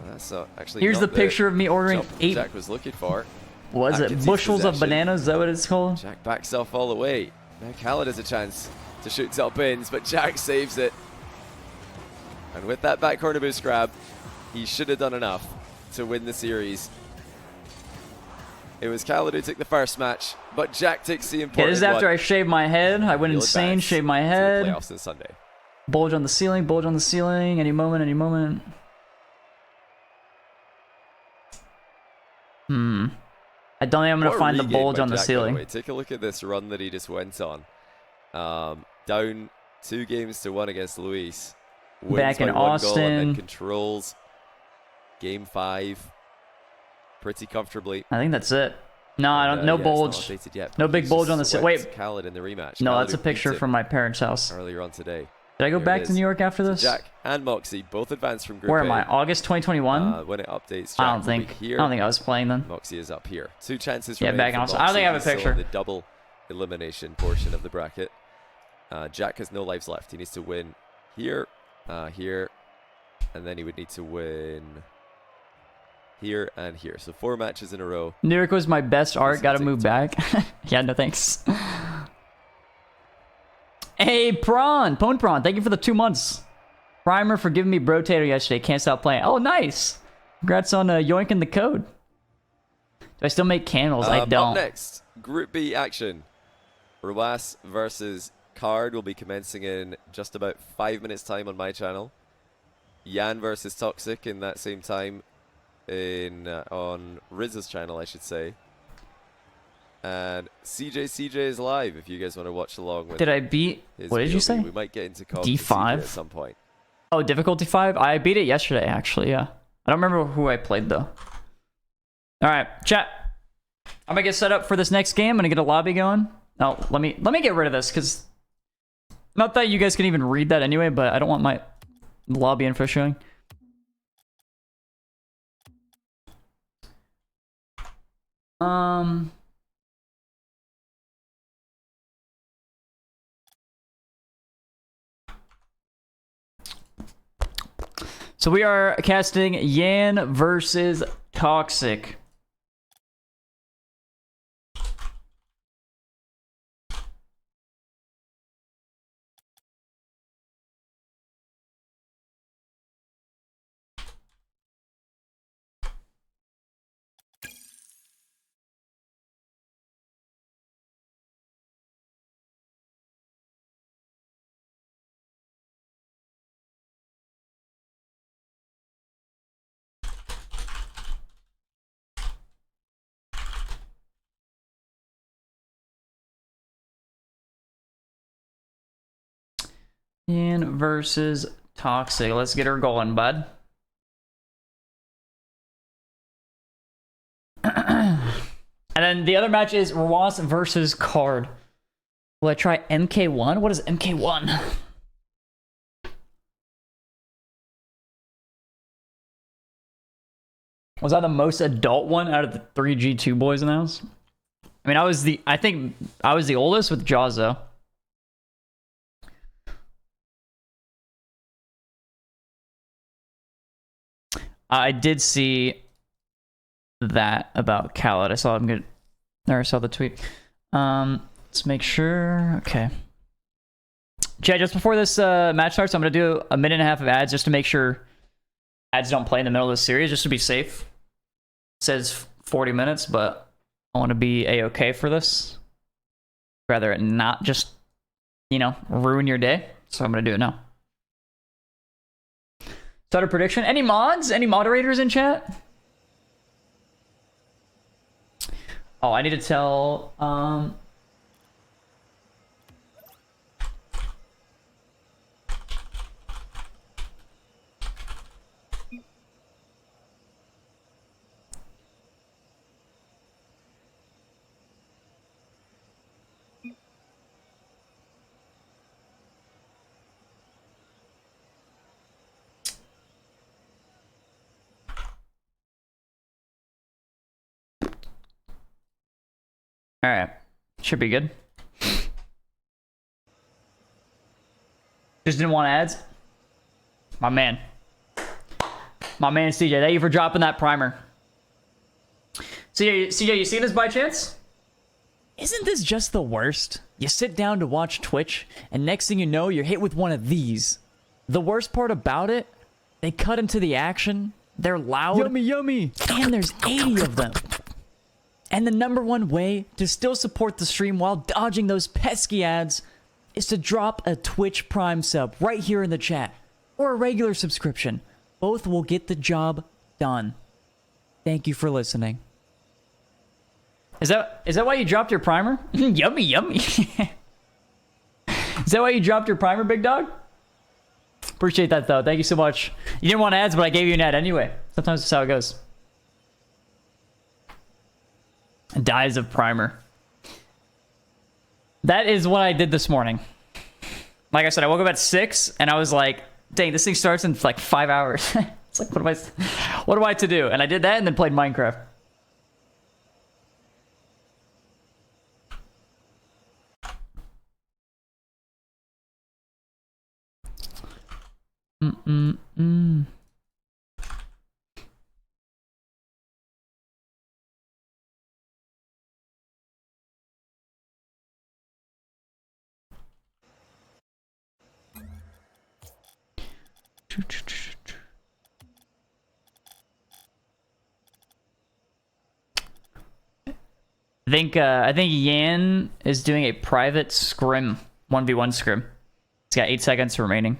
That's actually here's the picture of me ordering 8. Jack was looking for. Was it bushels of bananas? Is that what it's called? Jack backs off all the way. Now Khaled has a chance to shoot top bins, but Jack saves it. And with that back corner boost grab, he should have done enough to win the series. It was Khaled who took the first match, but Jack takes the important one. This is after I shaved my head. I went insane, shaved my head. Playoffs on Sunday. Bulge on the ceiling, bulge on the ceiling. Any moment, any moment. I don't think I'm going to find the bulge on the ceiling. Take a look at this run that he just went on. Down 2-1 against Luis. Back in Austin. And then controls game 5 pretty comfortably. I think that's it. No, I don't. No bulge. No big bulge on the ceiling. Wait. Khaled in the rematch. No, that's a picture from my parents' house. Earlier on today. Did I go back to New York after this? Jack and Moxie both advanced from Group Where A. am I? August 2021? When it updates, Jack I don't think I was playing then. Moxie is up here. 2 chances yeah, back in Austin. I don't think I have a picture. The double elimination portion of the bracket. Jack has no lives left. He needs to win here, here, and then he would need to win here and here. So 4 matches in a row. New York was my best art. Got to move back. Yeah, no thanks. Hey, Prawn, Pone Prawn, thank you for the 2 months. Primer for giving me Brotator yesterday. Can't stop playing. Oh, nice. Congrats on yoinking the code. Do I still make candles? I don't. Up next, Group B action. Ruas versus Card will be commencing in just about 5 minutes time on my channel. Yan versus Toxic in that same time on Rizzo's channel, I should say. And CJ is live if you guys want to watch along with. Did I beat? What did you say? We might get into D5 at some point. Oh, difficulty 5. I beat it yesterday, actually. Yeah, I don't remember who I played though. All right, chat. I'm gonna get set up for this next game. I'm gonna get a lobby going. Oh, let me get rid of this because not that you guys can even read that anyway, but I don't want my lobby info showing. So we are casting Yan versus Toxic. Yan versus Toxic. Let's get her going, bud. And then the other match is Ross versus Card. Will I try MK1? What is MK1? Was I the most adult one out of the 3G2 boys in the house? I mean, I think I was the oldest with Jaws, though. I did see that about Khaled. I saw him get, or I saw the tweet. Let's make sure. Okay. Chad, just before this match starts, I'm gonna do a minute and a half of ads just to make sure ads don't play in the middle of the series, just to be safe. It says 40 minutes, but I want to be a-okay for this. Rather it not just, you know, ruin your day. So I'm gonna do it now. Start a prediction. Any mods? Any moderators in chat? Oh, I need to tell all right, should be good. Just didn't want ads. My man CJ, thank you for dropping that primer. CJ, you see this by chance? Isn't this just the worst? You sit down to watch Twitch, and next thing you know, you're hit with one of these. The worst part about it, they cut into the action, they're loud, yummy, and there's 80 of them. And the #1 way to still support the stream while dodging those pesky ads is to drop a Twitch Prime sub right here in the chat, or a regular subscription. Both will get the job done. Thank you for listening. Is that why you dropped your primer? Yummy. Is that why you dropped your primer, big dog? Appreciate that, though. Thank you so much. You didn't want ads, but I gave you an ad anyway. Sometimes that's how it goes. Dyes of primer. That is what I did this morning. Like I said, I woke up at 6 and I was like, dang, this thing starts in like 5 hours. It's like, what am I to do? And I did that and then played Minecraft. I think Yan is doing a private scrim, 1v1 scrim. It's got 8 seconds remaining.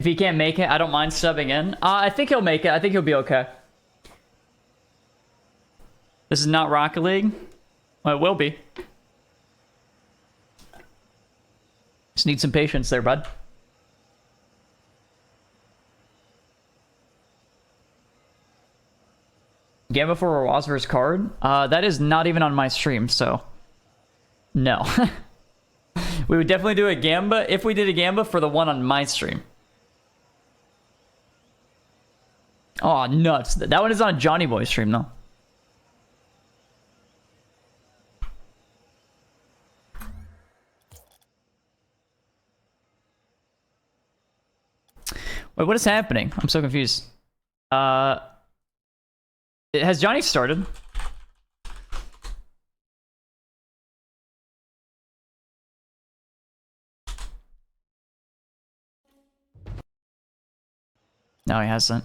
If he can't make it, I don't mind subbing in. I think he'll make it. I think he'll be okay. This is not Rocket League. Well, it will be. Just need some patience there, bud. Gamba for Rawas versus card? That is not even on my stream, so no. We would definitely do a Gamba if we did a Gamba for the one on my stream. Oh, nuts. That one is on Johnny Boy's stream, though. Wait, what is happening? I'm so confused. Has Johnny started? No, he hasn't.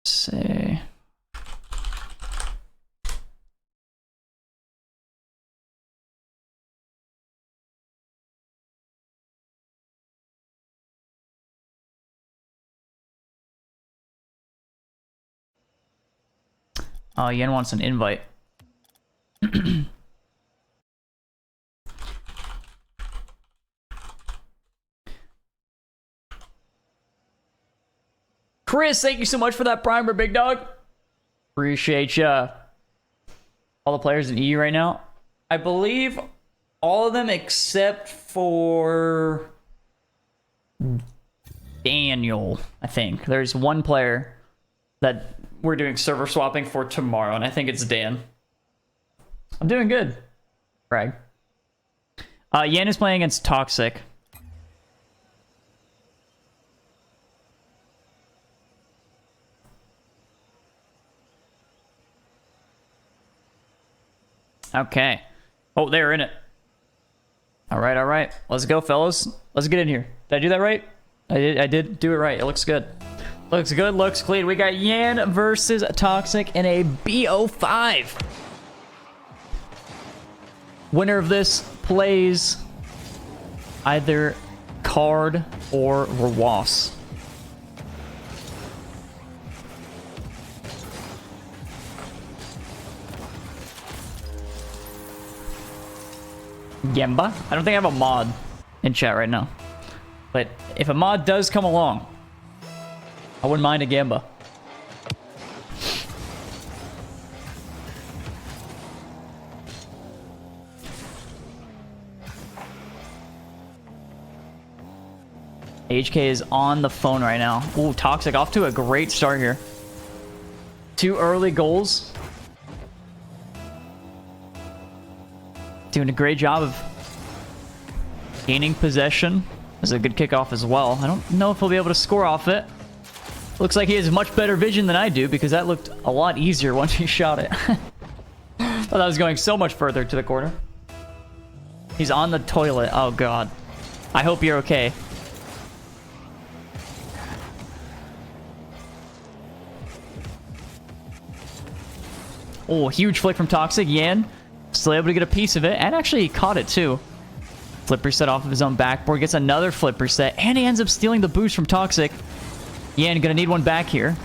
Say. Oh, Yen wants an invite. Chris, thank you so much for that primer, big dog. Appreciate ya. All the players in EU right now. I believe all of them except for Daniel, I think. There's one player that we're doing server swapping for tomorrow, and I think it's Dan. I'm doing good. Brag. Yen is playing against Toxic. Okay. Oh, they're in it. All right, all right. Let's go, fellas. Let's get in here. Did I do that right? I did do it right. It looks good. Looks good, looks clean. We got Yan versus Toxic in a BO5. Winner of this plays either Card or Rawas. Gemba? I don't think I have a mod in chat right now. But if a mod does come along, I wouldn't mind a Gamba. HK is on the phone right now. Ooh, Toxic off to a great start here. 2 early goals. Doing a great job of gaining possession. There's a good kickoff as well. I don't know if he'll be able to score off it. Looks like he has much better vision than I do, because that looked a lot easier once he shot it. Thought that was going so much further to the corner. He's on the toilet. Oh, God. I hope you're okay. Oh, huge flick from Toxic. Yan still able to get a piece of it, and actually he caught it too. Flip reset off of his own backboard, gets another flip reset, and he ends up stealing the boost from Toxic. Yan gonna need one back here.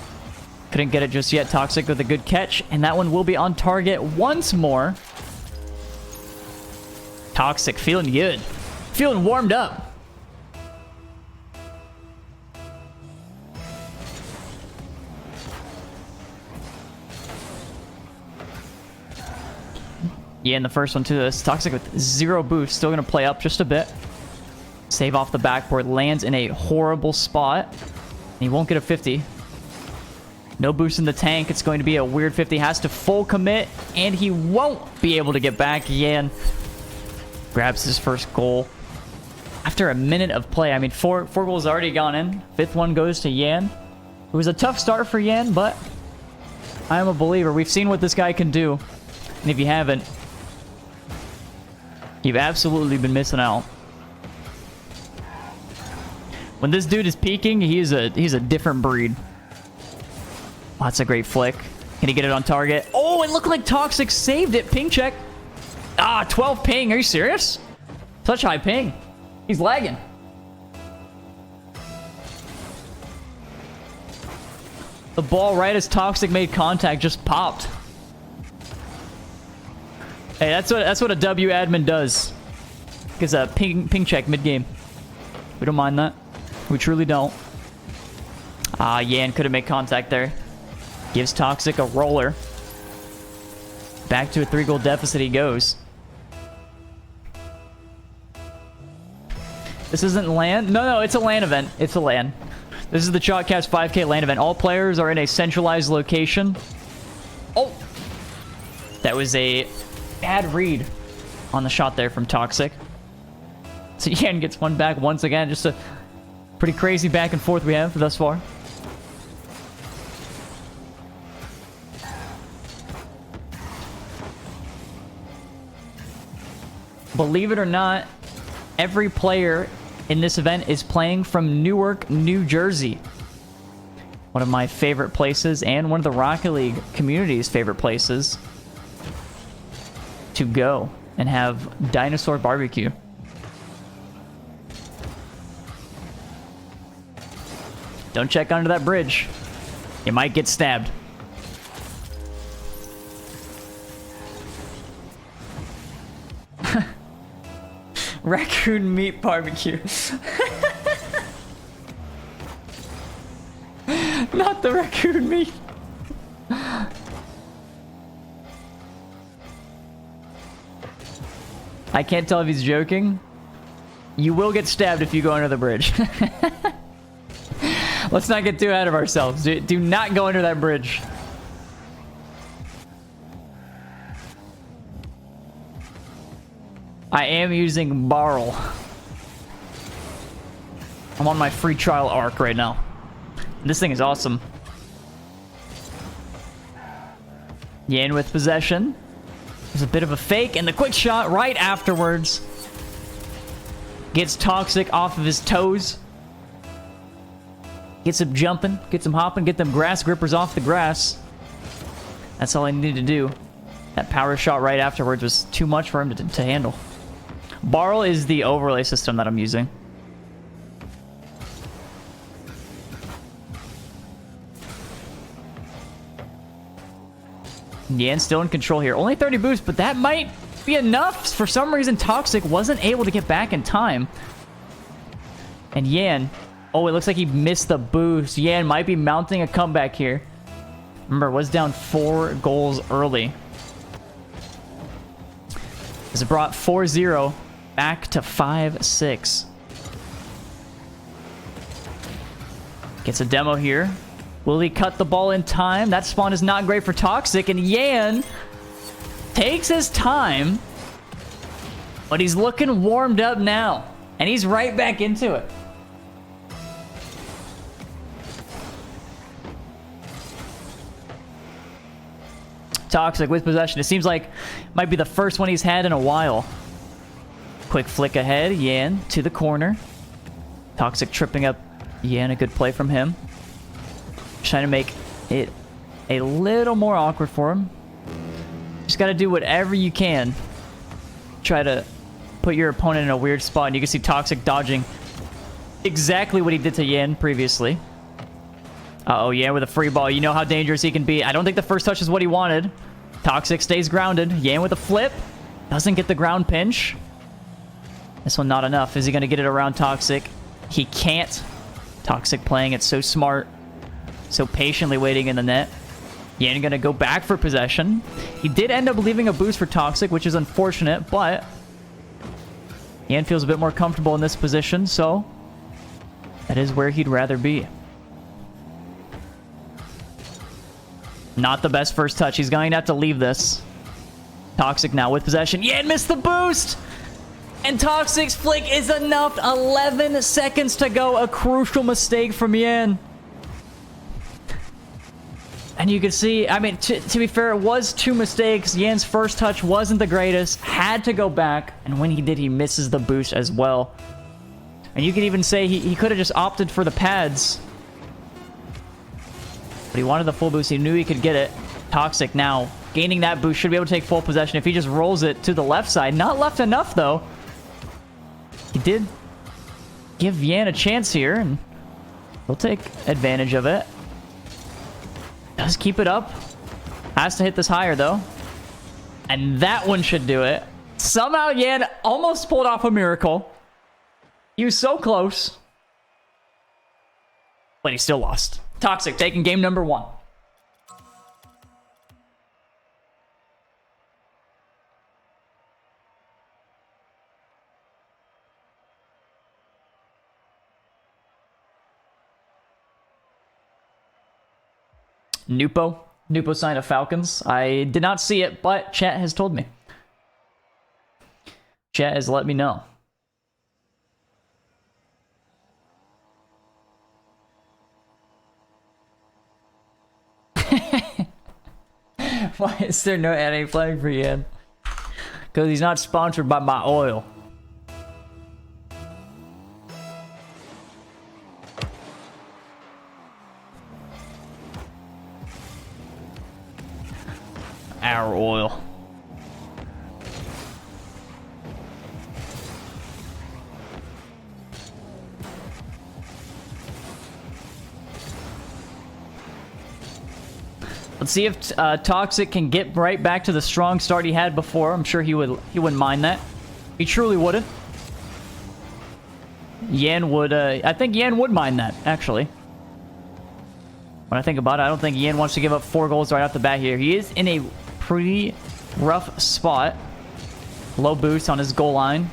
Couldn't get it just yet. Toxic with a good catch, and that one will be on target once more. Toxic feeling good. Feeling warmed up. Yeah, in the first one too. This Toxic with 0 boost. Still going to play up just a bit. Save off the backboard. Lands in a horrible spot. He won't get a 50. No boost in the tank. It's going to be a weird 50. Has to full commit. And he won't be able to get back. Yan grabs his first goal. After a minute of play. I mean, four goals already gone in. 5th one goes to Yan. It was a tough start for Yan, but I am a believer. We've seen what this guy can do. And if you haven't, you've absolutely been missing out. When this dude is peaking, he's a different breed. Oh, that's a great flick. Can he get it on target? Oh, it looked like Toxic saved it. Ping check. Ah, 12 ping. Are you serious? Such high ping. He's lagging. The ball right as Toxic made contact just popped. Hey, that's what a W admin does. Gives a ping check mid game. We don't mind that. We truly don't. Yan couldn't make contact there. Gives Toxic a roller. Back to a 3-goal deficit he goes. This isn't LAN? No, it's a LAN event. It's a LAN. This is the Chalkcast 5K LAN event. All players are in a centralized location. Oh! That was a bad read on the shot there from Toxic. So Yan gets one back once again. Just a pretty crazy back and forth we have thus far. Believe it or not, every player in this event is playing from Newark, New Jersey. One of my favorite places and one of the Rocket League community's favorite places to go and have dinosaur barbecue. Don't check under that bridge. You might get stabbed. Raccoon meat barbecue. Not the raccoon meat. I can't tell if he's joking. You will get stabbed if you go under the bridge. Let's not get too ahead of ourselves. Do not go under that bridge. I am using Barrel. I'm on my free trial arc right now. This thing is awesome. Yan with possession. There's a bit of a fake, and the quick shot right afterwards. Gets Toxic off of his toes. Gets him jumping, gets him hopping, get them grass grippers off the grass. That's all I needed to do. That power shot right afterwards was too much for him to handle. Barrel is the overlay system that I'm using. Yan still in control here. Only 30 boosts, but that might be enough. For some reason, Toxic wasn't able to get back in time. And Yan... Oh, it looks like he missed the boost. Yan might be mounting a comeback here. Remember, was down 4 goals early. This brought 4-0 back to 5-6. Gets a demo here. Will he cut the ball in time? That spawn is not great for Toxic, and Yan takes his time, but he's looking warmed up now, and he's right back into it. Toxic with possession. It seems like might be the first one he's had in a while. Quick flick ahead. Yan to the corner. Toxic tripping up Yan. A good play from him. Trying to make it a little more awkward for him. Just got to do whatever you can. Try to put your opponent in a weird spot. And you can see Toxic dodging exactly what he did to Yan previously. Uh-oh, Yan with a free ball. You know how dangerous he can be. I don't think the first touch is what he wanted. Toxic stays grounded. Yan with a flip. Doesn't get the ground pinch. This one not enough. Is he going to get it around Toxic? He can't. Toxic playing it so smart. So patiently waiting in the net. Yan going to go back for possession. He did end up leaving a boost for Toxic, which is unfortunate, but Yan feels a bit more comfortable in this position, so that is where he'd rather be. Not the best first touch. He's going to have to leave this. Toxic now with possession. Yan missed the boost! And Toxic's flick is enough. 11 seconds to go. A crucial mistake from Yan. And you can see, I mean, to be fair, it was 2 mistakes. Yan's first touch wasn't the greatest. Had to go back. And when he did, he misses the boost as well. And you can even say he could have just opted for the pads. But he wanted the full boost. He knew he could get it. Toxic now gaining that boost. Should be able to take full possession if he just rolls it to the left side. Not left enough, though. He did give Yan a chance here, and he'll take advantage of it. Does keep it up. Has to hit this higher, though. And that one should do it. Somehow Yan almost pulled off a miracle. He was so close. But he still lost. Toxic taking game number 1. Nupo signed a Falcons. I did not see it, but chat has told me. Chat has let me know. Why is there no NA flag for Yan? Because he's not sponsored by my oil. Our oil. Let's see if Toxic can get right back to the strong start he had before. I'm sure he wouldn't mind that. He truly wouldn't. Yan would. I think Yan would mind that, actually. When I think about it, I don't think Yan wants to give up 4 goals right off the bat here. He is in a pretty rough spot. Low boost on his goal line.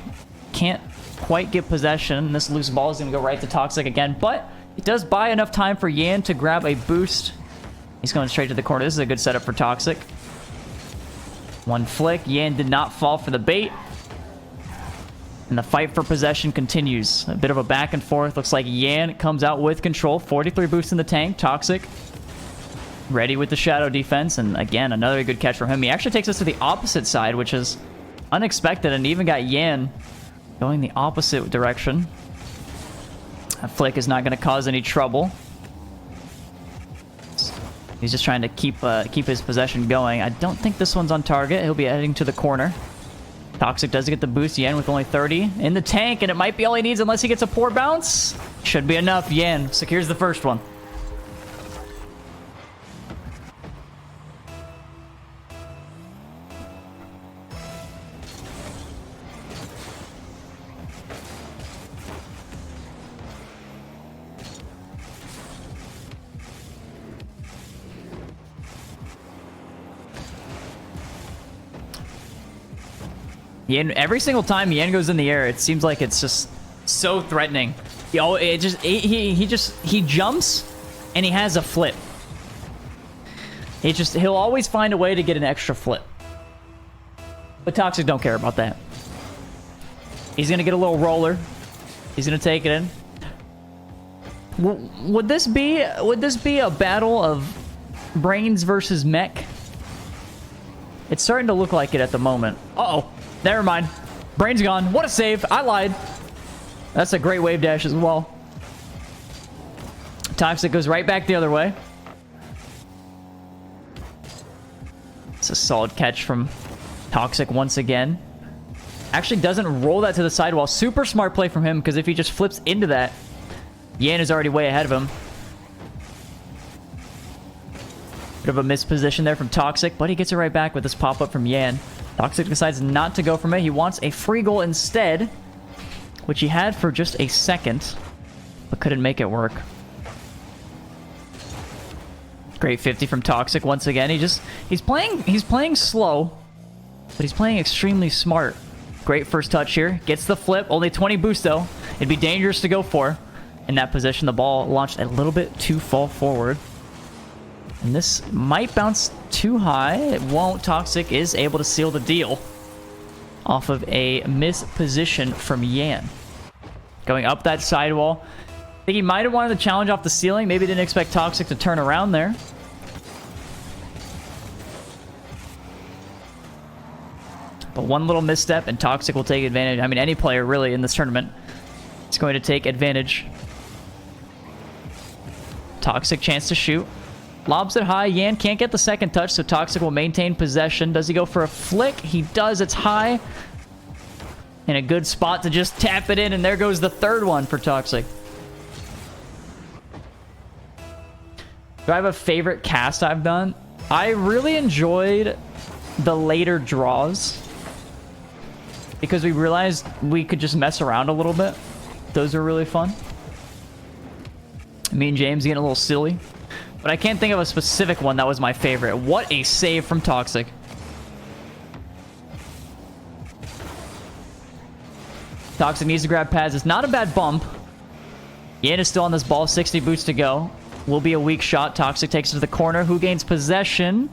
Can't quite get possession. This loose ball is going to go right to Toxic again, but it does buy enough time for Yan to grab a boost. He's going straight to the corner. This is a good setup for Toxic. One flick. Yan did not fall for the bait. And the fight for possession continues. A bit of a back and forth. Looks like Yan comes out with control. 43 boosts in the tank. Toxic ready with the shadow defense. And again, another good catch from him. He actually takes us to the opposite side, which is unexpected. And even got Yan going the opposite direction. That flick is not going to cause any trouble. He's just trying to keep his possession going. I don't think this one's on target. He'll be heading to the corner. Toxic does get the boost. Yan with only 30 in the tank, and it might be all he needs unless he gets a poor bounce. Should be enough. Yan secures the first one. Yan, every single time Yan goes in the air, it seems like it's just so threatening. He jumps and he has a flip. He'll always find a way to get an extra flip. But Toxic don't care about that. He's gonna get a little roller. He's gonna take it in. Would this be a battle of brains versus mech? It's starting to look like it at the moment. Uh-oh. Never mind. Brain's gone. What a save. I lied. That's a great wave dash as well. Toxic goes right back the other way. It's a solid catch from Toxic once again. Actually doesn't roll that to the sidewall. Super smart play from him, because if he just flips into that, Yan is already way ahead of him. Bit of a missed position there from Toxic, but he gets it right back with this pop-up from Yan. Toxic decides not to go from it. He wants a free goal instead, which he had for just a second, but couldn't make it work. Great 50 from Toxic once again. He's playing slow, but he's playing extremely smart. Great first touch here. Gets the flip. Only 20 boost though. It'd be dangerous to go for. In that position, the ball launched a little bit too far forward. And this might bounce too high. It won't. Toxic is able to seal the deal off of a misposition from Yan. Going up that sidewall. I think he might have wanted to challenge off the ceiling. Maybe didn't expect Toxic to turn around there. But one little misstep and Toxic will take advantage. I mean, any player really in this tournament is going to take advantage. Toxic chance to shoot. Lobs it high. Yan can't get the second touch, so Toxic will maintain possession. Does he go for a flick? He does. It's high. In a good spot to just tap it in, and there goes the third one for Toxic. Do I have a favorite cast I've done? I really enjoyed the later draws, because we realized we could just mess around a little bit. Those are really fun. Me and James getting a little silly. but I can't think of a specific one that was my favorite. What a save from Toxic. Toxic needs to grab pads. It's not a bad bump. Yan is still on this ball. 60 boots to go. Will be a weak shot. Toxic takes it to the corner. Who gains possession?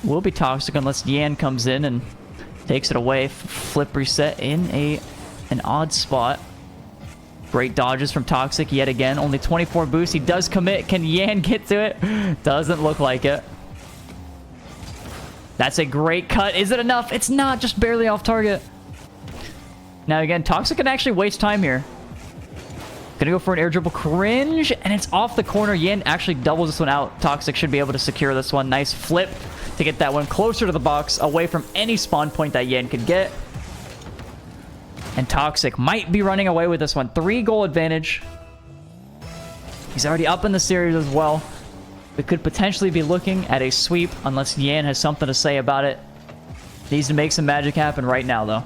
Will be Toxic unless Yan comes in and takes it away. Flip reset in an odd spot. Great dodges from Toxic yet again. Only 24 boosts. He does commit. Can Yan get to it? Doesn't look like it. That's a great cut. Is it enough? It's not. Just barely off target. Now again, Toxic can actually waste time here. Gonna go for an air dribble cringe, and it's off the corner. Yan actually doubles this one out. Toxic should be able to secure this one. Nice flip to get that one closer to the box, away from any spawn point that Yan could get. And Toxic might be running away with this one. 3-goal advantage. He's already up in the series as well. We could potentially be looking at a sweep unless Yan has something to say about it. Needs to make some magic happen right now, though.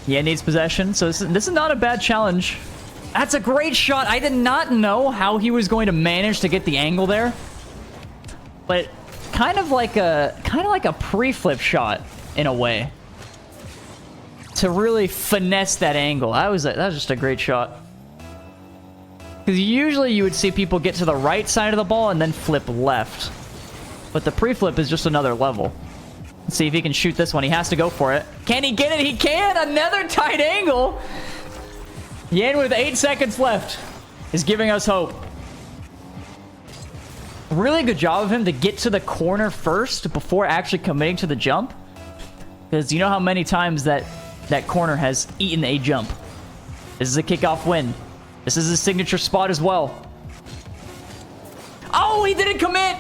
Yeah, needs possession, so this is not a bad challenge. That's a great shot. I did not know how he was going to manage to get the angle there, but kind of like a pre-flip shot in a way to really finesse that angle. That was just a great shot. Because usually you would see people get to the right side of the ball and then flip left, but the pre-flip is just another level. Let's see if he can shoot this one. He has to go for it. Can he get it? He can! Another tight angle! Yan with 8 seconds left is giving us hope. Really good job of him to get to the corner first before actually committing to the jump. Because you know how many times that corner has eaten a jump. This is a kickoff win. This is his signature spot as well. Oh, he didn't commit!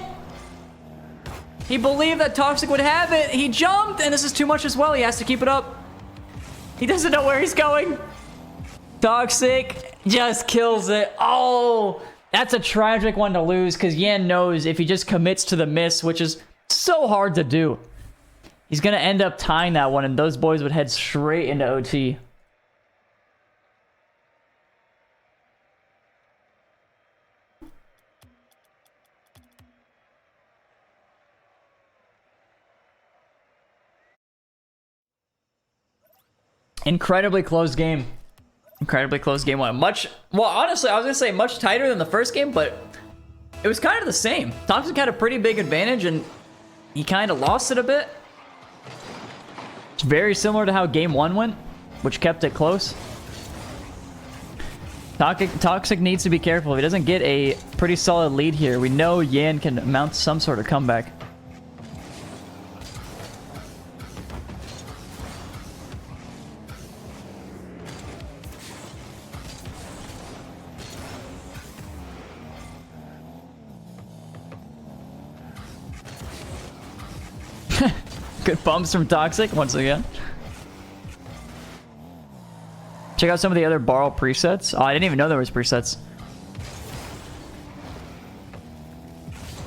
He believed that Toxic would have it. He jumped, and this is too much as well. He has to keep it up. He doesn't know where he's going. Toxic just kills it. Oh, that's a tragic one to lose because Yan knows if he just commits to the miss, which is so hard to do, he's going to end up tying that one, and those boys would head straight into OT. Incredibly close game. Incredibly close game one. Well, honestly, I was going to say much tighter than the first game, but it was kind of the same. Toxic had a pretty big advantage, and he kind of lost it a bit. It's very similar to how game one went, which kept it close. Toxic needs to be careful. If he doesn't get a pretty solid lead here, we know Yan can mount some sort of comeback. Good bumps from Toxic once again. Check out some of the other Barl presets. Oh, I didn't even know there was presets.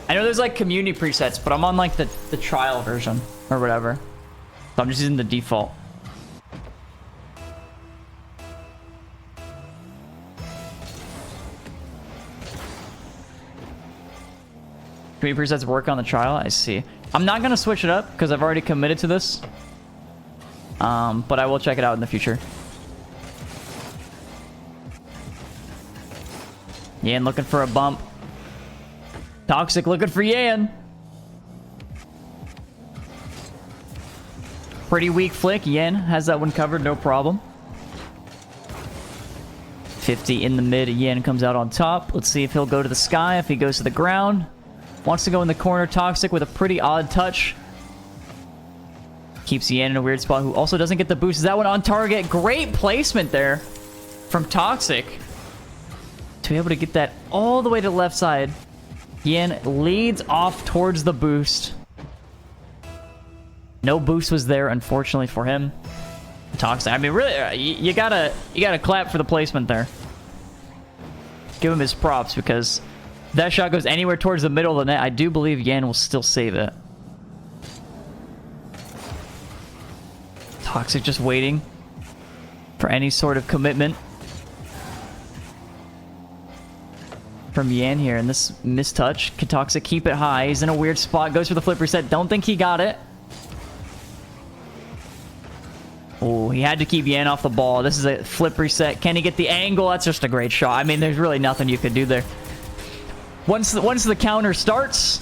I know there's like community presets, but I'm on like the trial version or whatever. So I'm just using the default. Community presets work on the trial? I see. I'm not going to switch it up because I've already committed to this. But I will check it out in the future. Yan looking for a bump. Toxic looking for Yan. Pretty weak flick. Yan has that one covered, no problem. 50 in the mid. Yan comes out on top. Let's see if he'll go to the sky, if he goes to the ground. Wants to go in the corner. Toxic with a pretty odd touch. Keeps Yan in a weird spot, who also doesn't get the boost. Is that one on target? Great placement there from Toxic to be able to get that all the way to the left side. Yan leads off towards the boost. No boost was there, unfortunately for him. Toxic. I mean, really, you gotta clap for the placement there. Give him his props because If that shot goes anywhere towards the middle of the net, I do believe Yan will still save it. Toxic just waiting for any sort of commitment from Yan here. And this mistouch, can Toxic keep it high? He's in a weird spot, goes for the flip reset. Don't think he got it. Oh, he had to keep Yan off the ball. This is a flip reset. Can he get the angle? That's just a great shot. I mean, there's really nothing you could do there. Once the counter starts,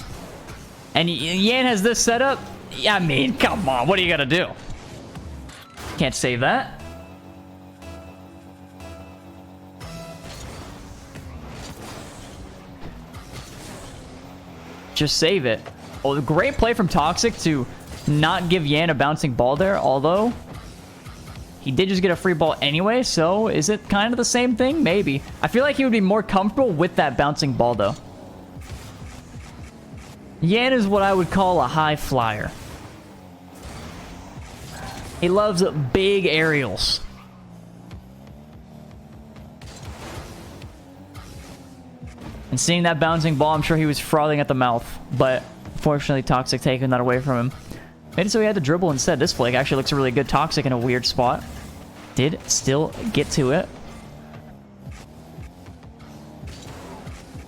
and Yan has this set up, I mean, come on, what are you gonna do? Can't save that. Just save it. Oh, the great play from Toxic to not give Yan a bouncing ball there, although he did just get a free ball anyway, so is it kind of the same thing? Maybe. I feel like he would be more comfortable with that bouncing ball, though. Yan is what I would call a high flyer. He loves big aerials. And seeing that bouncing ball, I'm sure he was frothing at the mouth. But fortunately, Toxic taking that away from him. Made it so he had to dribble instead. This flick actually looks really good. Toxic in a weird spot. Did still get to it.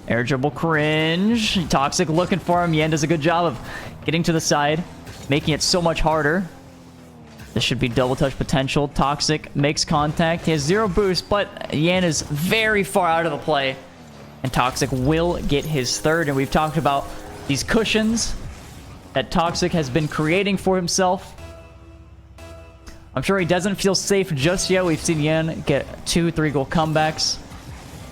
Air dribble cringe. Toxic looking for him. Yan does a good job of getting to the side, making it so much harder. This should be double touch potential. Toxic makes contact. He has 0 boost, but Yan is very far out of the play. And Toxic will get his third. And we've talked about these cushions that Toxic has been creating for himself. I'm sure he doesn't feel safe just yet. We've seen Yan get 2-3 goal comebacks.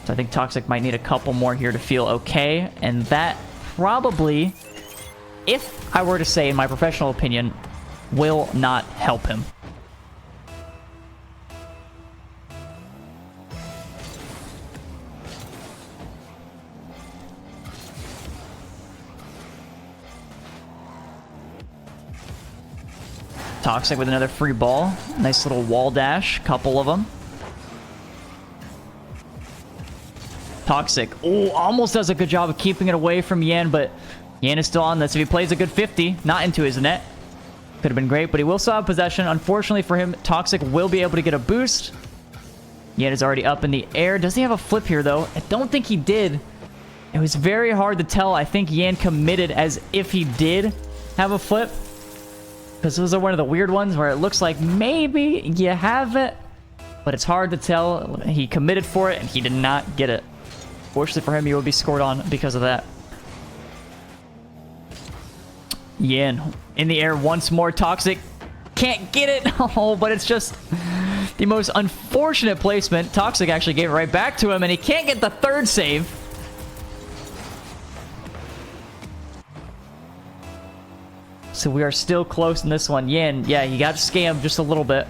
So I think Toxic might need a couple more here to feel okay. And that probably, if I were to say in my professional opinion, will not help him. Toxic with another free ball. Nice little wall dash. Couple of them. Toxic. Oh, almost does a good job of keeping it away from Yan, but Yan is still on this. If he plays a good 50, not into his net, could have been great, but he will still have possession. Unfortunately for him, Toxic will be able to get a boost. Yan is already up in the air. Does he have a flip here, though? I don't think he did. It was very hard to tell. I think Yan committed as if he did have a flip, because those are one of the weird ones where it looks like maybe you have it, but it's hard to tell. He committed for it, and he did not get it. Fortunately for him, he will be scored on because of that. Yan in the air once more. Toxic can't get it. Oh, but it's just the most unfortunate placement. Toxic actually gave it right back to him, and he can't get the third save. So we are still close in this one. Yan, yeah, he got scammed just a little bit.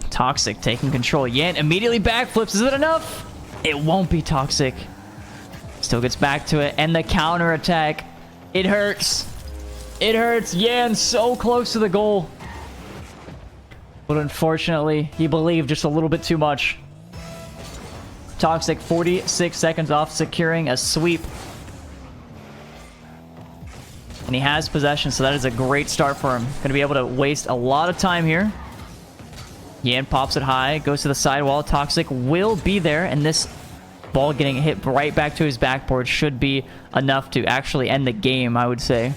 Toxic taking control. Yan immediately backflips. Is it enough? It won't be. Toxic still gets back to it, and the counter attack. It hurts. It hurts. Yan so close to the goal, but unfortunately, he believed just a little bit too much. Toxic 46 seconds off securing a sweep, and he has possession, so that is a great start for him. Going to be able to waste a lot of time here. Yan pops it high, goes to the sidewall. Toxic will be there, and this ball getting hit right back to his backboard should be enough to actually end the game, I would say.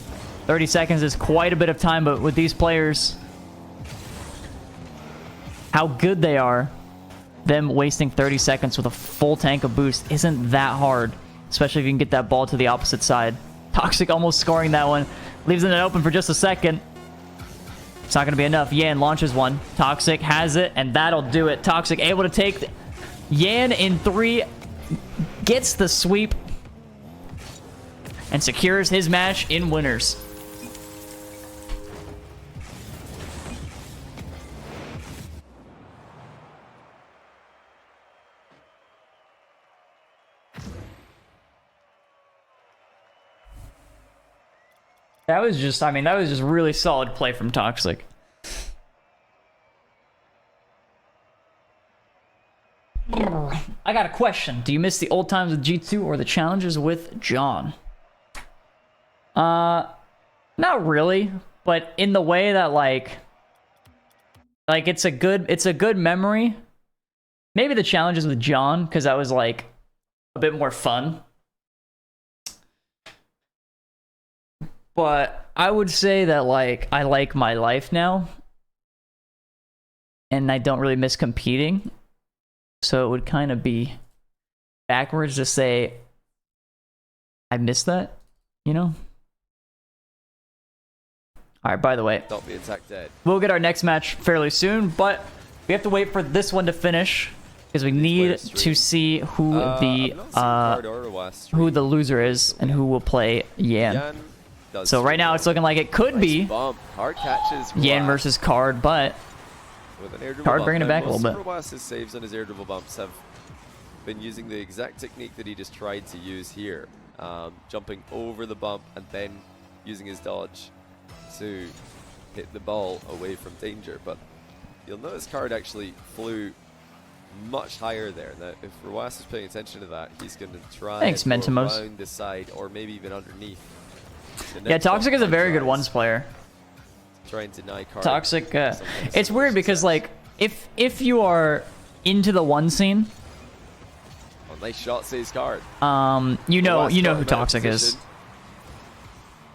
30 seconds is quite a bit of time, but with these players, how good they are, them wasting 30 seconds with a full tank of boost isn't that hard, especially if you can get that ball to the opposite side. Toxic almost scoring that one. Leaves it open for just a second. It's not going to be enough. Yan launches one. Toxic has it, and that'll do it. Toxic able to take Yan in 3, gets the sweep, and secures his match in winners. That was just, I mean, that was just really solid play from Toxic. I got a question. Do you miss the old times with G2 or the challenges with John? Not really, but in the way that like it's a good memory. Maybe the challenges with John, because that was like a bit more fun. But I would say that like I like my life now, and I don't really miss competing. So it would kind of be backwards to say I miss that, you know? Alright, by the way, Stop the attack dead. We'll get our next match fairly soon, but we have to wait for this one to finish because we need to see who the loser is and who will play Yan. So right now it's looking like it could be Yan versus Card, but Card bringing it back a little bit. Rlcs' saves on his air dribble bumps have been using the exact technique that he just tried to use here, jumping over the bump and then using his dodge to hit the ball away from danger. But you'll notice Card actually flew much higher there. Now, if Rlcs is paying attention to that, he's going to try and go around the side or maybe even underneath. Yeah, Toxic is a very good ones player. Try and deny Card. Toxic, it's weird because like if you are into the one scene, nice shot, saves Card. you know who Toxic is.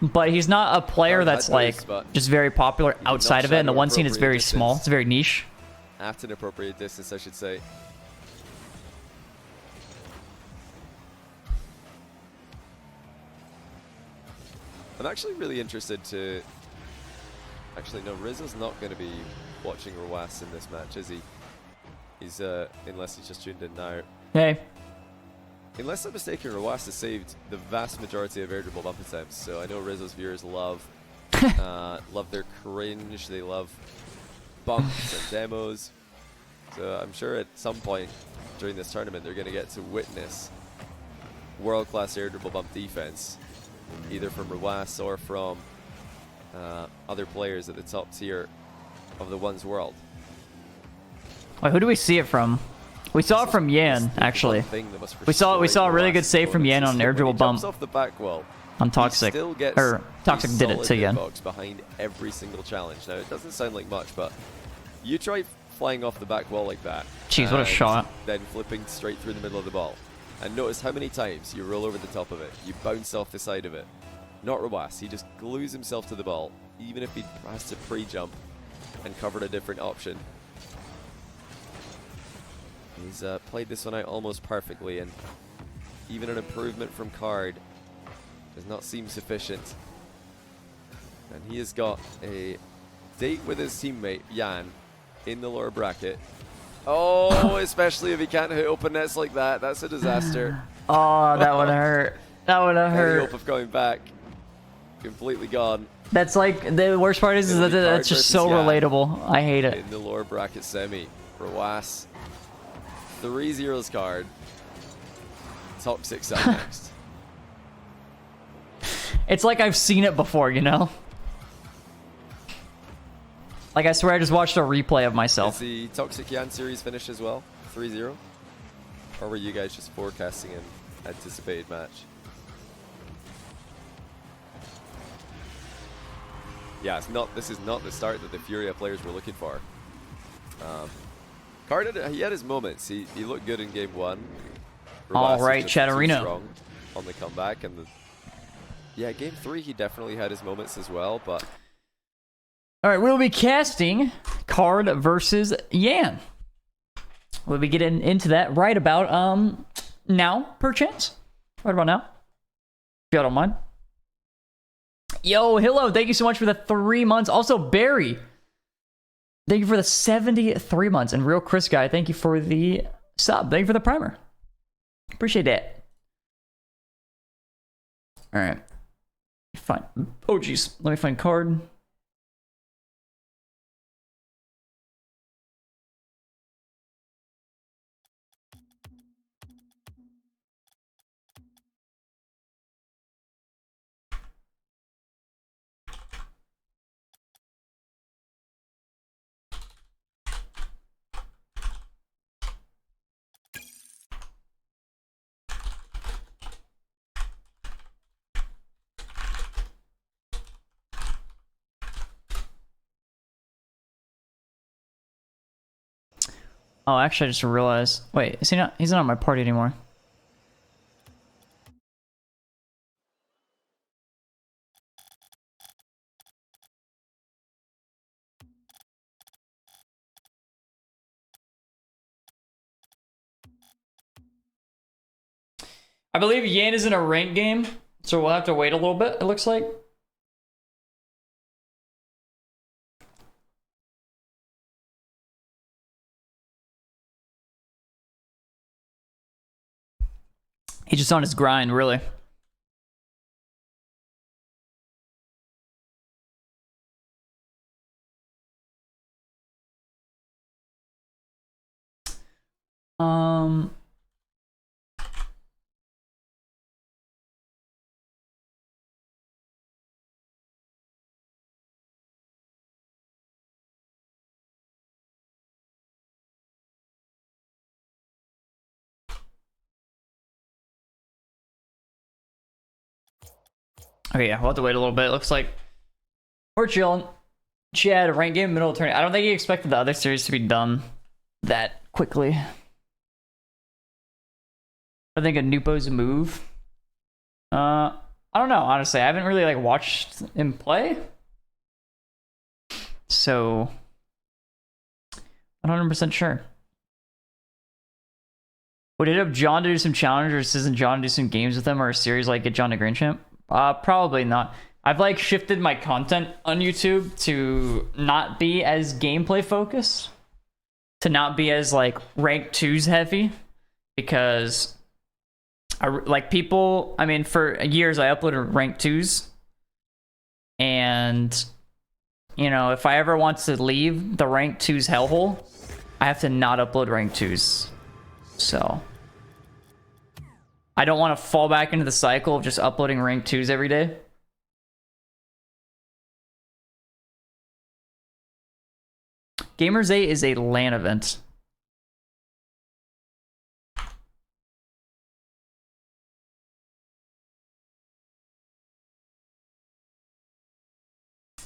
But he's not a player that's like just very popular outside of it. And the one scene is very small. It's very niche. At an appropriate distance, I should say. I'm actually really interested to... Actually, no, Rizzo's not going to be watching Rlcs in this match, is he? He's, unless he's just tuned in now. Hey. Unless I'm mistaken, Rlcs has saved the vast majority of air dribble bump attempts, so I know Rizzo's viewers love their cringe, they love bumps and demos. So I'm sure at some point during this tournament they're going to get to witness world-class air dribble bump defense, either from Rlcs or from other players at the top tier of the one's world. Wait, who do we see it from? We saw it from Yan, actually. We saw a really good save from Yan on an air dribble bump off the back wall, on Toxic. Or Toxic did it to Yan. Behind every single challenge. Now it doesn't sound like much, but you try flying off the back wall like that. Jeez, what a shot! Then flipping straight through the middle of the ball, and notice how many times you roll over the top of it, you bounce off the side of it. Not Rlcs, he just glues himself to the ball, even if he has to pre-jump and cover a different option. He's played this one out almost perfectly, and even an improvement from Card does not seem sufficient. And he has got a date with his teammate, Yan, in the lower bracket. Oh, especially if he can't hit open nets like that. That's a disaster. Oh, that would hurt. That would have hurt. Any hope of going back. Completely gone. That's like, the worst part is that that's just so relatable. I hate it. In the lower bracket semi, Rlcs 3-0's Card. Toxic's up next. It's like I've seen it before, you know? Like, I swear I just watched a replay of myself. Is the Toxic Yan series finished as well? 3-0? Or were you guys just forecasting an anticipated match? Yeah, this is not the start that the Furia players were looking for. Card, he had his moments. He looked good in game one. All right, Chatterino. On the comeback, and yeah, game 3 he definitely had his moments as well. But all right, we'll be casting Card versus Yan. We'll be getting into that right about now, perchance. Right about now, if y'all don't mind. Yo, hello, thank you so much for the 3 months. Also, Barry, thank you for the 73 months. And Real Chris Guy, thank you for the sub. Thank you for the primer. Appreciate that. All right. Fine. Oh, geez. Let me find Card. Oh, actually, I just realized. Wait, is he not? He's not on my party anymore. I believe Yan is in a ranked game, so we'll have to wait a little bit, it looks like. He's just on his grind, really. Okay, yeah, we'll have to wait a little bit. It looks like we're chilling. Chad, rank game, middle of tourney. I don't think he expected the other series to be done that quickly. I think a Nupo's a move. I don't know, honestly. I haven't really like watched him play. So 100% sure. Would it have John to do some challenges, or isn't John to do some games with him, or a series like Get John to Grand Champ? Probably not. I've like shifted my content on YouTube to not be as gameplay focused, to not be as like rank 2s heavy, because like people, I mean, for years I uploaded rank 2s, and you know, if I ever want to leave the rank 2s hellhole, I have to not upload rank 2s. So I don't want to fall back into the cycle of just uploading rank 2s every day. Gamers 8 is a LAN event.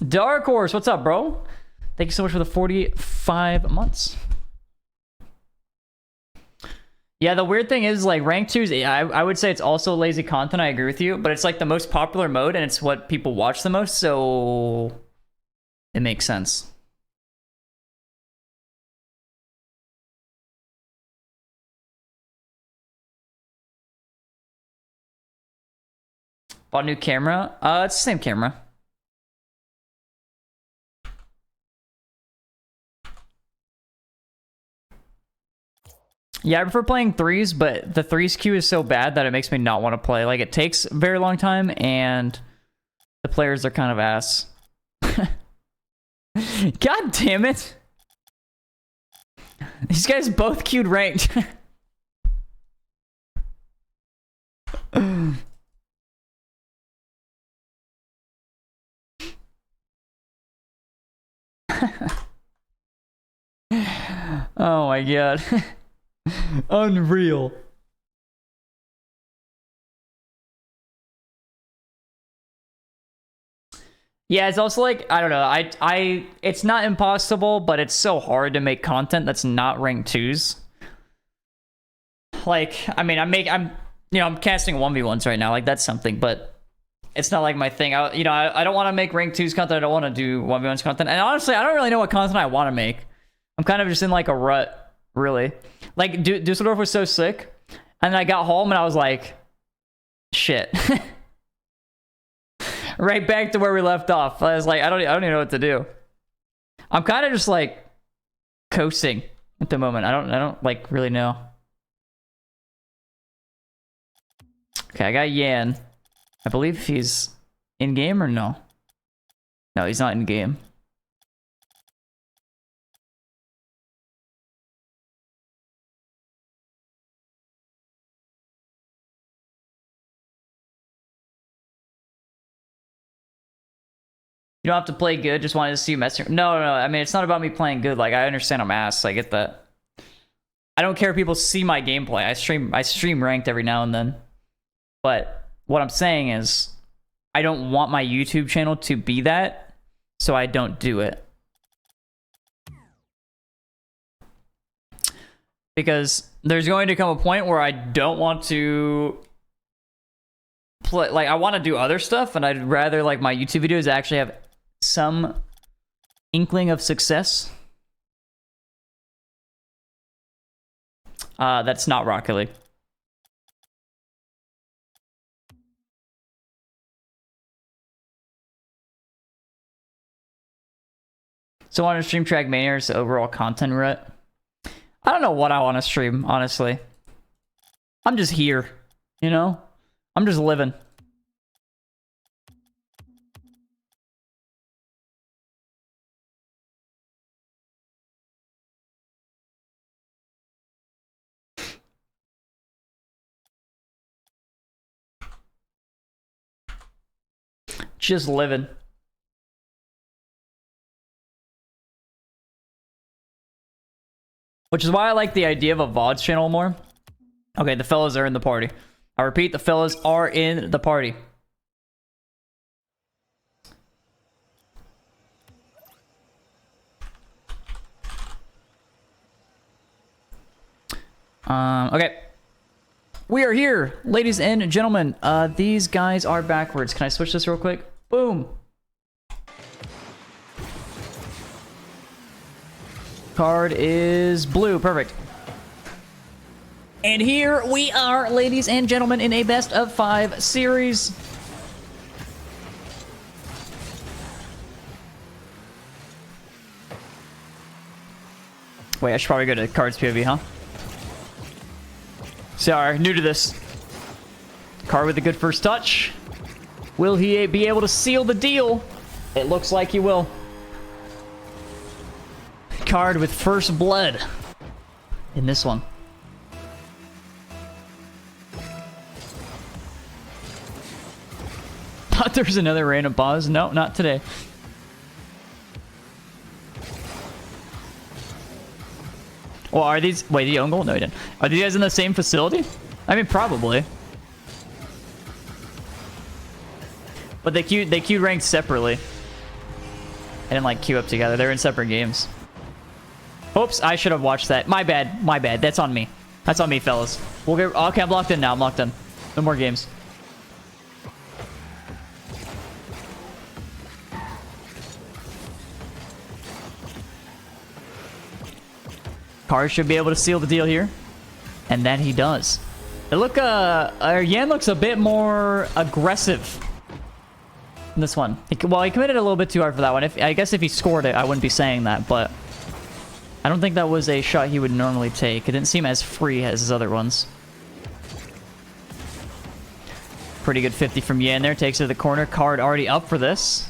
Dark Horse, what's up, bro? Thank you so much for the 45 months. Yeah, the weird thing is, like, rank 2s, I would say it's also lazy content, I agree with you, but it's like the most popular mode and it's what people watch the most, so it makes sense. Bought a new camera. It's the same camera. Yeah, I prefer playing 3s, but the 3s queue is so bad that it makes me not want to play. Like, it takes a very long time, and the players are kind of ass. God damn it! These guys both queued ranked. Oh my god. Unreal. Yeah, it's also like, I don't know, it's not impossible, but it's so hard to make content that's not rank 2s. Like, I mean, I'm casting 1v1s right now, like that's something, but it's not like my thing. I don't want to make rank 2s content, I don't want to do 1v1s content, and honestly, I don't really know what content I want to make. I'm kind of just in like a rut, really. Like, Dusseldorf was so sick, and then I got home and I was like, shit. Right back to where we left off. I was like, I don't even know what to do. I'm kind of just like coasting at the moment. I don't like really know. Okay, I got Yan. I believe he's in game or no? No, he's not in game. You don't have to play good, just wanted to see you messing. No, I mean, it's not about me playing good. Like, I understand I'm ass. I get that. I don't care if people see my gameplay. I stream ranked every now and then. But what I'm saying is, I don't want my YouTube channel to be that, so I don't do it. because there's going to come a point where I don't want to play. Like, I want to do other stuff, and I'd rather like my YouTube videos actually have some inkling of success. That's not Rocket League. So on a stream track mania is the overall content rut. I don't know what I want to stream, honestly. I'm just here, you know? I'm just living. Just living. Which is why I like the idea of a VODs channel more. Okay, the fellas are in the party. I repeat, the fellas are in the party. Okay. We are here, ladies and gentlemen. These guys are backwards. Can I switch this real quick? Boom. Card is blue. Perfect. And here we are, ladies and gentlemen, in a best of 5 series. Wait, I should probably go to cards POV, huh? Sorry, new to this. Card with a good first touch. Will he be able to seal the deal? It looks like he will. Card with first blood in this one. Thought there was another random pause. No, not today. Well, are these... Wait, the own goal? No, he didn't. Are these guys in the same facility? I mean, probably. But they queued ranked separately. They didn't, like, queue up together. They're in separate games. Oops, I should have watched that. My bad. My bad. That's on me. That's on me, fellas. We'll get... Okay, I'm locked in now. I'm locked in. No more games. Card should be able to seal the deal here. And then he does. They look, Yan looks a bit more aggressive in this one. Well, he committed a little bit too hard for that one. I guess if he scored it, I wouldn't be saying that, but I don't think that was a shot he would normally take. It didn't seem as free as his other ones. Pretty good 50 from Yan there. Takes it to the corner. Card already up for this.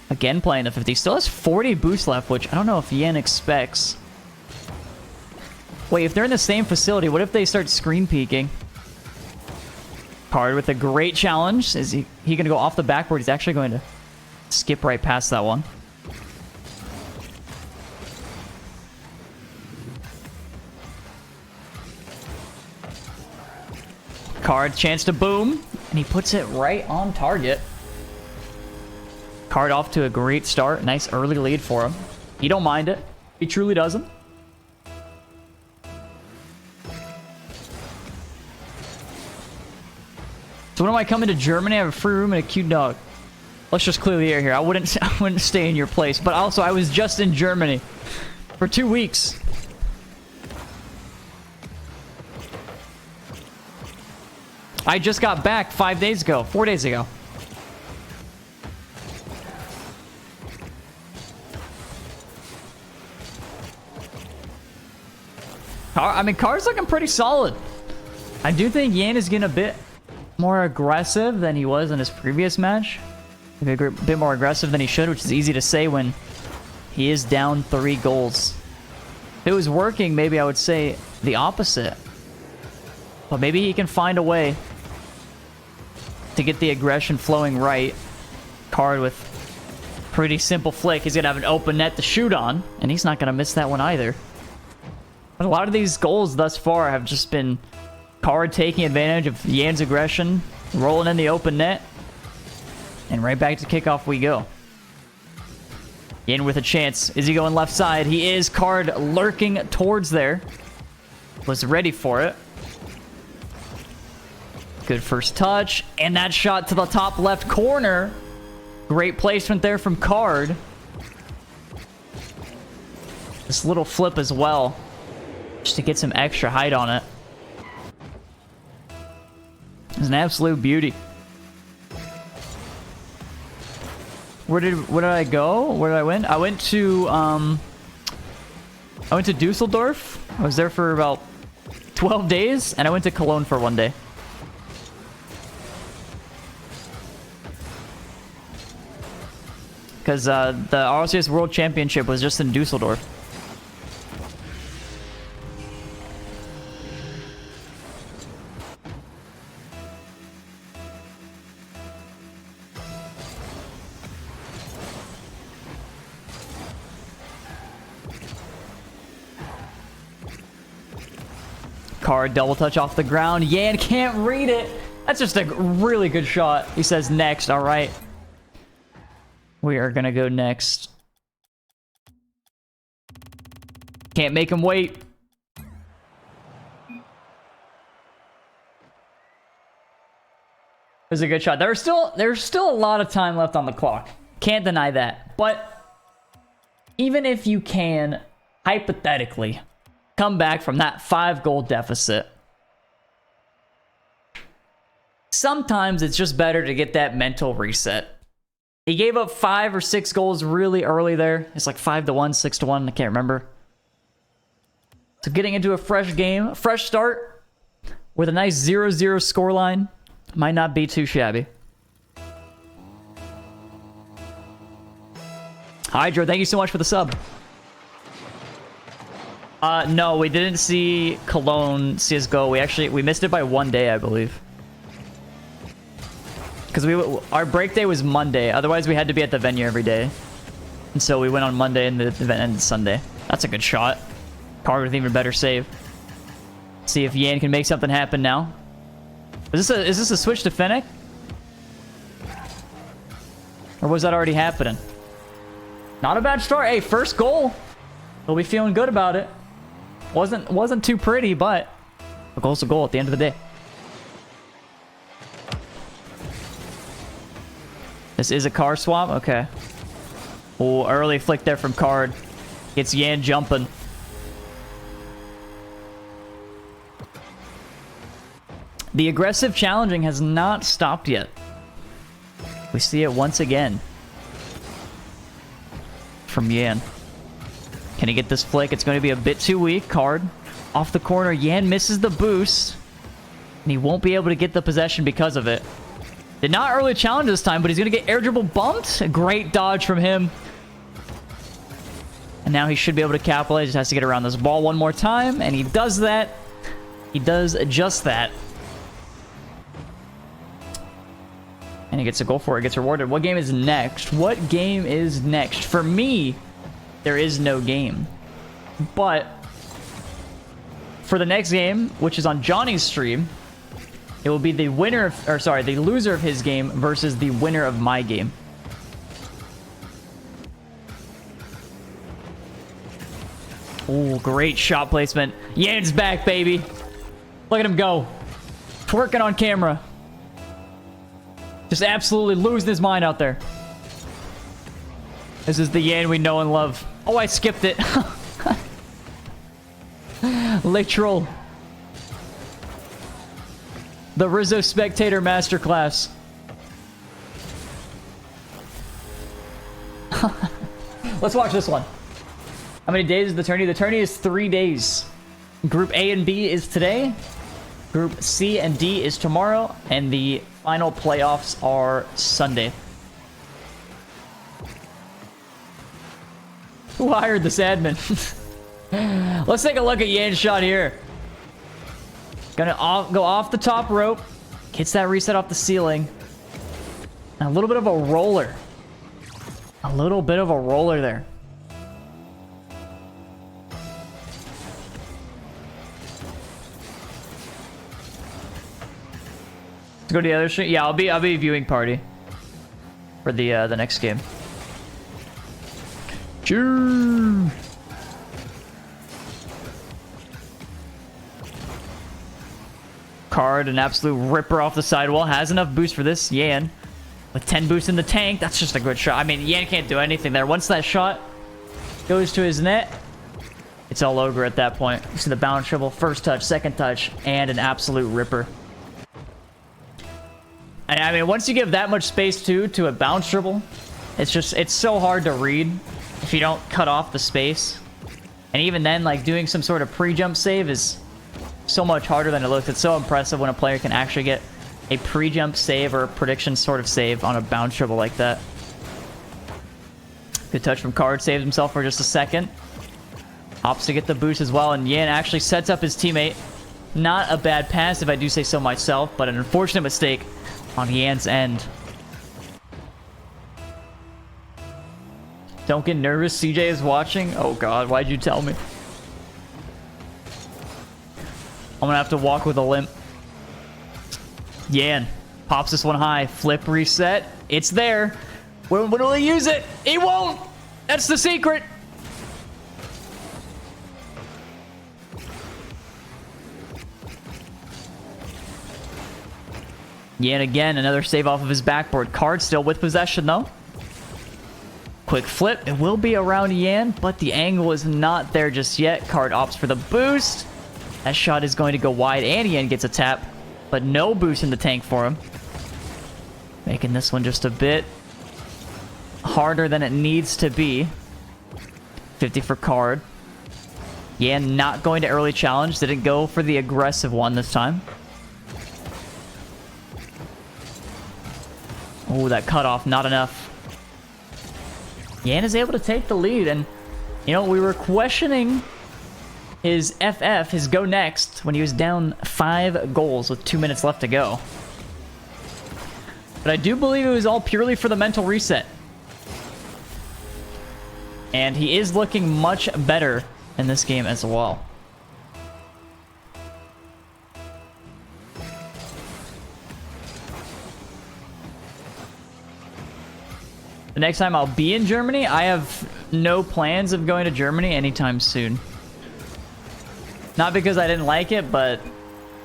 Again playing the 50. Still has 40 boost left, which I don't know if Yan expects. Wait, if they're in the same facility, what if they start screen peeking? Card with a great challenge. Is he going to go off the backboard? He's actually going to skip right past that one. Card, chance to boom. And he puts it right on target. Card off to a great start. Nice early lead for him. He don't mind it. He truly doesn't. So when am I coming to Germany? I have a free room and a cute dog. Let's just clear the air here. I wouldn't stay in your place. But also, I was just in Germany for 2 weeks. I just got back 5 days ago. 4 days ago. I mean, Card's looking pretty solid. I do think Yan is getting a bit more aggressive than he was in his previous match. Maybe a bit more aggressive than he should, which is easy to say when he is down 3 goals. If it was working, maybe I would say the opposite. But maybe he can find a way to get the aggression flowing right. Card with pretty simple flick. He's going to have an open net to shoot on, and he's not going to miss that one either. But a lot of these goals thus far have just been Card taking advantage of Yan's aggression, rolling in the open net, and right back to kickoff we go. In with a chance. Is he going left side? He is. Card lurking towards there. Was ready for it. Good first touch. And that shot to the top left corner. Great placement there from Card. This little flip as well. Just to get some extra height on it. It's an absolute beauty. Where did I go? Where did I win? I went to Dusseldorf. I was there for about 12 days, and I went to Cologne for 1 day. Because the RLCS World Championship was just in Dusseldorf. Card double touch off the ground. Yan can't read it. That's just a really good shot. He says next. All right. We are going to go next. Can't make him wait. It was a good shot. There's still a lot of time left on the clock. Can't deny that. But even if you can, hypothetically, come back from that 5-goal deficit, sometimes it's just better to get that mental reset. He gave up 5 or 6 goals really early there. It's like 5-1, 6-1, I can't remember. So getting into a fresh game, fresh start, with a nice 0-0 scoreline, might not be too shabby. Hydro, thank you so much for the sub. No, we didn't see Cologne CSGO. We missed it by 1 day, I believe. Because our break day was Monday. Otherwise, we had to be at the venue every day. And so we went on Monday and the event ended Sunday. That's a good shot. Card with even better save. See if Yan can make something happen now. Is this a switch to Fennec? Or was that already happening? Not a bad start. Hey, first goal. We'll be feeling good about it. Wasn't too pretty, but a goal's a goal at the end of the day. This is a car swap? Okay. Oh, early flick there from Card. Gets Yan jumping. The aggressive challenging has not stopped yet. We see it once again. From Yan. Can he get this flick? It's going to be a bit too weak. Card off the corner. Yan misses the boost. And he won't be able to get the possession because of it. Did not early challenge this time, but he's going to get air dribble bumped. A great dodge from him. And now he should be able to capitalize. Just has to get around this ball one more time. And he does that. He does just that. And he gets a goal for it. Gets rewarded. What game is next? What game is next? For me, there is no game. But for the next game, which is on Johnny's stream, it will be the winner of, or sorry, the loser of his game versus the winner of my game. Oh, great shot placement. Yan's back, baby. Look at him go. Twerking on camera. Just absolutely losing his mind out there. This is the Yan we know and love. Oh, I skipped it. Literal. The Rizzo Spectator Masterclass. Let's watch this one. How many days is the tourney? The tourney is 3 days. Group A and B is today. Group C and D is tomorrow. And the final playoffs are Sunday. Who hired this admin? Let's take a look at Yan's shot here. Gonna go off the top rope. Hits that reset off the ceiling. And a little bit of a roller. A little bit of a roller there. Let's go to the other stream. Yeah, I'll be viewing party for the next game. Cheers. Card, an absolute ripper off the sidewall. Has enough boost for this. Yan with 10 boost in the tank. That's just a good shot. I mean, Yan can't do anything there. Once that shot goes to his net, it's all over at that point. You see the bounce dribble, first touch, second touch, and an absolute ripper. And I mean, once you give that much space too to a bounce dribble, it's so hard to read if you don't cut off the space. And even then, like, doing some sort of pre-jump save is so much harder than it looks. It's so impressive when a player can actually get a pre-jump save or a prediction sort of save on a bounce dribble like that. Good touch from Card, saves himself for just a second. Opts to get the boost as well, and Yan actually sets up his teammate. Not a bad pass, if I do say so myself, but an unfortunate mistake on Yan's end. Don't get nervous, CJ is watching. Oh god, why'd you tell me? I'm gonna have to walk with a limp. Yan pops this one high. Flip reset. It's there. When will he use it? He won't! That's the secret! Yan again, another save off of his backboard. Card still with possession though. Quick flip. It will be around Yan, but the angle is not there just yet. Card opts for the boost. That shot is going to go wide, and Yan gets a tap, but no boost in the tank for him. Making this one just a bit harder than it needs to be. 50 for Card. Yan not going to early challenge. Didn't go for the aggressive one this time. Oh, that cutoff, not enough. Yan is able to take the lead, and, you know, we were questioning his FF, his go next, when he was down 5 goals with 2 minutes left to go. But I do believe it was all purely for the mental reset. And he is looking much better in this game as well. The next time I'll be in Germany, I have no plans of going to Germany anytime soon. Not because I didn't like it, but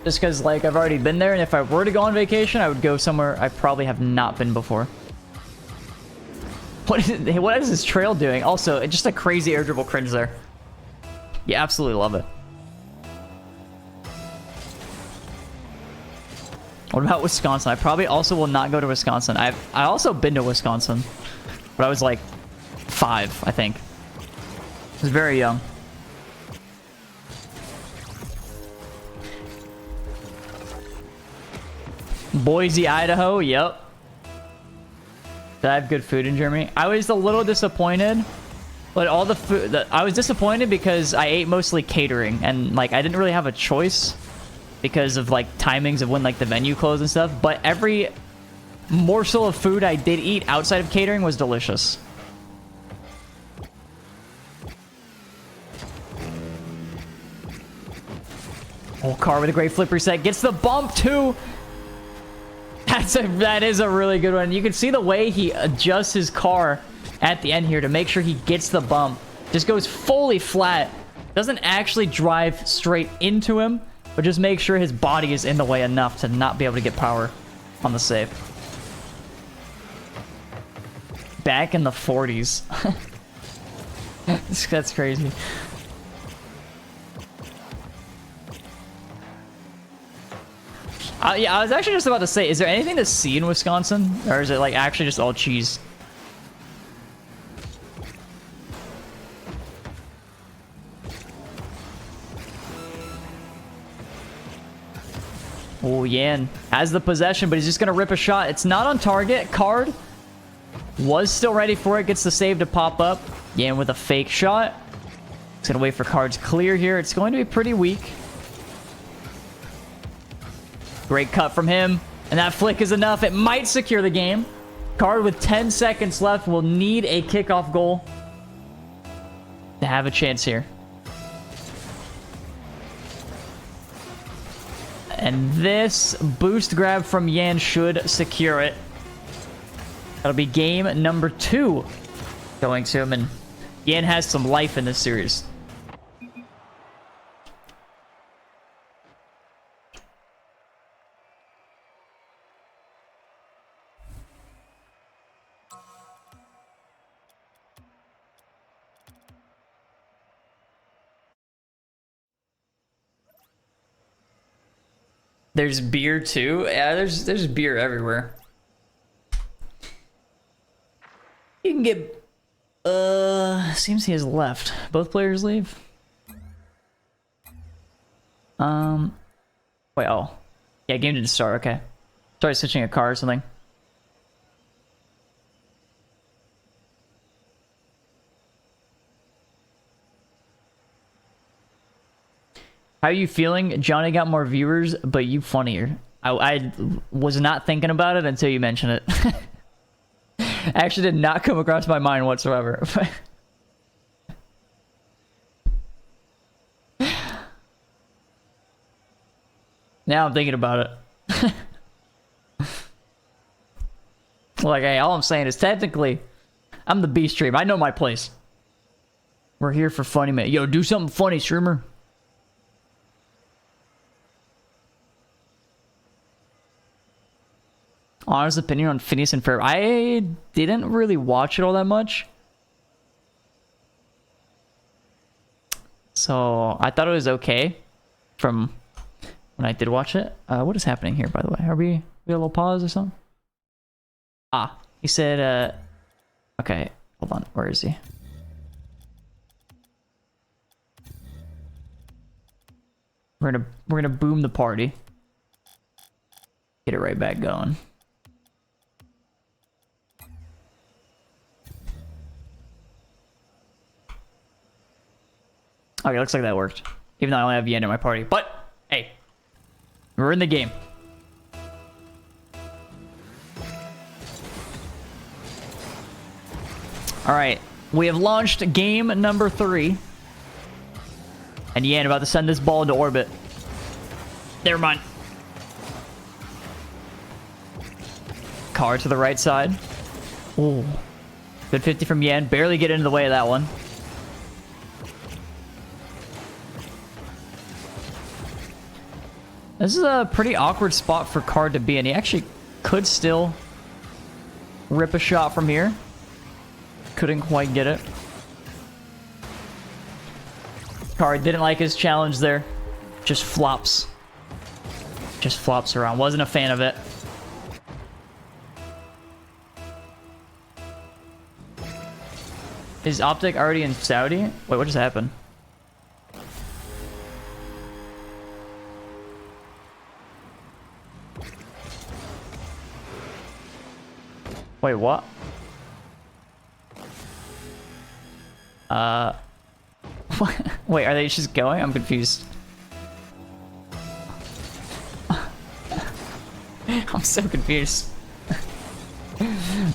just because, like, I've already been there, and if I were to go on vacation, I would go somewhere I probably have not been before. What is this trail doing? Also, just a crazy air dribble cringe there. You absolutely love it. What about Wisconsin? I probably also will not go to Wisconsin. I also been to Wisconsin, but I was like 5, I think. I was very young. Boise, Idaho. Yep. Did I have good food in Germany? I was a little disappointed, but all the food I was disappointed because I ate mostly catering, and like I didn't really have a choice because of like timings of when like the venue closed and stuff. But every morsel of food I did eat outside of catering was delicious. Oh, Car with a great flip reset. Gets the bump too. That is a really good one. You can see the way he adjusts his car at the end here to make sure he gets the bump. Just goes fully flat. Doesn't actually drive straight into him, but just make sure his body is in the way enough to not be able to get power on the save. Back in the 40s. That's crazy. Yeah, I was actually just about to say, is there anything to see in Wisconsin? Or is it like actually just all cheese? Oh, Yan has the possession, but he's just going to rip a shot. It's not on target. Card was still ready for it. Gets the save to pop up. Yan with a fake shot. He's going to wait for Card's clear here. It's going to be pretty weak. Great cut from him. And that flick is enough. It might secure the game. Card with 10 seconds left will need a kickoff goal to have a chance here. And this boost grab from Yan should secure it. That'll be game number 2 going to him. And Yan has some life in this series. There's beer too. Yeah, there's beer everywhere. You can get. Seems he has left. Both players leave. Wait. Oh, yeah. Game didn't start. Okay. Sorry, switching a car or something. How are you feeling? Johnny got more viewers, but you funnier. I was not thinking about it until you mentioned it. Actually did not come across my mind whatsoever. Now I'm thinking about it. Like, hey, all I'm saying is technically, I'm the B stream. I know my place. We're here for funny, man. Yo, do something funny, streamer. Honest opinion on Phineas and Ferb. I didn't really watch it all that much. So I thought it was okay from when I did watch it. What is happening here, by the way? Are we a little pause or something? Ah, he said, okay, hold on. Where is he? We're gonna boom the party. Get it right back going. Okay, looks like that worked. Even though I only have Yen in my party. But, hey. We're in the game. Alright. We have launched game number 3. And Yen about to send this ball into orbit. Never mind. Car to the right side. Ooh. Good 50 from Yen. Barely get into the way of that one. This is a pretty awkward spot for Card to be in. He actually could still rip a shot from here. Couldn't quite get it. Card didn't like his challenge there. Just flops. Just flops around. Wasn't a fan of it. Is Optic already in Saudi? Wait, what just happened? Wait, what? Wait, are they just going? I'm confused. I'm so confused.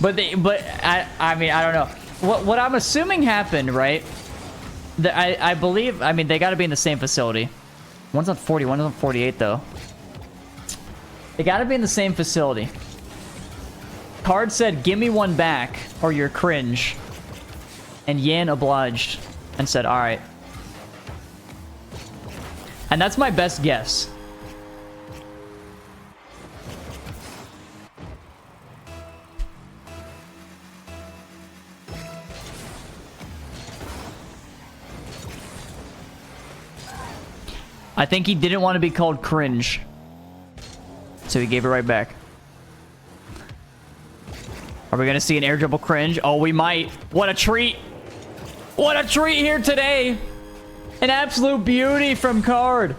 but I mean, I don't know. What I'm assuming happened, right? I believe, I mean, they got to be in the same facility. One's on 40, one's on 48, though. They got to be in the same facility. Card said, give me one back, or you're cringe. And Yan obliged and said, alright. And that's my best guess. I think he didn't want to be called cringe. So he gave it right back. Are we going to see an air dribble cringe? Oh, we might. What a treat. What a treat here today. An absolute beauty from Card.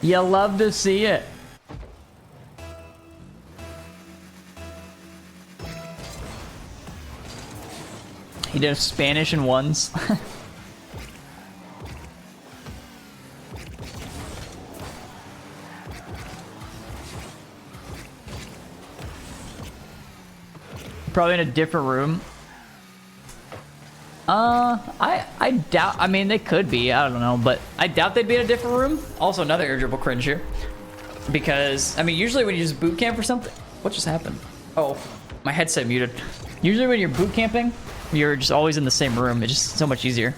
You love to see it. He did Spanish in ones. Probably in a different room. I doubt. I mean, they could be. I don't know, but I doubt they'd be in a different room. Also, another air dribble cringe here, because I mean, usually when you just boot camp or something, What just happened? Oh, my headset muted. Usually when you're boot camping, you're just always in the same room. It's just so much easier.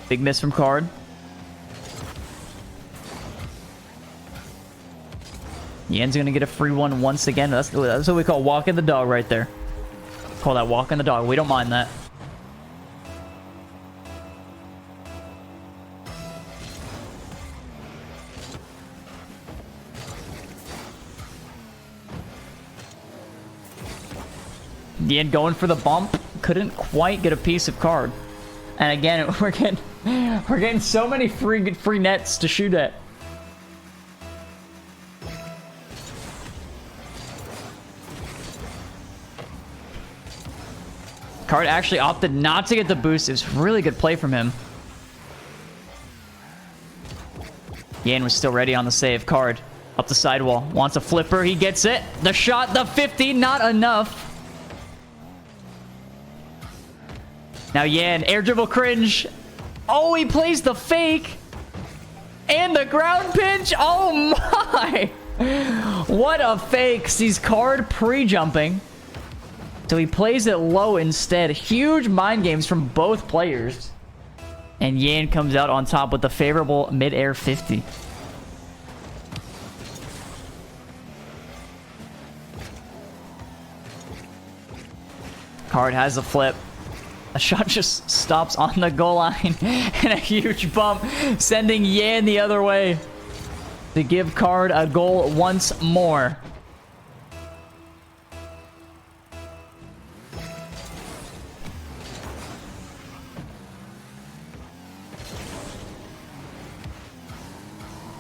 Big miss from Card. Yan's gonna get a free one once again. That's what we call walking the dog right there. Call that walking the dog. We don't mind that. Yan going for the bump. Couldn't quite get a piece of Card. And again, we're getting so many free nets to shoot at. Card actually opted not to get the boost. It was really good play from him. Yan was still ready on the save. Card up the sidewall. Wants a flipper. He gets it. The shot, the 50, not enough. Now Yan, air dribble cringe. Oh, he plays the fake. And the ground pinch. Oh my. What a fake. Sees Card pre-jumping. So he plays it low instead. Huge mind games from both players. And Yan comes out on top with the favorable mid-air 50. Card has a flip. A shot just stops on the goal line. And a huge bump, sending Yan the other way. To give Card a goal once more.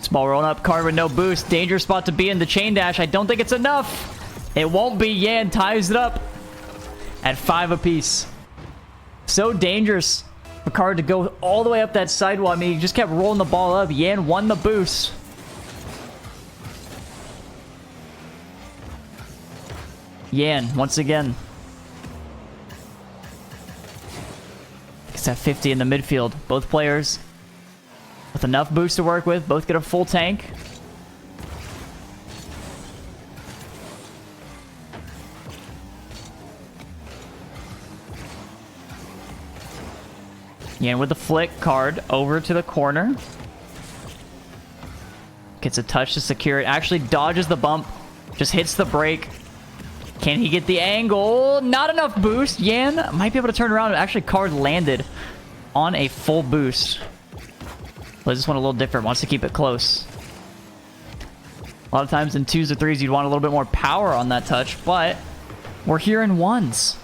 Small roll up, Card with no boost. Dangerous spot to be in the chain dash. I don't think it's enough. It won't be. Yan ties it up at 5 apiece. So dangerous for Card to go all the way up that sidewall. I mean, he just kept rolling the ball up. Yan won the boost. Yan, once again. Gets that 50 in the midfield. Both players with enough boost to work with. Both get a full tank. Yan with the flick. Card over to the corner. Gets a touch to secure it. Actually dodges the bump. Just hits the brake. Can he get the angle? Not enough boost. Yan might be able to turn around. Actually, Card landed on a full boost. Plays this one a little different. Wants to keep it close. A lot of times in 2s or 3s, you'd want a little bit more power on that touch, but we're here in 1s.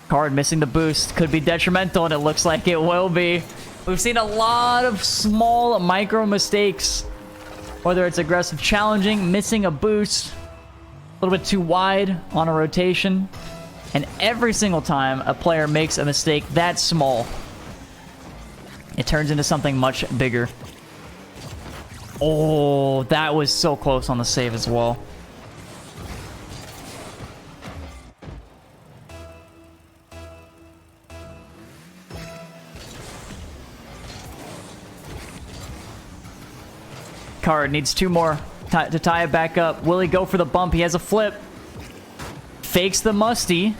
Card missing the boost. Could be detrimental, and it looks like it will be. We've seen a lot of small micro mistakes. Whether it's aggressive challenging, missing a boost, a little bit too wide on a rotation. And every single time a player makes a mistake that small, it turns into something much bigger. Oh, that was so close on the save as well. Card needs 2 more to tie it back up. Will he go for the bump? He has a flip. Fakes the musty.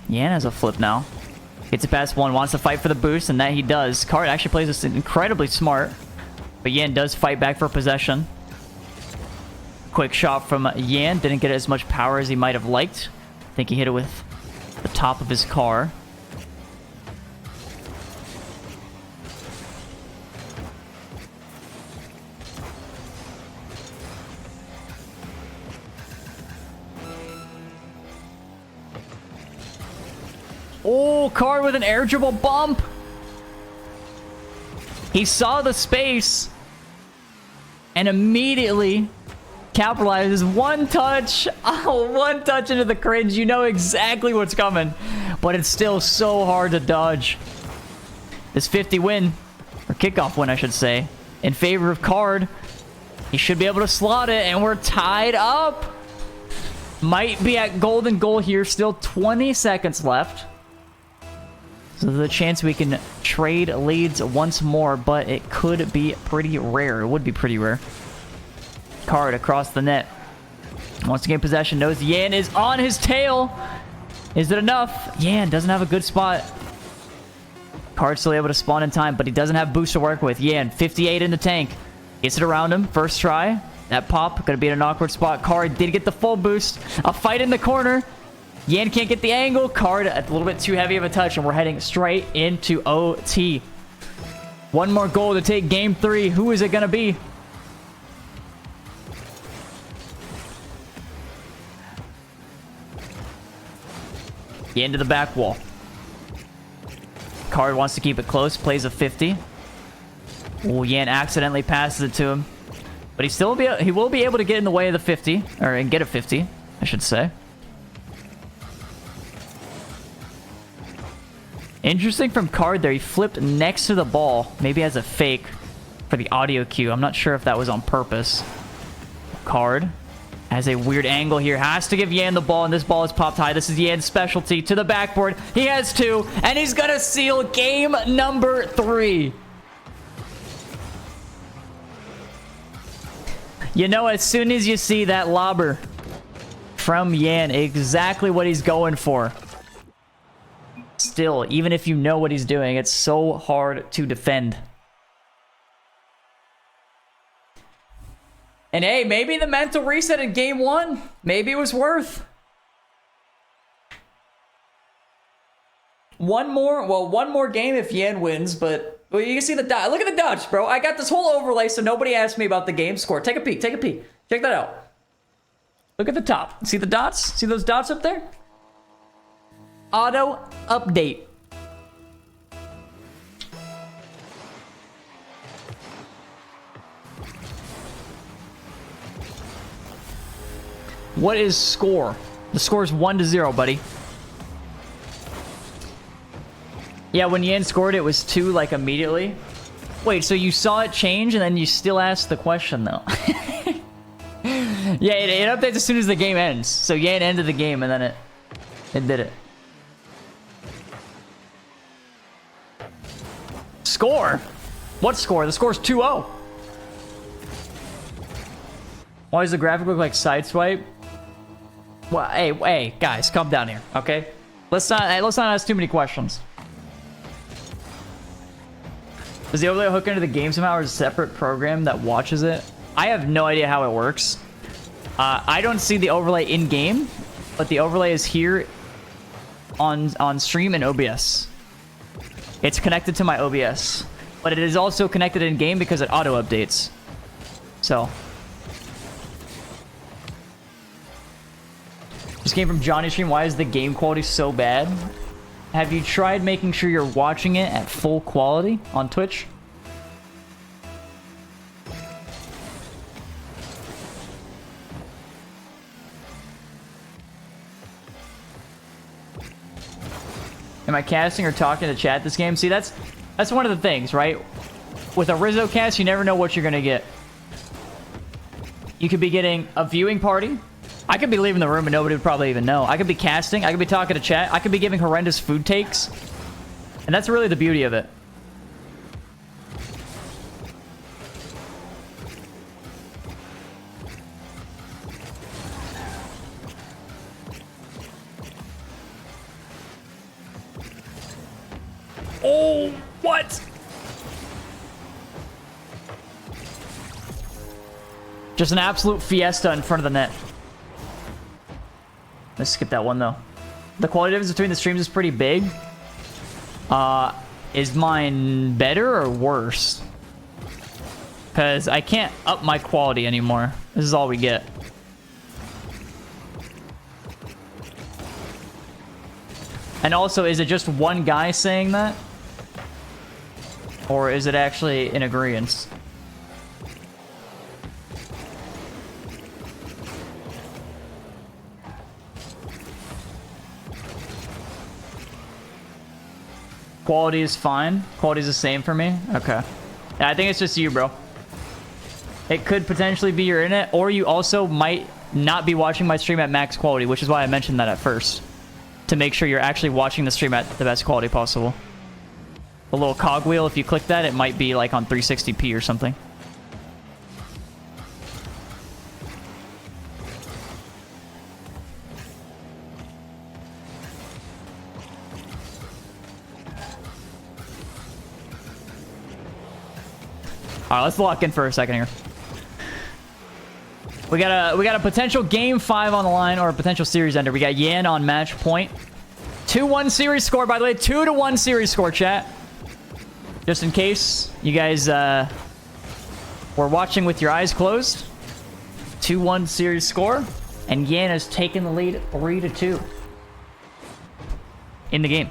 Yan has a flip now. Gets it past 1. Wants to fight for the boost, and that he does. Card actually plays this incredibly smart. But Yan does fight back for possession. Quick shot from Yan. Didn't get as much power as he might have liked. I think he hit it with the top of his car. Oh, Card with an air dribble bump. He saw the space and immediately capitalizes. One touch. Oh, one touch into the cringe. You know exactly what's coming, but it's still so hard to dodge. This 50 win, or kickoff win, I should say, in favor of Card. He should be able to slot it, and we're tied up. Might be at golden goal here. Still 20 seconds left. So there's a chance we can trade leads once more, but it could be pretty rare. It would be pretty rare. Card across the net. Wants to gain possession. Knows Yan is on his tail. Is it enough? Yan doesn't have a good spot. Card still able to spawn in time, but he doesn't have boost to work with. Yan, 58 in the tank. Gets it around him. First try. That pop. Gonna be in an awkward spot. Card did get the full boost. A fight in the corner. Yan can't get the angle. Card a little bit too heavy of a touch, and we're heading straight into OT. One more goal to take game 3. Who is it gonna be? Yan to the back wall. Card wants to keep it close. Plays a 50. Oh, Yan accidentally passes it to him. But he will be able to get in the way of the 50. And get a 50, I should say. Interesting from Card there. He flipped next to the ball. Maybe as a fake for the audio cue. I'm not sure if that was on purpose. Card has a weird angle here. Has to give Yan the ball, and this ball is popped high. This is Yan's specialty. To the backboard. He has 2, and he's going to seal game number 3. You know, as soon as you see that lobber from Yan, exactly what he's going for. Still, even if you know what he's doing, it's so hard to defend. And hey, maybe the mental reset in game 1, maybe it was worth. One more game if Yan wins, but well, you can see the dot. Look at the dots, bro. I got this whole overlay, so nobody asked me about the game score. Take a peek, take a peek. Check that out. Look at the top. See the dots? See those dots up there? Auto update. What is score? The score is 1-0, buddy. Yeah, when Yan scored, it was 2, like, immediately. Wait, so you saw it change, and then you still asked the question, though. Yeah, it updates as soon as the game ends. So Yan ended the game, and then it did it. Score? What score? The score's 2-0. Why does the graphic look like Sideswipe? Well, hey, guys, calm down here, okay? Let's not ask too many questions. Does the overlay hook into the game somehow, or is a separate program that watches it? I have no idea how it works. I don't see the overlay in game, but the overlay is here on stream and OBS. It's connected to my OBS, but it is also connected in game because it auto updates. So. This came from Johnny's stream. Why is the game quality so bad? Have you tried making sure you're watching it at full quality on Twitch? Am I casting or talking to chat this game? See, that's one of the things, right? With a Rizzo cast, you never know what you're going to get. You could be getting a viewing party. I could be leaving the room and nobody would probably even know. I could be casting. I could be talking to chat. I could be giving horrendous food takes. And that's really the beauty of it. Oh, what? Just an absolute fiesta in front of the net. Let's skip that one, though. The quality difference between the streams is pretty big. Is mine better or worse? Because I can't up my quality anymore. This is all we get. And also, is it just one guy saying that? Or is it actually in agreement? Quality is fine. Quality is the same for me. Okay. Yeah, I think it's just you, bro. It could potentially be your internet, or you also might not be watching my stream at max quality, which is why I mentioned that at first. To make sure you're actually watching the stream at the best quality possible. The little cogwheel, if you click that, it might be like on 360p or something. All right, let's lock in for a second here. We got a potential game 5 on the line, or a potential series ender. We got Yan on match point. 2-1 series score, by the way. 2-1 series score, chat. Just in case you guys were watching with your eyes closed. 2-1 series score, and Yan has taken the lead 3-2 in the game.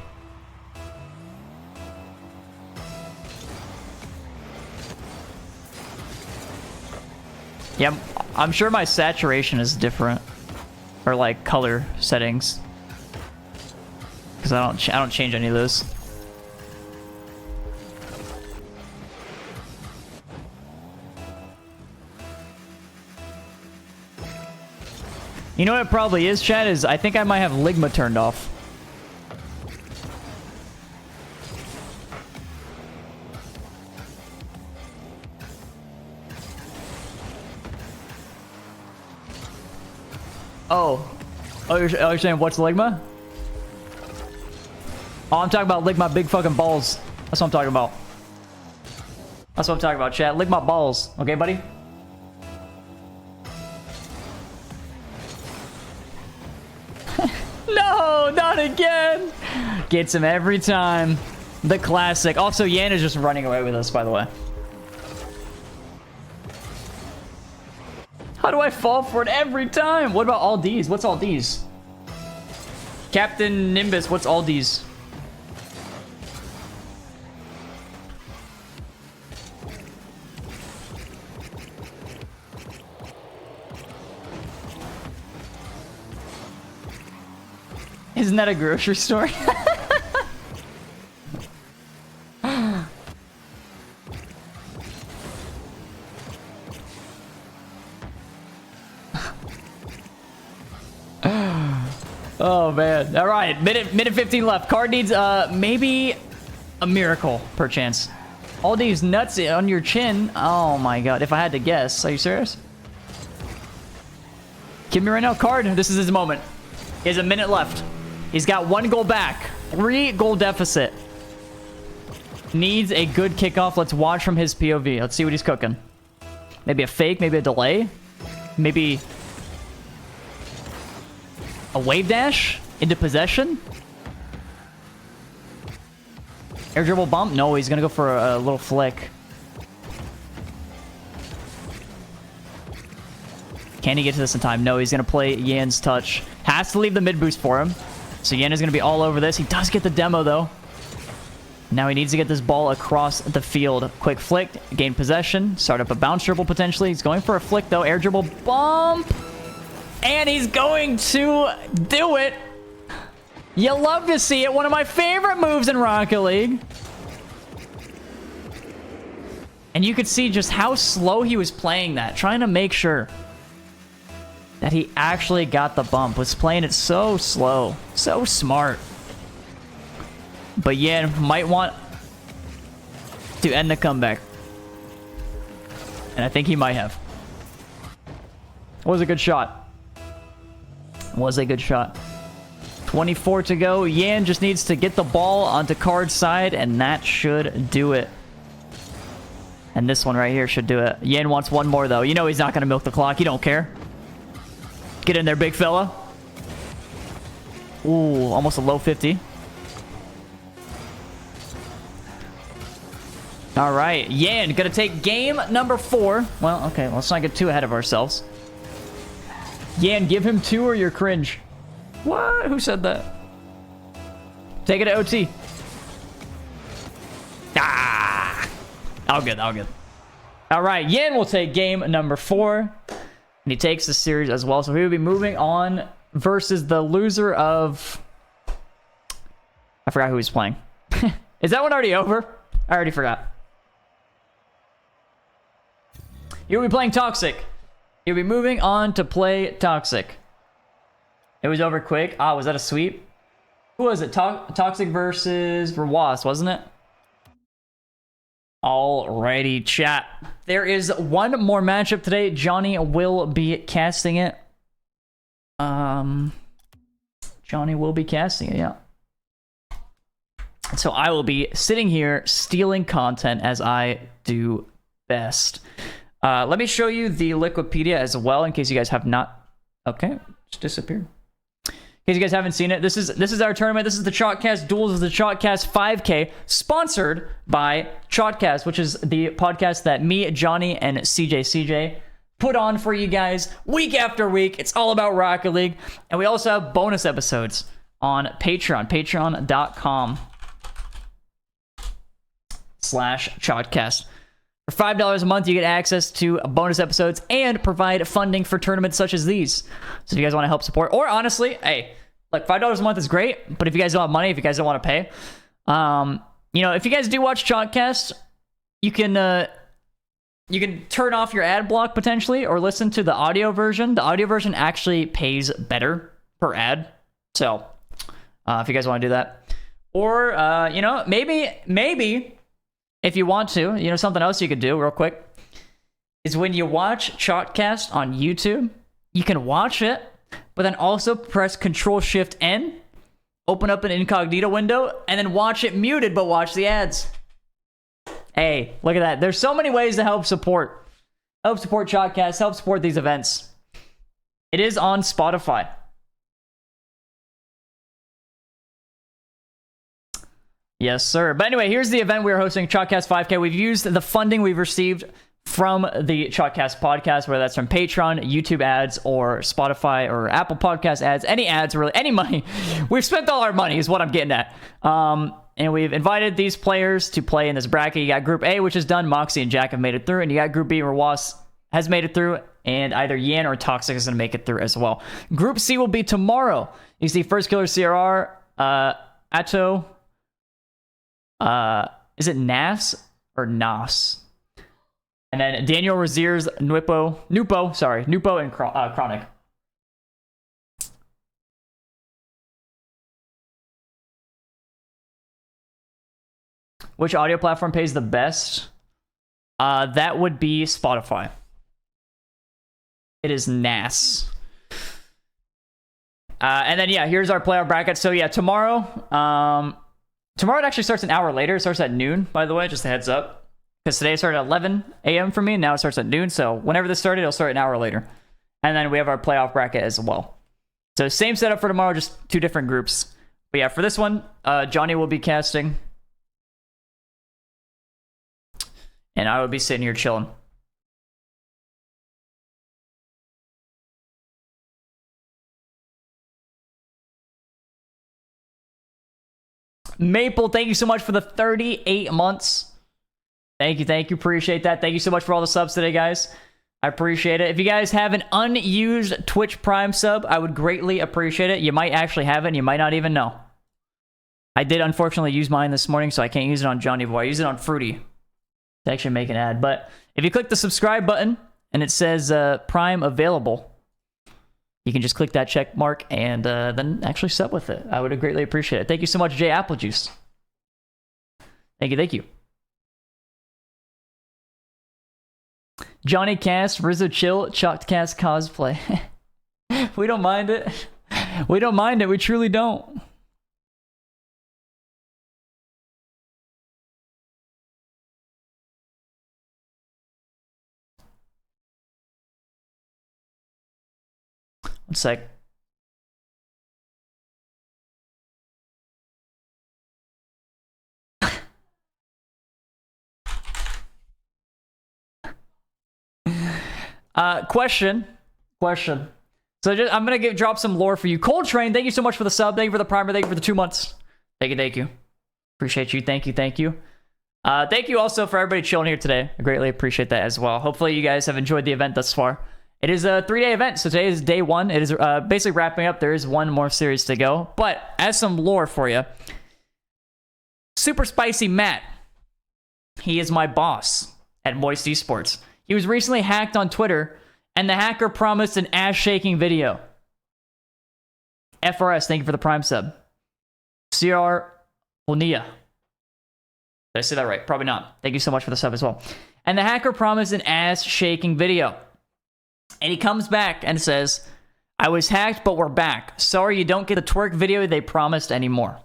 Yeah, I'm sure my saturation is different, or like color settings, because I don't change any of those. You know what it probably is, chat, is I think I might have Ligma turned off. Oh, you're saying what's Ligma? Oh, I'm talking about lick my big fucking balls. That's what I'm talking about. That's what I'm talking about, chat. Lick my balls. Okay, buddy? No, not again. Gets him every time. The classic. Also, Yan is just running away with us, by the way. How do I fall for it every time? What about all D's? What's all D's? Captain Nimbus, what's all D's? Isn't that a grocery store? Oh man. All right, minute 15 left. Card needs maybe a miracle perchance. All these nuts on your chin. Oh my god, if I had to guess. Are you serious? Give me right now, Card. This is his moment. He has a minute left. He's got 1 goal back. 3 goal deficit. Needs a good kickoff. Let's watch from his POV. Let's see what he's cooking. Maybe a fake, maybe a delay. Maybe a wave dash into possession. Air dribble bump. No, he's gonna go for a little flick. Can he get to this in time? No, he's gonna play Yan's touch. Has to leave the mid boost for him. So Yan is gonna be all over this. He does get the demo though. Now he needs to get this ball across the field. Quick flick, gain possession, start up a bounce dribble potentially. He's going for a flick though. Air dribble bump. And he's going to do it. You love to see it. One of my favorite moves in Rocket League. And you could see just how slow he was playing that. Trying to make sure that he actually got the bump. Was playing it so slow. So smart. But yeah, might want to end the comeback. And I think he might have. Was a good shot. Was a good shot. 24 to go. Yan just needs to get the ball onto Card's side, and that should do it. And this one right here should do it. Yan wants one more, though. You know he's not going to milk the clock. He don't care. Get in there, big fella. Ooh, almost a low 50. All right. Yan going to take game number 4. Well, okay. Let's not get too ahead of ourselves. Yan, give him 2 or you're cringe. What? Who said that? Take it to OT. Ah! All good, all good. All right, Yan will take game number 4. And he takes the series as well. So he will be moving on versus the loser of... I forgot who he's playing. Is that one already over? I already forgot. You'll be playing Toxic. You'll be moving on to play Toxic. It was over quick. Ah, was that a sweep? Who was it? Toxic versus Rawas, wasn't it? Alrighty, chat. There is one more matchup today. Johnny will be casting it. Johnny will be casting it, yeah. So I will be sitting here stealing content as I do best. Let me show you the Liquipedia as well in case you guys have not... Okay, just disappeared. In case you guys haven't seen it, this is our tournament. This is the Chalkcast Duels. This is the Chalkcast 5K, sponsored by Chalkcast, which is the podcast that me, Johnny, and CJ put on for you guys week after week. It's all about Rocket League. And we also have bonus episodes on Patreon, patreon.com/Chalkcast. For $5 a month, you get access to bonus episodes and provide funding for tournaments such as these. So if you guys want to help support, or honestly, hey, like $5 a month is great, but if you guys don't have money, if you guys don't want to pay, you know, if you guys do watch Chalkcast, you can turn off your ad block potentially, or listen to the audio version. The audio version actually pays better per ad. So if you guys want to do that, or you know, maybe. If you want to, you know, something else you could do real quick is when you watch Chalkcast on YouTube, you can watch it, but then also press Control-Shift-N, open up an incognito window, and then watch it muted, but watch the ads. Hey, look at that. There's so many ways to help support Chalkcast, help support these events. It is on Spotify. Yes, sir. But anyway, here's the event we're hosting, Chalkcast 5K. We've used the funding we've received from the Chalkcast podcast, whether that's from Patreon, YouTube ads, or Spotify, or Apple Podcast ads, any ads, really, any money. We've spent all our money is what I'm getting at. And we've invited these players to play in this bracket. You got Group A, which is done. Moxie and Jack have made it through. And you got Group B, where Was has made it through. And either Yan or Toxic is going to make it through as well. Group C will be tomorrow. You see First Killer CRR, Atto... is it Nas or Nas? And then Daniel Razier's Nupo, and Chronic. Which audio platform pays the best? That would be Spotify. It is Nas. And then, yeah, here's our playoff bracket. So, yeah, tomorrow it actually starts an hour later. It starts at noon, by the way, just a heads up. Because today it started at 11 a.m. for me, and now it starts at noon. So whenever this started, it'll start an hour later. And then we have our playoff bracket as well. So same setup for tomorrow, just two different groups. But yeah, for this one, Johnny will be casting. And I will be sitting here chilling. Maple, thank you so much for the 38 months. Thank you. Appreciate that. Thank you so much for all the subs today, guys. I appreciate it. If you guys have an unused Twitch Prime sub, I would greatly appreciate it. You might actually have it, and you might not even know. I did, unfortunately, use mine this morning, so I can't use it on Johnny Boy. I use it on Fruity to actually make an ad. But if you click the subscribe button, and it says Prime available, you can just click that check mark and then actually sub with it. I would greatly appreciate it. Thank you so much, Jay Applejuice. Thank you. Johnny Cast, Rizzo Chill, Chalkcast cosplay. We don't mind it. We don't mind it. We truly don't. One sec. Question. So I'm gonna drop some lore for you. Cold Train, thank you so much for the sub. Thank you for the primer. Thank you for the 2 months. Thank you. Appreciate you. Thank you. Thank you also for everybody chilling here today. I greatly appreciate that as well. Hopefully you guys have enjoyed the event thus far. It is a 3-day event, so today is day 1. It is basically wrapping up. There is one more series to go. But as some lore for you, Super Spicy Matt, he is my boss at Moist Esports. He was recently hacked on Twitter, And the hacker promised an ass-shaking video. FRS, thank you for the Prime sub. CR Onia. Did I say that right? Probably not. Thank you so much for the sub as well. And the hacker promised an ass-shaking video. And he comes back and says, I was hacked, but we're back. Sorry you don't get the twerk video they promised anymore.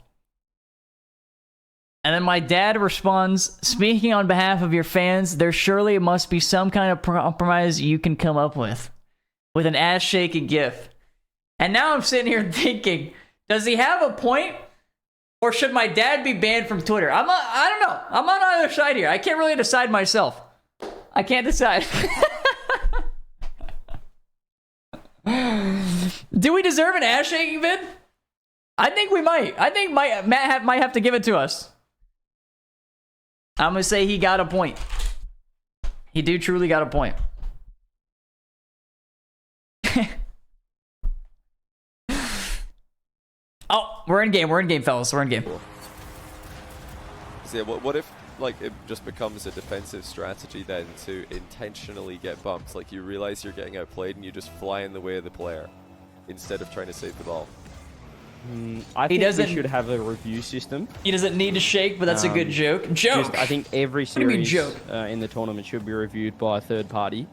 And then my dad responds, speaking on behalf of your fans, there surely must be some kind of compromise you can come up with an ass-shaking gif. And now I'm sitting here thinking, does he have a point? Or should my dad be banned from Twitter? I don't know. I'm on either side here. I can't really decide myself. I can't decide. Do we deserve an ass-shaking vid? I think we might. I think Matt might have to give it to us. I'm going to say he got a point. He do truly got a point. Oh, we're in game. We're in game, fellas. We're in game. So yeah, what if like it just becomes a defensive strategy then to intentionally get bumped? Like you realize you're getting outplayed and you just fly in the way of the player instead of trying to save the ball. I think we should have a review system. He doesn't need to shake, but that's a good joke. I think every series in the tournament should be reviewed by a third party,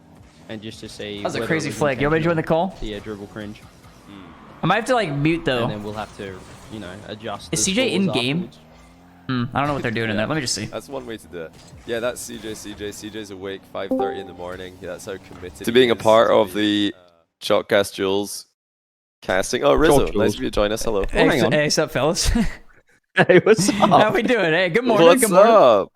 and just to see. That's a crazy flag. You want me to join the call? Yeah, dribble cringe. I might have to like mute though. And then we'll have to, you know, adjust. Is CJ in game? I don't know what they're doing in there. Let me just see. That's one way to do it. Yeah, that's CJ's awake 5:30 in the morning. Yeah, that's how committed to being a part of the Shotcast Duels casting. Oh, Rizzo, nice of you to join us. Hello. Hey, what's up, fellas? Hey, what's up? How we doing? Hey, good morning. What's up?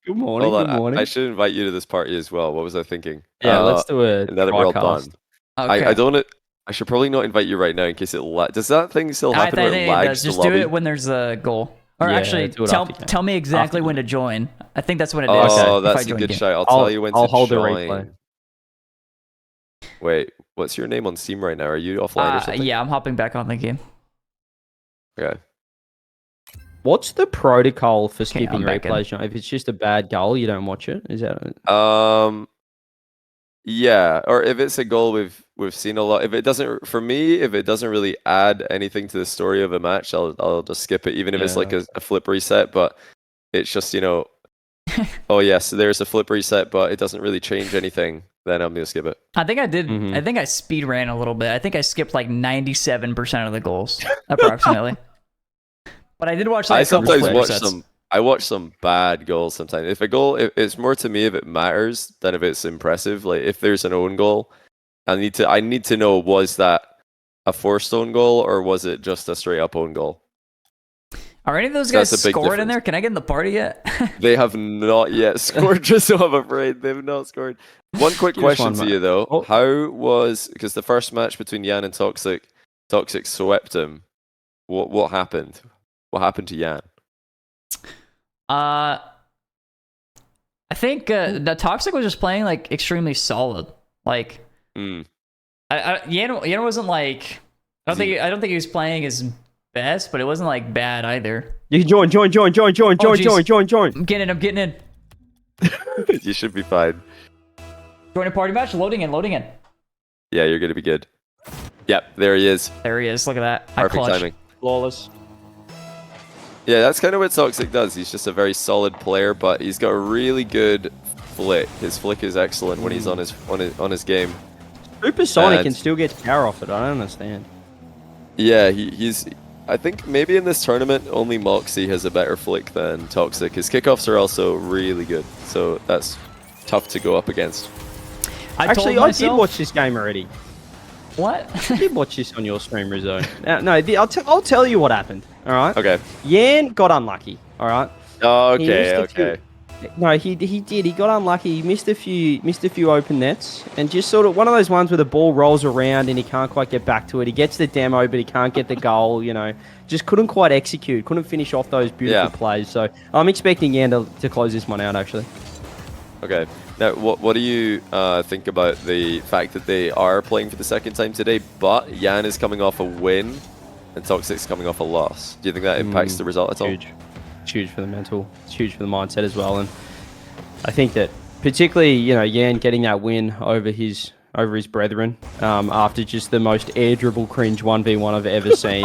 Good morning. Hold on, good morning. I should invite you to this party as well. What was I thinking? Yeah, let's do a now that we're all done. Okay. I should probably not invite you right now in case it does that thing still happen where it lags the Just lobby? do it when there's a goal. Or actually, tell me exactly when to join. I think that's when it is. Oh, that's a good shout. I'll tell you when to join. I'll hold the replay. Wait, what's your name on Steam right now? Are you offline or something? Yeah, I'm hopping back on the game. Okay. What's the protocol for skipping replays? If it's just a bad goal, you don't watch it? Is that? Yeah, or if it's a goal we've seen a lot. If it doesn't, for me, if it doesn't really add anything to the story of a match, I'll just skip it, even if it's like a flip reset. But it's just, you know, oh yes, there's a flip reset, but it doesn't really change anything. Then I'm gonna skip it. I think I did. I think I speed ran a little bit. I think I skipped like 97% of the goals, approximately. But I did watch. Like, I sometimes watch some. I watch some bad goals sometimes. If a goal, it's more to me if it matters than if it's impressive. Like if there's an own goal, I need to know, was that a forced own goal or was it just a straight up own goal? Are any of those guys scored in there? Can I get in the party yet? They have not yet scored, so I'm afraid they've not scored. One quick question to you though. How was, because the first match between Yan and Toxic swept him. What happened? What happened to Yan? I think the Toxic was just playing like extremely solid. Like, Yan wasn't like. I don't think he was playing his best, but it wasn't like bad either. You can join. I'm getting in. You should be fine. Join a party match. Loading in. Yeah, you're gonna be good. Yep, there he is. Look at that. Perfect timing. Flawless. Yeah, that's kind of what Toxic does. He's just a very solid player, but he's got a really good flick. His flick is excellent when he's on his game. Supersonic and still gets power off it. I don't understand. Yeah, he's. I think maybe in this tournament only Moxie has a better flick than Toxic. His kickoffs are also really good, so that's tough to go up against. I did watch this game already. What? I did watch this on your stream, Rizzo. I'll tell you what happened. All right. Okay. Yan got unlucky. All right. Okay. No, he did. He got unlucky. He missed a few open nets, and just sort of one of those ones where the ball rolls around and he can't quite get back to it. He gets the demo, but he can't get the goal. You know, just couldn't quite execute. Couldn't finish off those beautiful plays. So I'm expecting Yan to close this one out actually. Okay. Now, what do you think about the fact that they are playing for the second time today, but Yan is coming off a win and Toxic's coming off a loss? Do you think that impacts the result at all? It's huge for the mental. It's huge for the mindset as well. And I think that particularly, you know, Yan getting that win over his over his brethren after just the most air dribble cringe 1v1 I've ever seen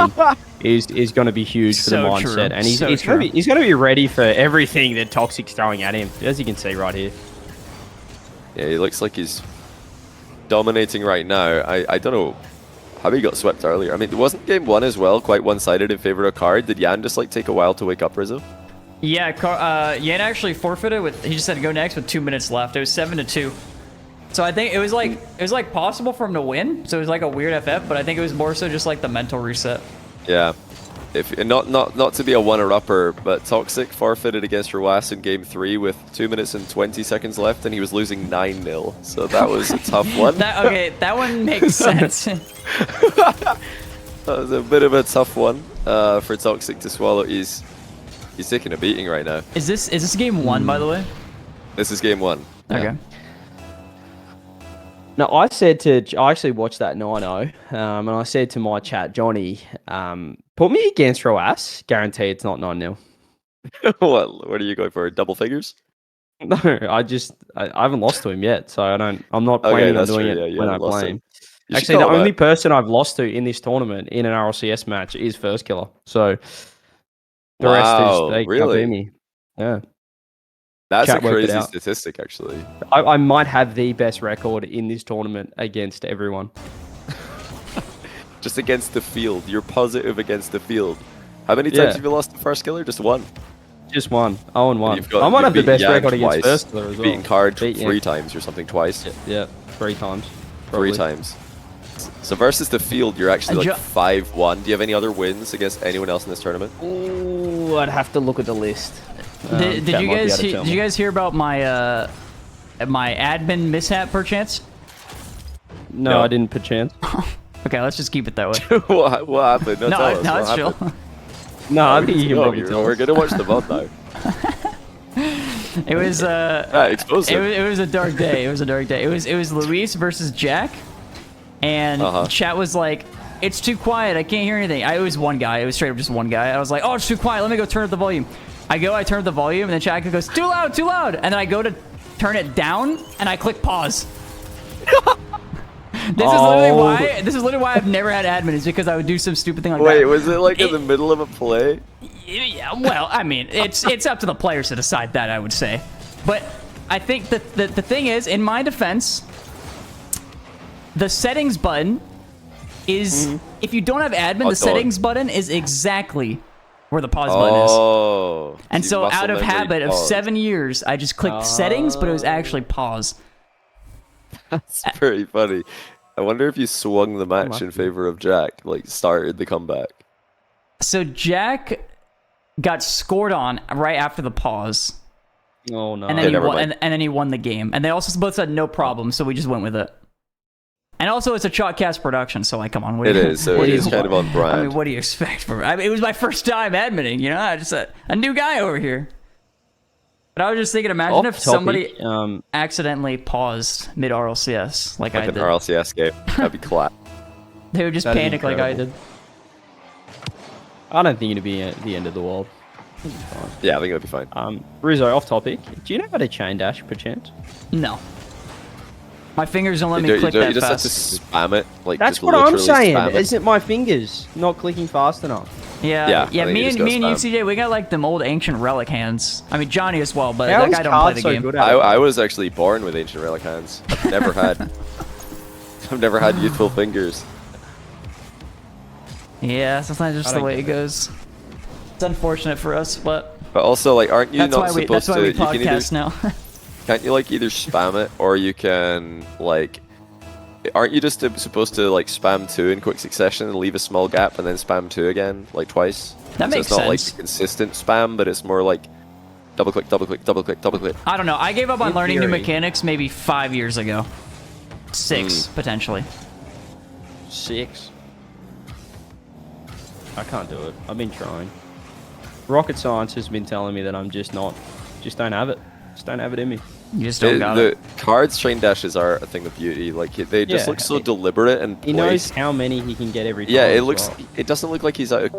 is going to be huge for the So mindset. true. And he's So going to be ready for everything that Toxic's throwing at him, as you can see right here. Yeah, he looks like he's dominating right now. I don't know how he got swept earlier. I mean, wasn't game 1 as well quite one-sided in favor of Card? Did Yan just like take a while to wake up, Rizzo? Yeah, Yan actually forfeited with. He just had to go next with 2 minutes left. It was 7-2. So I think it was like possible for him to win. So it was like a weird FF, but I think it was more so just like the mental reset. Yeah. If not to be a one-upper, but Toxic forfeited against Ruas in game 3 with 2 minutes and 20 seconds left, and he was losing 9-0. So that was a tough one. That one makes sense. That was a bit of a tough one for Toxic to swallow. He's taking a beating right now. Is this game 1, by the way? This is game 1. Okay. Yeah. No, I actually watched that 9-0, and I said to my chat, Johnny, put me against Roas, guarantee it's not 9-0. What are you going for? Double figures? No, I haven't lost to him yet, so I'm not planning on doing it when I play him. Actually, the only person I've lost to in this tournament in an RLCS match is First Killer. So the rest is they can't beat me. Yeah. That's Chat a crazy statistic, actually. I might have the best record in this tournament against everyone. Just against the field. You're positive against the field. How many times have you lost to First Killer? Just one? Just one. 0-1. I might have the best record against First Killer as well. Beaten Card 3 times or something, twice. Yeah, 3 times. Probably. 3 times. So versus the field, you're actually like 5-1. Do you have any other wins against anyone else in this tournament? Ooh, I'd have to look at the list. Did you guys hear about my my admin mishap perchance? No, I didn't perchance. Okay, let's just keep it that way. what happened? No, it's chill. No, I think you can we're gonna watch the VOD now. It was explosive. It was a dark day. It was a dark day. It was Luis versus Jack, and chat was like, "It's too quiet. I can't hear anything." It was one guy. It was straight up just one guy. I was like, "Oh, it's too quiet. Let me go turn up the volume." I turn up the volume, and then chat goes, "Too loud, too loud." And then I go to turn it down, and I click pause. This is literally why I've never had admin, is because I would do some stupid thing like that. Wait, was it like in the middle of a play? Yeah, well, I mean, it's up to the players to decide that, I would say. But I think that the thing is, in my defense, the settings button is, if you don't have admin, the settings button is exactly where the pause button is. And so out of habit of 7 years, I just clicked settings, but it was actually pause. That's pretty funny. I wonder if you swung the match in favor of Jack, like started the comeback. So Jack got scored on right after the pause. Oh no. And then he won the game. And they also both said no problem, so we just went with it. And also, it's a Chalkcast production, so like, come on. It is kind of on brand. I mean, what do you expect from it? I mean, it was my first time admitting, you know? I just a new guy over here. But I was just thinking, imagine if somebody accidentally paused mid RLCS, like I did. An RLCS game. That'd be clap. They would just panic like I did. I don't think it'd be the end of the world. Yeah, I think it'll be fine. Rizzo, off topic. Do you know how to chain dash, perchance? No. My fingers don't let me click that You just fast. have to spam it. Like, that's what I'm saying. Isn't my fingers not clicking fast enough? Yeah. Me and UCJ, we got like them old ancient relic hands. I mean, Johnny as well, but that guy don't play the game. I was actually born with ancient relic hands. I've never had youthful fingers. Yeah, sometimes just the way it goes. It's unfortunate for us, but also, like, aren't you not supposed to? That's why we podcast now. Can't you like either spam it or you can like? Aren't you just supposed to like spam 2 in quick succession and leave a small gap and then spam 2 again, like twice? That makes sense. It's not like a consistent spam, but it's more like double click, double click, double click, double click. I don't know. I gave up on learning new mechanics maybe 5 years ago. 6 potentially. 6. I can't do it. I've been trying. Rocket science has been telling me that I'm just don't have it. Just don't have it in me. You just don't got it. The cards train dashes are a thing of beauty. Like they just look so deliberate and he knows how many he can get every time. Yeah, it looks. It doesn't look like he's out.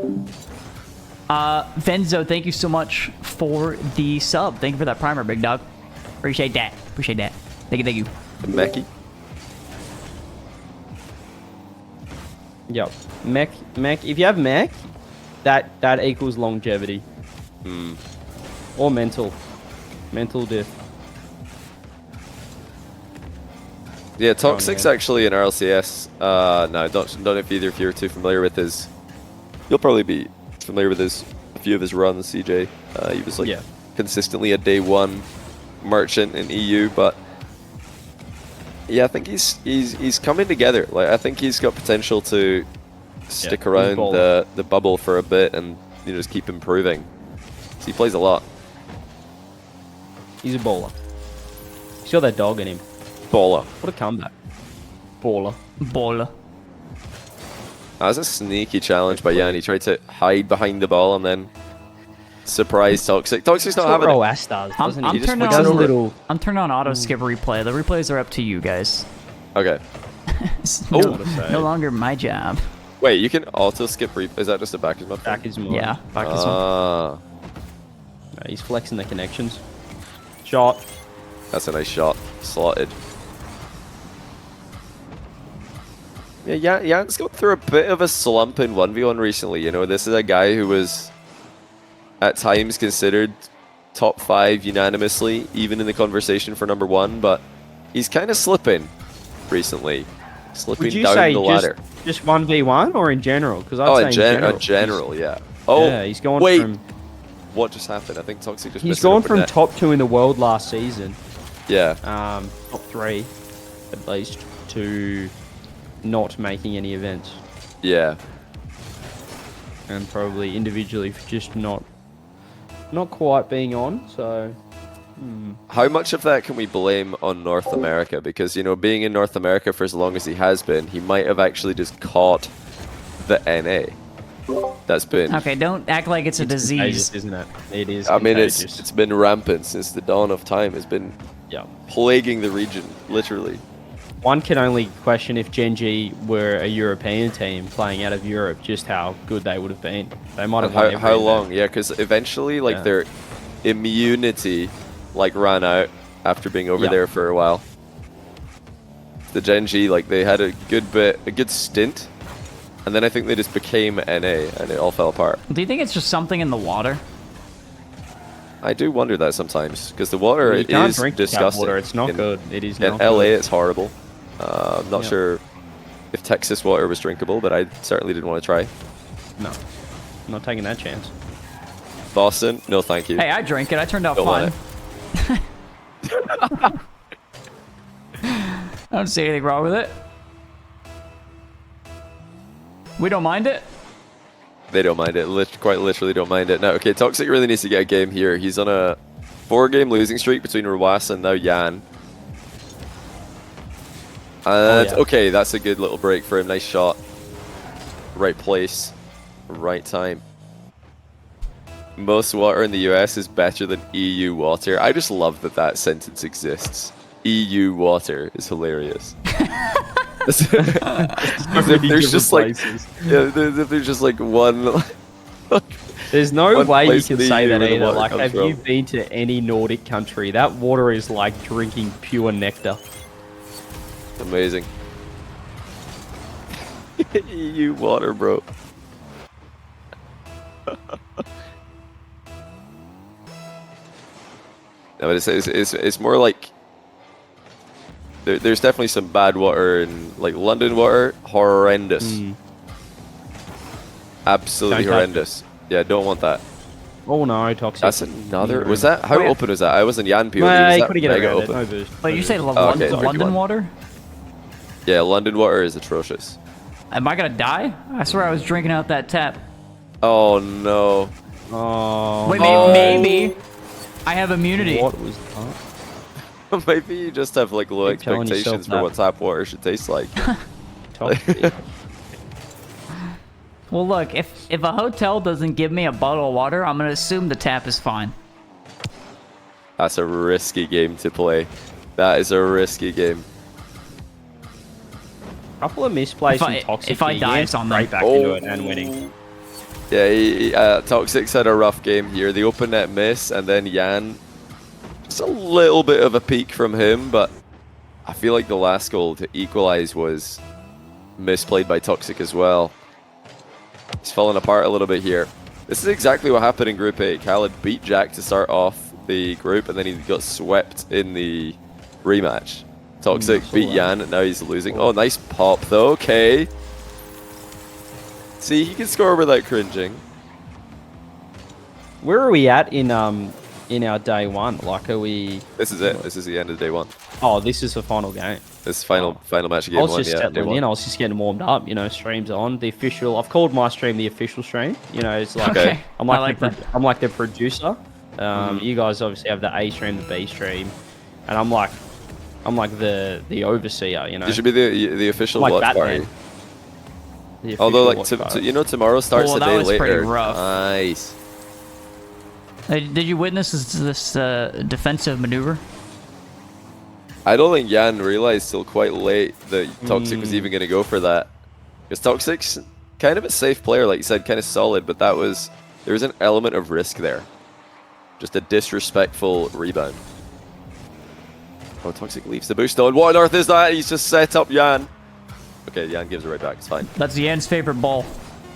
Venzo, thank you so much for the sub. Thank you for that primer, big dog. Appreciate that. Appreciate that. Thank you. Meki. Yep. Mech. If you have mech, that equals longevity. Or mental diff. Yeah, Toxic's actually an RLCS. No, don't know if either of you are too familiar with his. You'll probably be familiar with a few of his runs, CJ. He was like consistently a day one merchant in EU, but yeah, I think he's coming together. Like, I think he's got potential to stick around the bubble for a bit and just keep improving. So he plays a lot. He's a baller. He's got that dog in him. Baller. What a comeback. Baller. That was a sneaky challenge by Yan. He tried to hide behind the ball and then surprise Toxic. Toxic's not having it. Ash does, doesn't I'm he? turning on I'm turning on auto skip replay. The replays are up to you guys. Okay. It's no longer my job. Wait, you can auto skip replay. Is that just a backwards mod? Backwards mod. Yeah, backwards mod. No, he's flexing the connections. Shot. That's a nice shot. Slotted. Yeah, Yan's gone through a bit of a slump in 1v1 recently. This is a guy who was at times considered top 5 unanimously, even in the conversation for number 1, but he's kind of slipping recently. Slipping down the ladder. Just 1v1 or in general? Because in general, yeah. Oh, yeah, he's gone from... What just happened? I think Toxic just He's gone from top 2 in the world last season. Yeah. Top 3, at least, to not making any events. Yeah. And probably individually just not quite being on, so... How much of that can we blame on North America? Because, being in North America for as long as he has been, he might have actually just caught the NA. That's been... Okay, don't act like it's a disease. Isn't it? It is. I mean, it's been rampant since the dawn of time. It's been plaguing the region, literally. One can only question if Gen G were a European team playing out of Europe, just how good they would have been. They might have won how long? Yeah, because eventually, their immunity, ran out after being over there for a while. The Gen G, they had a good stint, and then I think they just became NA, and it all fell apart. Do you think it's just something in the water? I do wonder that sometimes, because the water is disgusting. Water. It's not good. It is not in LA, good. It's horrible. I'm not sure if Texas water was drinkable, but I certainly didn't want to try. No. I'm not taking that chance. Boston, no thank you. Hey, I drank it. I turned out fine. I don't see anything wrong with it. We don't mind it. They don't mind it. Quite literally don't mind it. Now, okay, Toxic really needs to get a game here. He's on a 4-game losing streak between Rawasa and now Yan. And, okay, that's a good little break for him. Nice shot. Right place. Right time. Most water in the US is better than EU water. I just love that sentence exists. EU water is hilarious. There's just there's just one. There's no way you can say that either. Like, have you been to any Nordic country? That water is like drinking pure nectar. Amazing. EU water, bro. No, but it's more like there's definitely some bad water in London water. Horrendous. Absolutely horrendous. Yeah, don't want that. Oh no, Toxic. That's another. Was that how open was that? I was in Yan POV. Well, was he couldn't get mega around open? it. No boost. Wait, you say London water? Yeah, London water is atrocious. Am I gonna die? I swear I was drinking out that tap. Oh no. Oh. Wait, maybe I have immunity. What was that? Maybe you just have low expectations for what tap water should taste like. Well, look, if a hotel doesn't give me a bottle of water, I'm gonna assume the tap is fine. That's a risky game to play. That is a risky game. Couple of misplays from Toxic. If I die, it's on them. Right back into it and winning. Yeah, Toxic's had a rough game here. The open net miss, and then Yan. Just a little bit of a peak from him, but I feel like the last goal to equalize was misplayed by Toxic as well. He's falling apart a little bit here. This is exactly what happened in Group A. Khaled beat Jack to start off the group, and then he got swept in the rematch. Toxic beat Yan, and now he's losing. Oh, nice pop though. Okay. See, he can score without cringing. Where are we at in our day one? Like, are we? This is it. This is the end of day one. Oh, this is the final game. This is final match of game I was one. just Yeah, settling in. I was just getting warmed up. You know, streams on the official. I've called my stream the official stream. You know, it's like Okay. I'm like, I like that. I'm like the producer. You guys obviously have the A stream, the B stream, and I'm like the overseer. You know, You should be the official like watch Batman. party. The Although, like, official watch party. you know, tomorrow starts Oh, the that day was pretty later. rough. Nice. Did you witness this defensive maneuver? I don't think Yan realized till quite late that Toxic was even going to go for that. Because Toxic's kind of a safe player, like you said, kind of solid, but there was an element of risk there. Just a disrespectful rebound. Oh, Toxic leaves the boost on. What on earth is that? He's just set up Yan. Okay, Yan gives it right back. It's fine. That's Yan's favorite ball.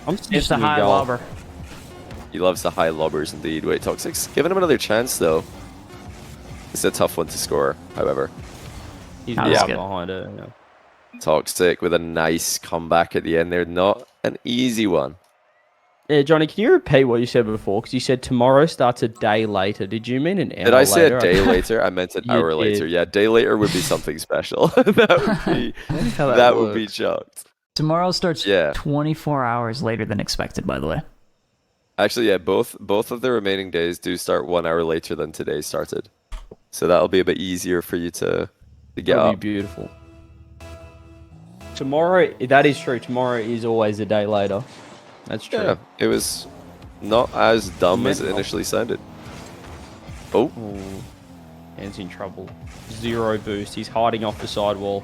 I'm Just a high lobber. He loves the high lobbers indeed. Wait, Toxic's giving him another chance though. It's a tough one to score, however. He's That yeah. was good. behind it. Yeah. Toxic with a nice comeback at the end there. Not an easy one. Yeah, Johnny, can you repeat what you said before? Because you said tomorrow starts a day later. Did you mean an hour later? Did I say a day later? I meant an You hour did. later. Yeah, day later would be something special. that would be chucked. Tomorrow starts Yeah. 24 hours later than expected, by the way. Actually, yeah, both of the remaining days do start 1 hour later than today started. So that'll be a bit easier for you to get That'll up. be beautiful. Tomorrow, that is true. Tomorrow is always a day later. That's true. Yeah, it was not as dumb as it initially sounded. Oh, Man's in trouble. 0 boost. He's hiding off the sidewall.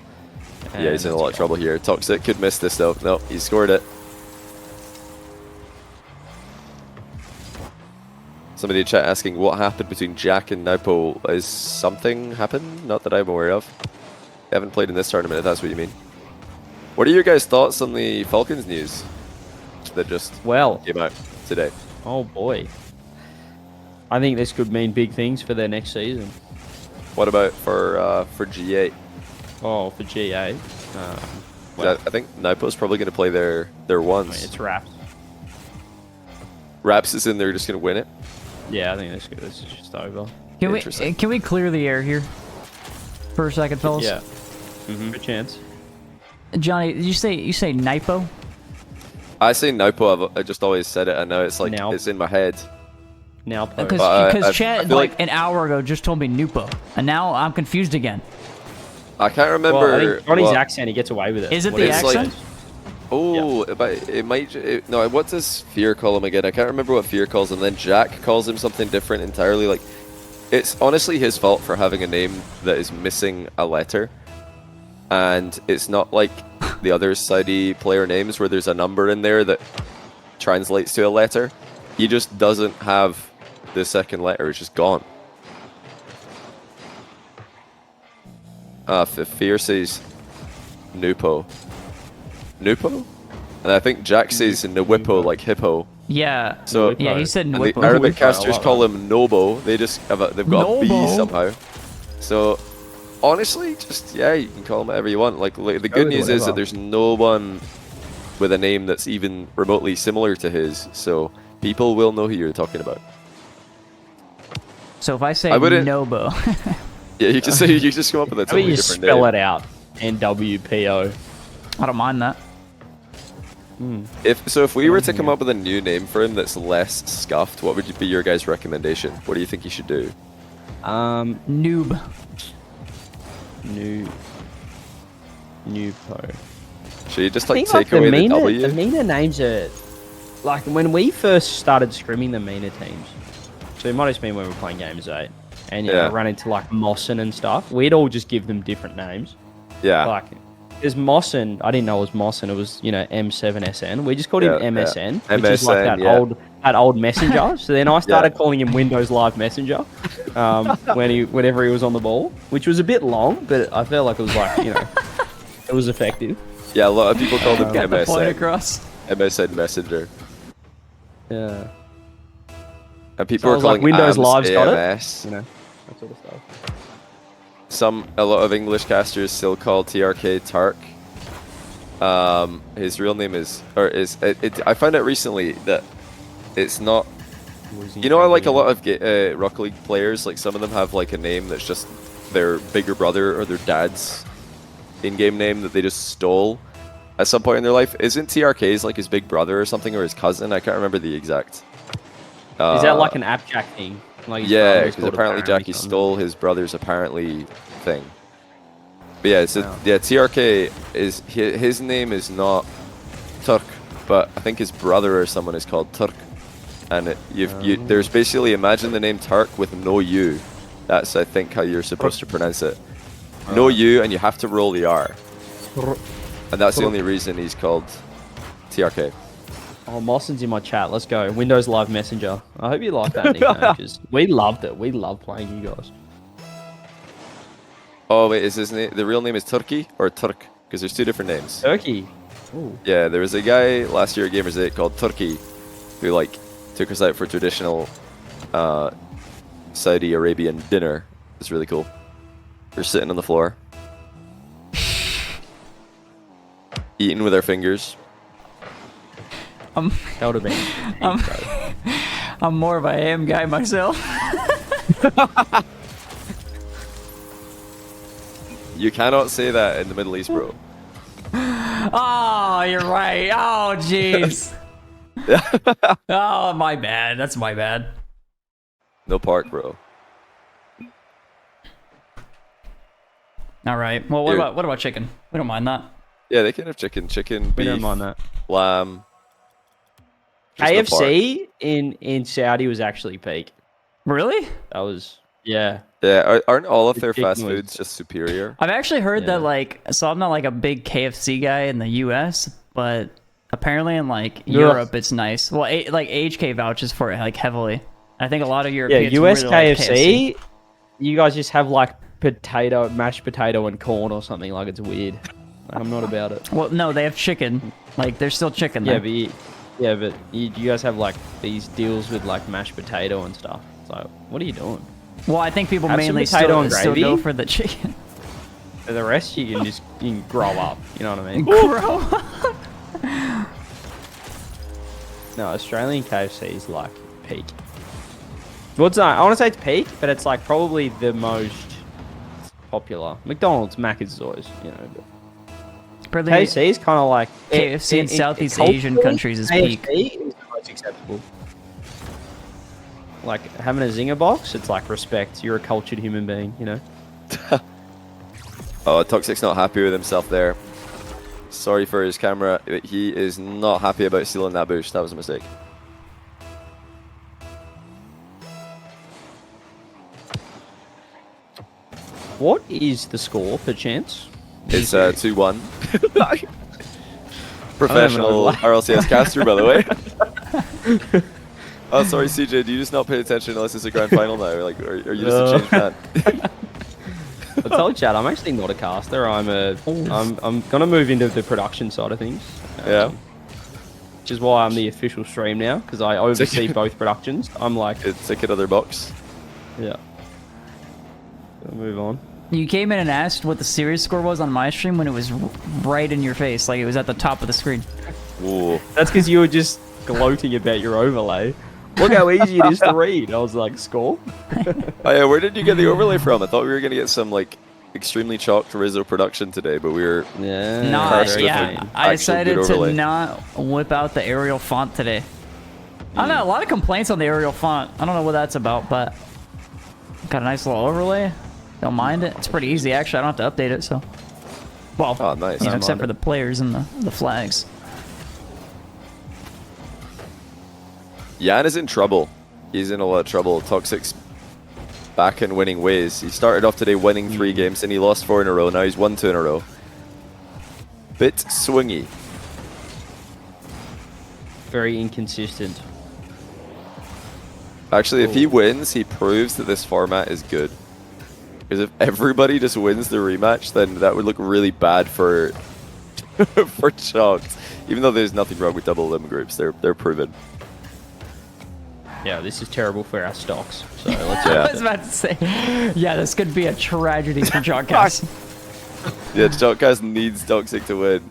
yeah, he's in a lot of trouble here. Toxic could miss this though. No, he scored it. Somebody in chat asking what happened between Jack and Naupo. Is something happened? Not that I'm aware of. They haven't played in this tournament, if that's what you mean. What are your guys' thoughts on the Falcons news that just came out today? Oh boy. I think this could mean big things for their next season. What about for G8? Oh, for GA. I think Naupo's probably going to play their ones. It's Raps. Raps is in there, just going to win it. Yeah, I think this is just over. Can we clear the air here for a second, fellas? Yeah. Good chance. Johnny, did you say Nipo? I say Naupo. I just always said it. I know it's like Now. it's in my head. Now, Because I Chad feel like like- an hour ago just told me Nupo, and now I'm confused again. I can't remember. well, I think Johnny's what- accent, he gets away with it. Is it What the is like- accent? Oh, but it might. No, what does Fear call him again? I can't remember what Fear calls him. Then Jack calls him something different entirely. Like, it's honestly his fault for having a name that is missing a letter, and it's not like the other Saudi player names where there's a number in there that translates to a letter. He just doesn't have the second letter. It's just gone. Fear says Nupo. Nupo? And I think Jack says Nwippo, like hippo. Yeah. So yeah, he said and the Nupo. Arabic Nwippo, casters I like call him Nobo. They just have they've got a B Nobo? somehow. So honestly, just yeah, you can call him whatever you want. Like the good with news is whatever. that there's no one with a name that's even remotely similar to his. So people will know who you're talking about. So if I say I wouldn't- Nobo, Yeah, you just say you just come up with a I mean, totally you different spell name. it out. NWPO. I don't mind that. If we were to come up with a new name for him that's less scuffed, what would be your guys' recommendation? What do you think he should do? Noob. Nupo. Should he just I like think take away the W? the MENA names are like when we first started scrimming the MENA teams. So it might have just been when we were playing games 8, and you Yeah. know, run into like Mossin and stuff. We'd all just give them different names. Yeah. Like, there's Mossin. I didn't know it was Mossin. It was M7SN. We just called him Yeah, MSN, yeah. which is like MSN, that yeah. old Messenger. So then I started calling him Windows Live Messenger whenever he was on the ball, which was a bit long, but I felt like it was like It was effective. Yeah, a lot of people called him Got the point MSN. across. MSN Messenger. Yeah. And people So I are was calling like, Windows AMS Live's got it. AMS. You know, that sort of stuff. A lot of English casters still call TRK Turk. His real name is, I found out recently that it's not. You know, I like a lot of Rocket League players. Like some of them have like a name that's just their bigger brother or their dad's in-game name that they just stole at some point in their life. Isn't TRK's like his big brother or something, or his cousin? I can't remember the exact. Is that like an app jack thing? Like his Yeah, brother's because called apparently Jackie something. stole his brother's apparently thing. But yeah, so Wow. yeah, TRK is his name is not Turk, but I think his brother or someone is called Turk, and there's basically, imagine the name Turk with no U. That's, I think, how you're supposed to pronounce it. No U, and you have to roll the R, and that's the only reason he's called TRK. Oh, Mawson's in my chat. Let's go. Windows Live Messenger. I hope you like that nickname, because we loved it. We love playing you guys. Oh wait, is his name, the real name is Turkey or Turk? Because there's two different names. Turkey. Ooh. Yeah, there was a guy last year at Gamers 8 called Turkey, who like took us out for traditional Saudi Arabian dinner. It's really cool. We're sitting on the floor, eating with our fingers. That would have been. I'm more of a ham guy myself. You cannot say that in the Middle East, bro. Oh, you're right. Oh, jeez. Oh, my bad. That's my bad. No park, bro. All right. Well, what about chicken? We don't mind that. Yeah, they can have chicken, beef, We don't mind that. lamb. Just no pork. KFC in Saudi was actually peak. Really? That was, yeah. Yeah, aren't all of their The fast chicken was- foods just superior? I've actually heard Yeah. that, like, so I'm not like a big KFC guy in the US, but apparently in like Europe it's nice. Well, like HK vouches for it like heavily. I think a lot of Yeah, Europeans US really like KFC, you guys just have like mashed potato and corn or something. Like, it's weird. Like, I'm not about it. Well, no, they have chicken. Like, there's still chicken Yeah, there. but you guys have like these deals with like mashed potato and stuff. So what are you doing? Well, I think people Have some mainly potato and still gravy. go for the chicken. For the rest, you can grow up. You know what I mean? Grow. No, Australian KFC is like peak. Well, it's not, I want to say it's peak, but it's like probably the most popular. McDonald's, Macca's is always, you know. But Probably KFC is kind of like KFC in Southeast Asian culturally, countries is KFC peak. is the most acceptable. Like having a zinger box, it's like respect. You're a cultured human being, you know. Oh, Toxic's not happy with himself there. Sorry for his camera. He is not happy about stealing that boost. That was a mistake. What is the score per chance? It's 2-1. Professional RLCS caster, by the way. Oh, sorry, CJ. Do you just not pay attention unless it's a grand final now? Or, like, are you just a changed man? I told Chad, I'm actually not a caster. I'm gonna move into the production side of things. Yeah. Which is why I'm the official stream now, because I oversee both productions. I'm like, It's like another box. yeah. I'll move on. You came in and asked what the series score was on my stream when it was right in your face, like it was at the top of the screen. Ooh. That's because you were just gloating about your overlay. Look how easy it is to read. I was like, score? Oh yeah, where did you get the overlay from? I thought we were gonna get some like extremely chalked Rizzo production today, but we were Yeah. No, Cursed with yeah, an I actual decided good to overlay. not whip out the Arial font today. I don't know, a lot of complaints on the Arial font. I don't know what that's about, but got a nice little overlay. Don't mind it. It's pretty easy, actually. I don't have to update it, so. Well, Oh, nice. you know, Don't except mind for the players and the flags. Jan is in trouble. He's in a lot of trouble. Toxic's back in winning ways. He started off today winning 3 games, and he lost 4 in a row. Now he's won 2 in a row. Bit swingy. Very inconsistent. Actually, if he wins, he proves that this format is good. Because if everybody just wins the rematch, then that would look really bad for for Chunks. Even though there's nothing wrong with double limb groups, they're proven. Yeah, this is terrible for our stocks. So let's. I was about to say, yeah, this could be a tragedy for Jogcast. Yeah, Jogcast needs Toxic to win.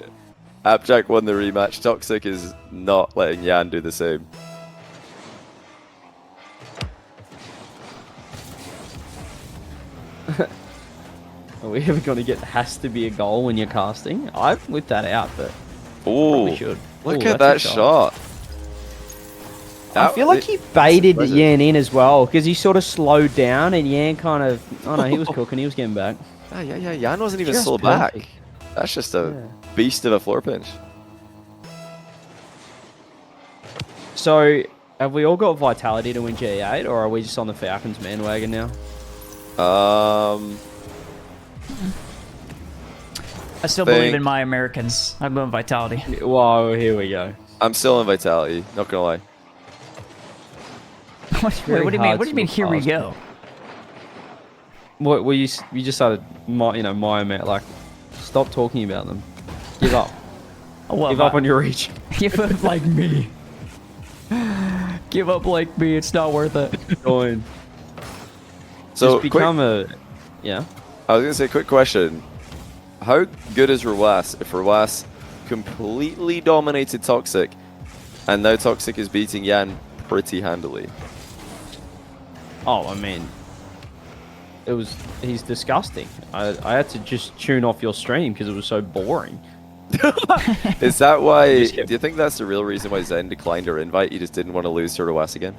Appjack won the rematch. Toxic is not letting Yan do the same. Are we ever going to get has to be a goal when you're casting? I've whipped that out, but Oh, we should. look Ooh, at that's that a shot. I feel like he baited impressive. Yan in as well, because he sort of slowed down and Yan kind of... Oh no, he was cooking, he was getting back. Yeah. Yan wasn't even Just slow back. perfect. That's just a beast of a floor pinch. So, have we all got Vitality to win G8, or are we just on the Falcons bandwagon now? I still believe in my Americans. I'm going Vitality. Whoa, here we go. I'm still in Vitality, not gonna lie. What do you mean? What do you mean? Here we go. What? Well, you just started, my Amer, like, stop talking about them. Give up. Give up on your reach. Give up like me. Give up like me. It's not worth it. Join. So Just become a... Yeah? I was gonna say, quick question. How good is Rwas if Rwas completely dominated Toxic and now Toxic is beating Yan pretty handily? Oh, I mean... He's disgusting. I had to just tune off your stream because it was so boring. Is that why... Just Do you think that's the real reason why Zen declined her invite? He just didn't want to lose to Rwas again?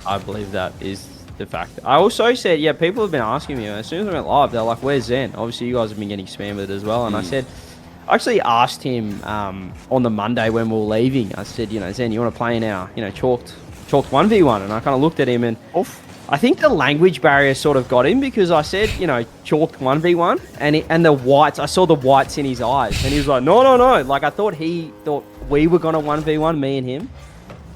I believe that is the fact. I also said, yeah, people have been asking me, as soon as I went live, they're like, where's Zen? Obviously, you guys have been getting spammed with it as well. And I said, I actually asked him on the Monday when we were leaving, I said, Zen, you want to play in our, chalked 1v1? And I kind of looked at him and I think the language barrier sort of got him because I said, chalked 1v1 and the whites, I saw the whites in his eyes and he was like, no. Like, I thought he thought we were going to 1v1, me and him.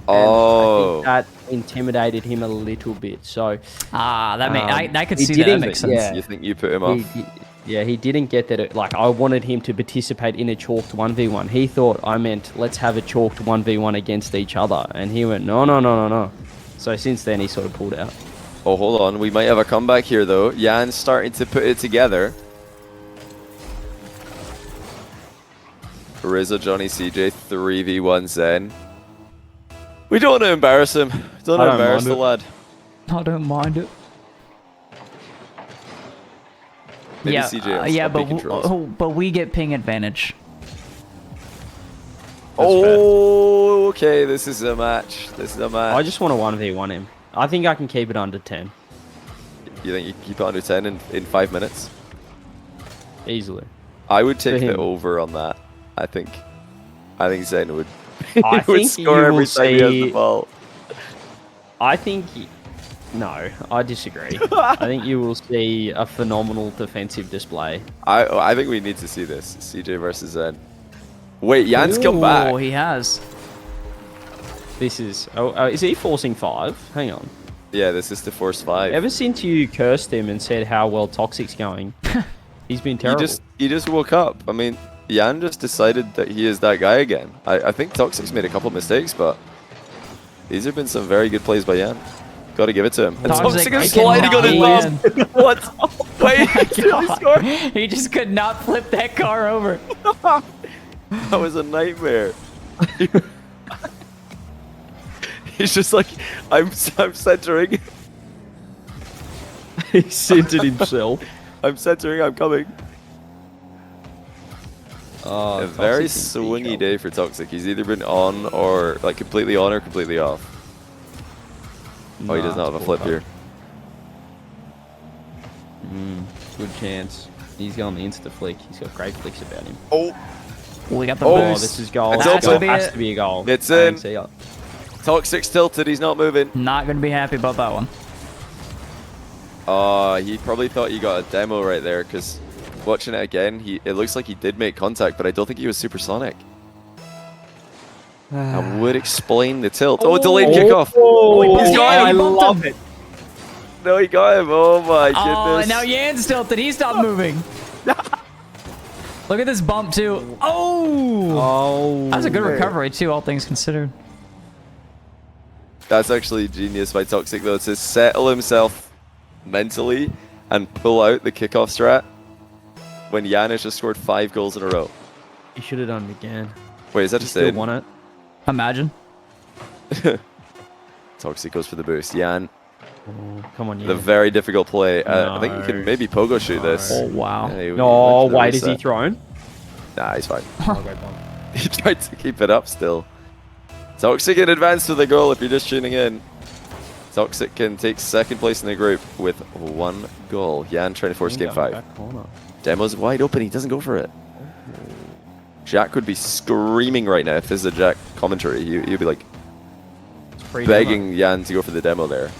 Oh. And I think that intimidated him a little bit. So I could see that makes sense. Yeah, You think you put him off? he didn't get that. I wanted him to participate in a chalked 1v1. He thought I meant let's have a chalked 1v1 against each other, and he went no. So since then he sort of pulled out. Oh, hold on. We might have a comeback here, though. Yan's starting to put it together. Rizzo, Johnny, CJ, 3v1 Zen. We don't want to embarrass him. Don't embarrass the lad. I don't mind it. Maybe CJ but we get ping advantage. Oh, okay. This is a match. I just want to 1v1 him. I think I can keep it under 10. You think you can keep it under 10 in 5 minutes? Easily. I would take the over on that. I think Zen would. I would think score every time he has the ball. I think... No, I disagree. I think you will see a phenomenal defensive display. I think we need to see this. CJ versus Zen. Wait, Yan's come back. Oh, he has. This is... is he forcing 5? Hang on. Yeah, this is to force 5. Ever since you cursed him and said how well Toxic's going, he's been terrible. He just woke up. I mean, Yan just decided that he is that guy again. I think Toxic's made a couple of mistakes, but these have been some very good plays by Yan. Got to give it to him. And Toxic is sliding on his ball. What? Wait, he really scored? He just could not flip that car over. That was a nightmare. He's just like, I'm centering. He centered himself. I'm centering, I'm coming. Oh, a very swingy day for Toxic. He's either been on or like completely on or completely off. Oh, he does not have a flip here. Good chance. He's got the insta flick. He's got great flicks about him. Oh, we got the Oh, boost. this is goal. It's That open. has to be a goal. It's I in. didn't see it. Toxic's tilted. He's not moving. Not gonna be happy about that one. He probably thought you got a demo right there because watching it again, it looks like he did make contact, but I don't think he was supersonic. That would explain the tilt. Oh, delayed kickoff. Oh, He's got it. I He bumped love him. it. No, he got him. Oh my goodness. Oh, and now Yan's tilted. He stopped moving. Look at this bump, too. Oh! Oh. That was a good recovery, too, all things considered. That's actually genius by Toxic, though, to settle himself mentally and pull out the kickoff strat when Yan has just scored 5 goals in a row. He should have done it again. Wait, is that He just still it? won it. Imagine. Toxic goes for the boost. Yan, Oh, come on, the Yan. very difficult play. I think you can maybe pogo shoot this. Oh, wow. Yeah, he No, went for the wait, is he reset. thrown? Nah, he's fine. Oh, great bump. He tried to keep it up still. Toxic in advance to the goal if you're just tuning in. Toxic can take second place in the group with 1 goal. Yan trying to force game 5. Back corner. Demo's wide open, he doesn't go for it. Jack would be screaming right now if this is a Jack commentary. He'd be like It's free begging Yan to go for the demo there. demo.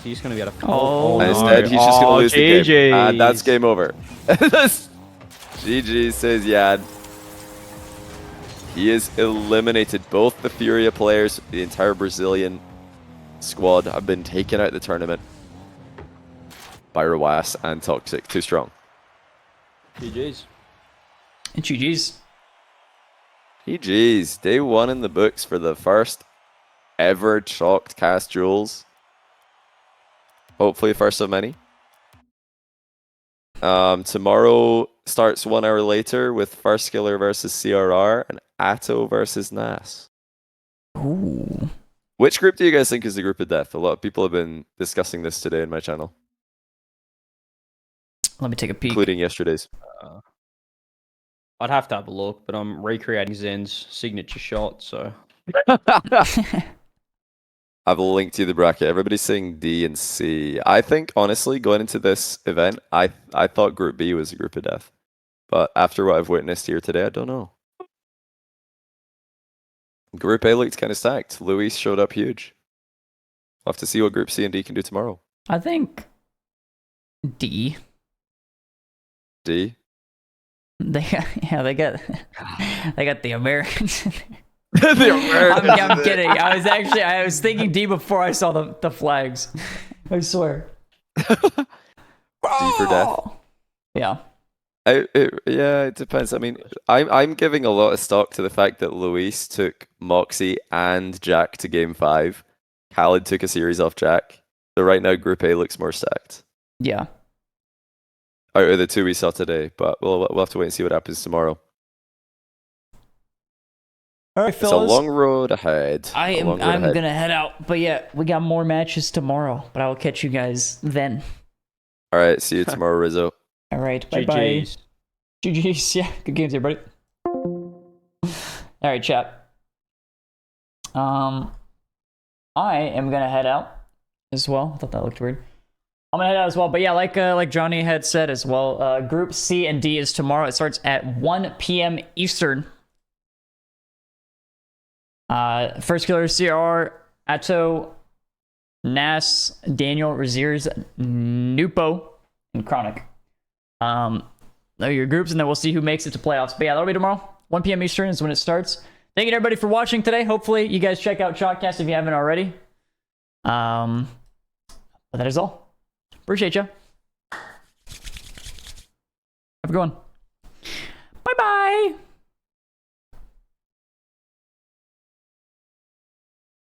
He's going to be able to... Oh, And instead, he's just going to lose the game. And that's GGs. game over. GG says Yan. He has eliminated both the Furia players. The entire Brazilian squad have been taken out of the tournament by Rawas and Toxic. Too strong. GG's. And GG's. GG's. Day 1 in the books for the first ever chalked cast duels. Hopefully first of many. Tomorrow starts 1 hour later with First Skiller versus CRR and Atto versus Nas. Ooh. Which group do you guys think is the group of death? A lot of people have been discussing this today in my channel, Let me take a peek. including yesterday's. I'd have to have a look, but I'm recreating Zen's signature shot, so... I've linked you the bracket. Everybody's saying D and C. I think, honestly, going into this event, I thought Group B was a group of death. But after what I've witnessed here today, I don't know. Group A looked kind of stacked. Luis showed up huge. We'll have to see what Group C and D can do tomorrow. I think D. D? They got the Americans. The Americans. I'm kidding. I was thinking D before I saw the flags. I swear. D for death. Yeah. Yeah, it depends. I mean, I'm giving a lot of stock to the fact that Luis took Moxie and Jack to game 5. Khaled took a series off Jack. So right now, Group A looks more stacked Yeah. out of the 2 we saw today. But we'll have to wait and see what happens tomorrow. All right, It's a fellas. long road ahead. I'm gonna head out, but yeah, we got more matches tomorrow. But I will catch you guys then. All right, see you tomorrow, Rizzo. All right, bye bye. GG's. GG's. Yeah, good games, everybody. All right, chat. I am gonna head out as well. I thought that looked weird. I'm gonna head out as well, but yeah, like Johnny had said as well. Group C and D is tomorrow. It starts at 1 p.m. Eastern. First Killer, CR, Atto, Nas, Daniel, Raziers, Nupo, and Chronic. They're your groups, and then we'll see who makes it to playoffs. But yeah, that'll be tomorrow. 1 p.m. Eastern is when it starts. Thank you to everybody for watching today. Hopefully you guys check out Chalkcast if you haven't already. But that is all. Appreciate you. Have a good one.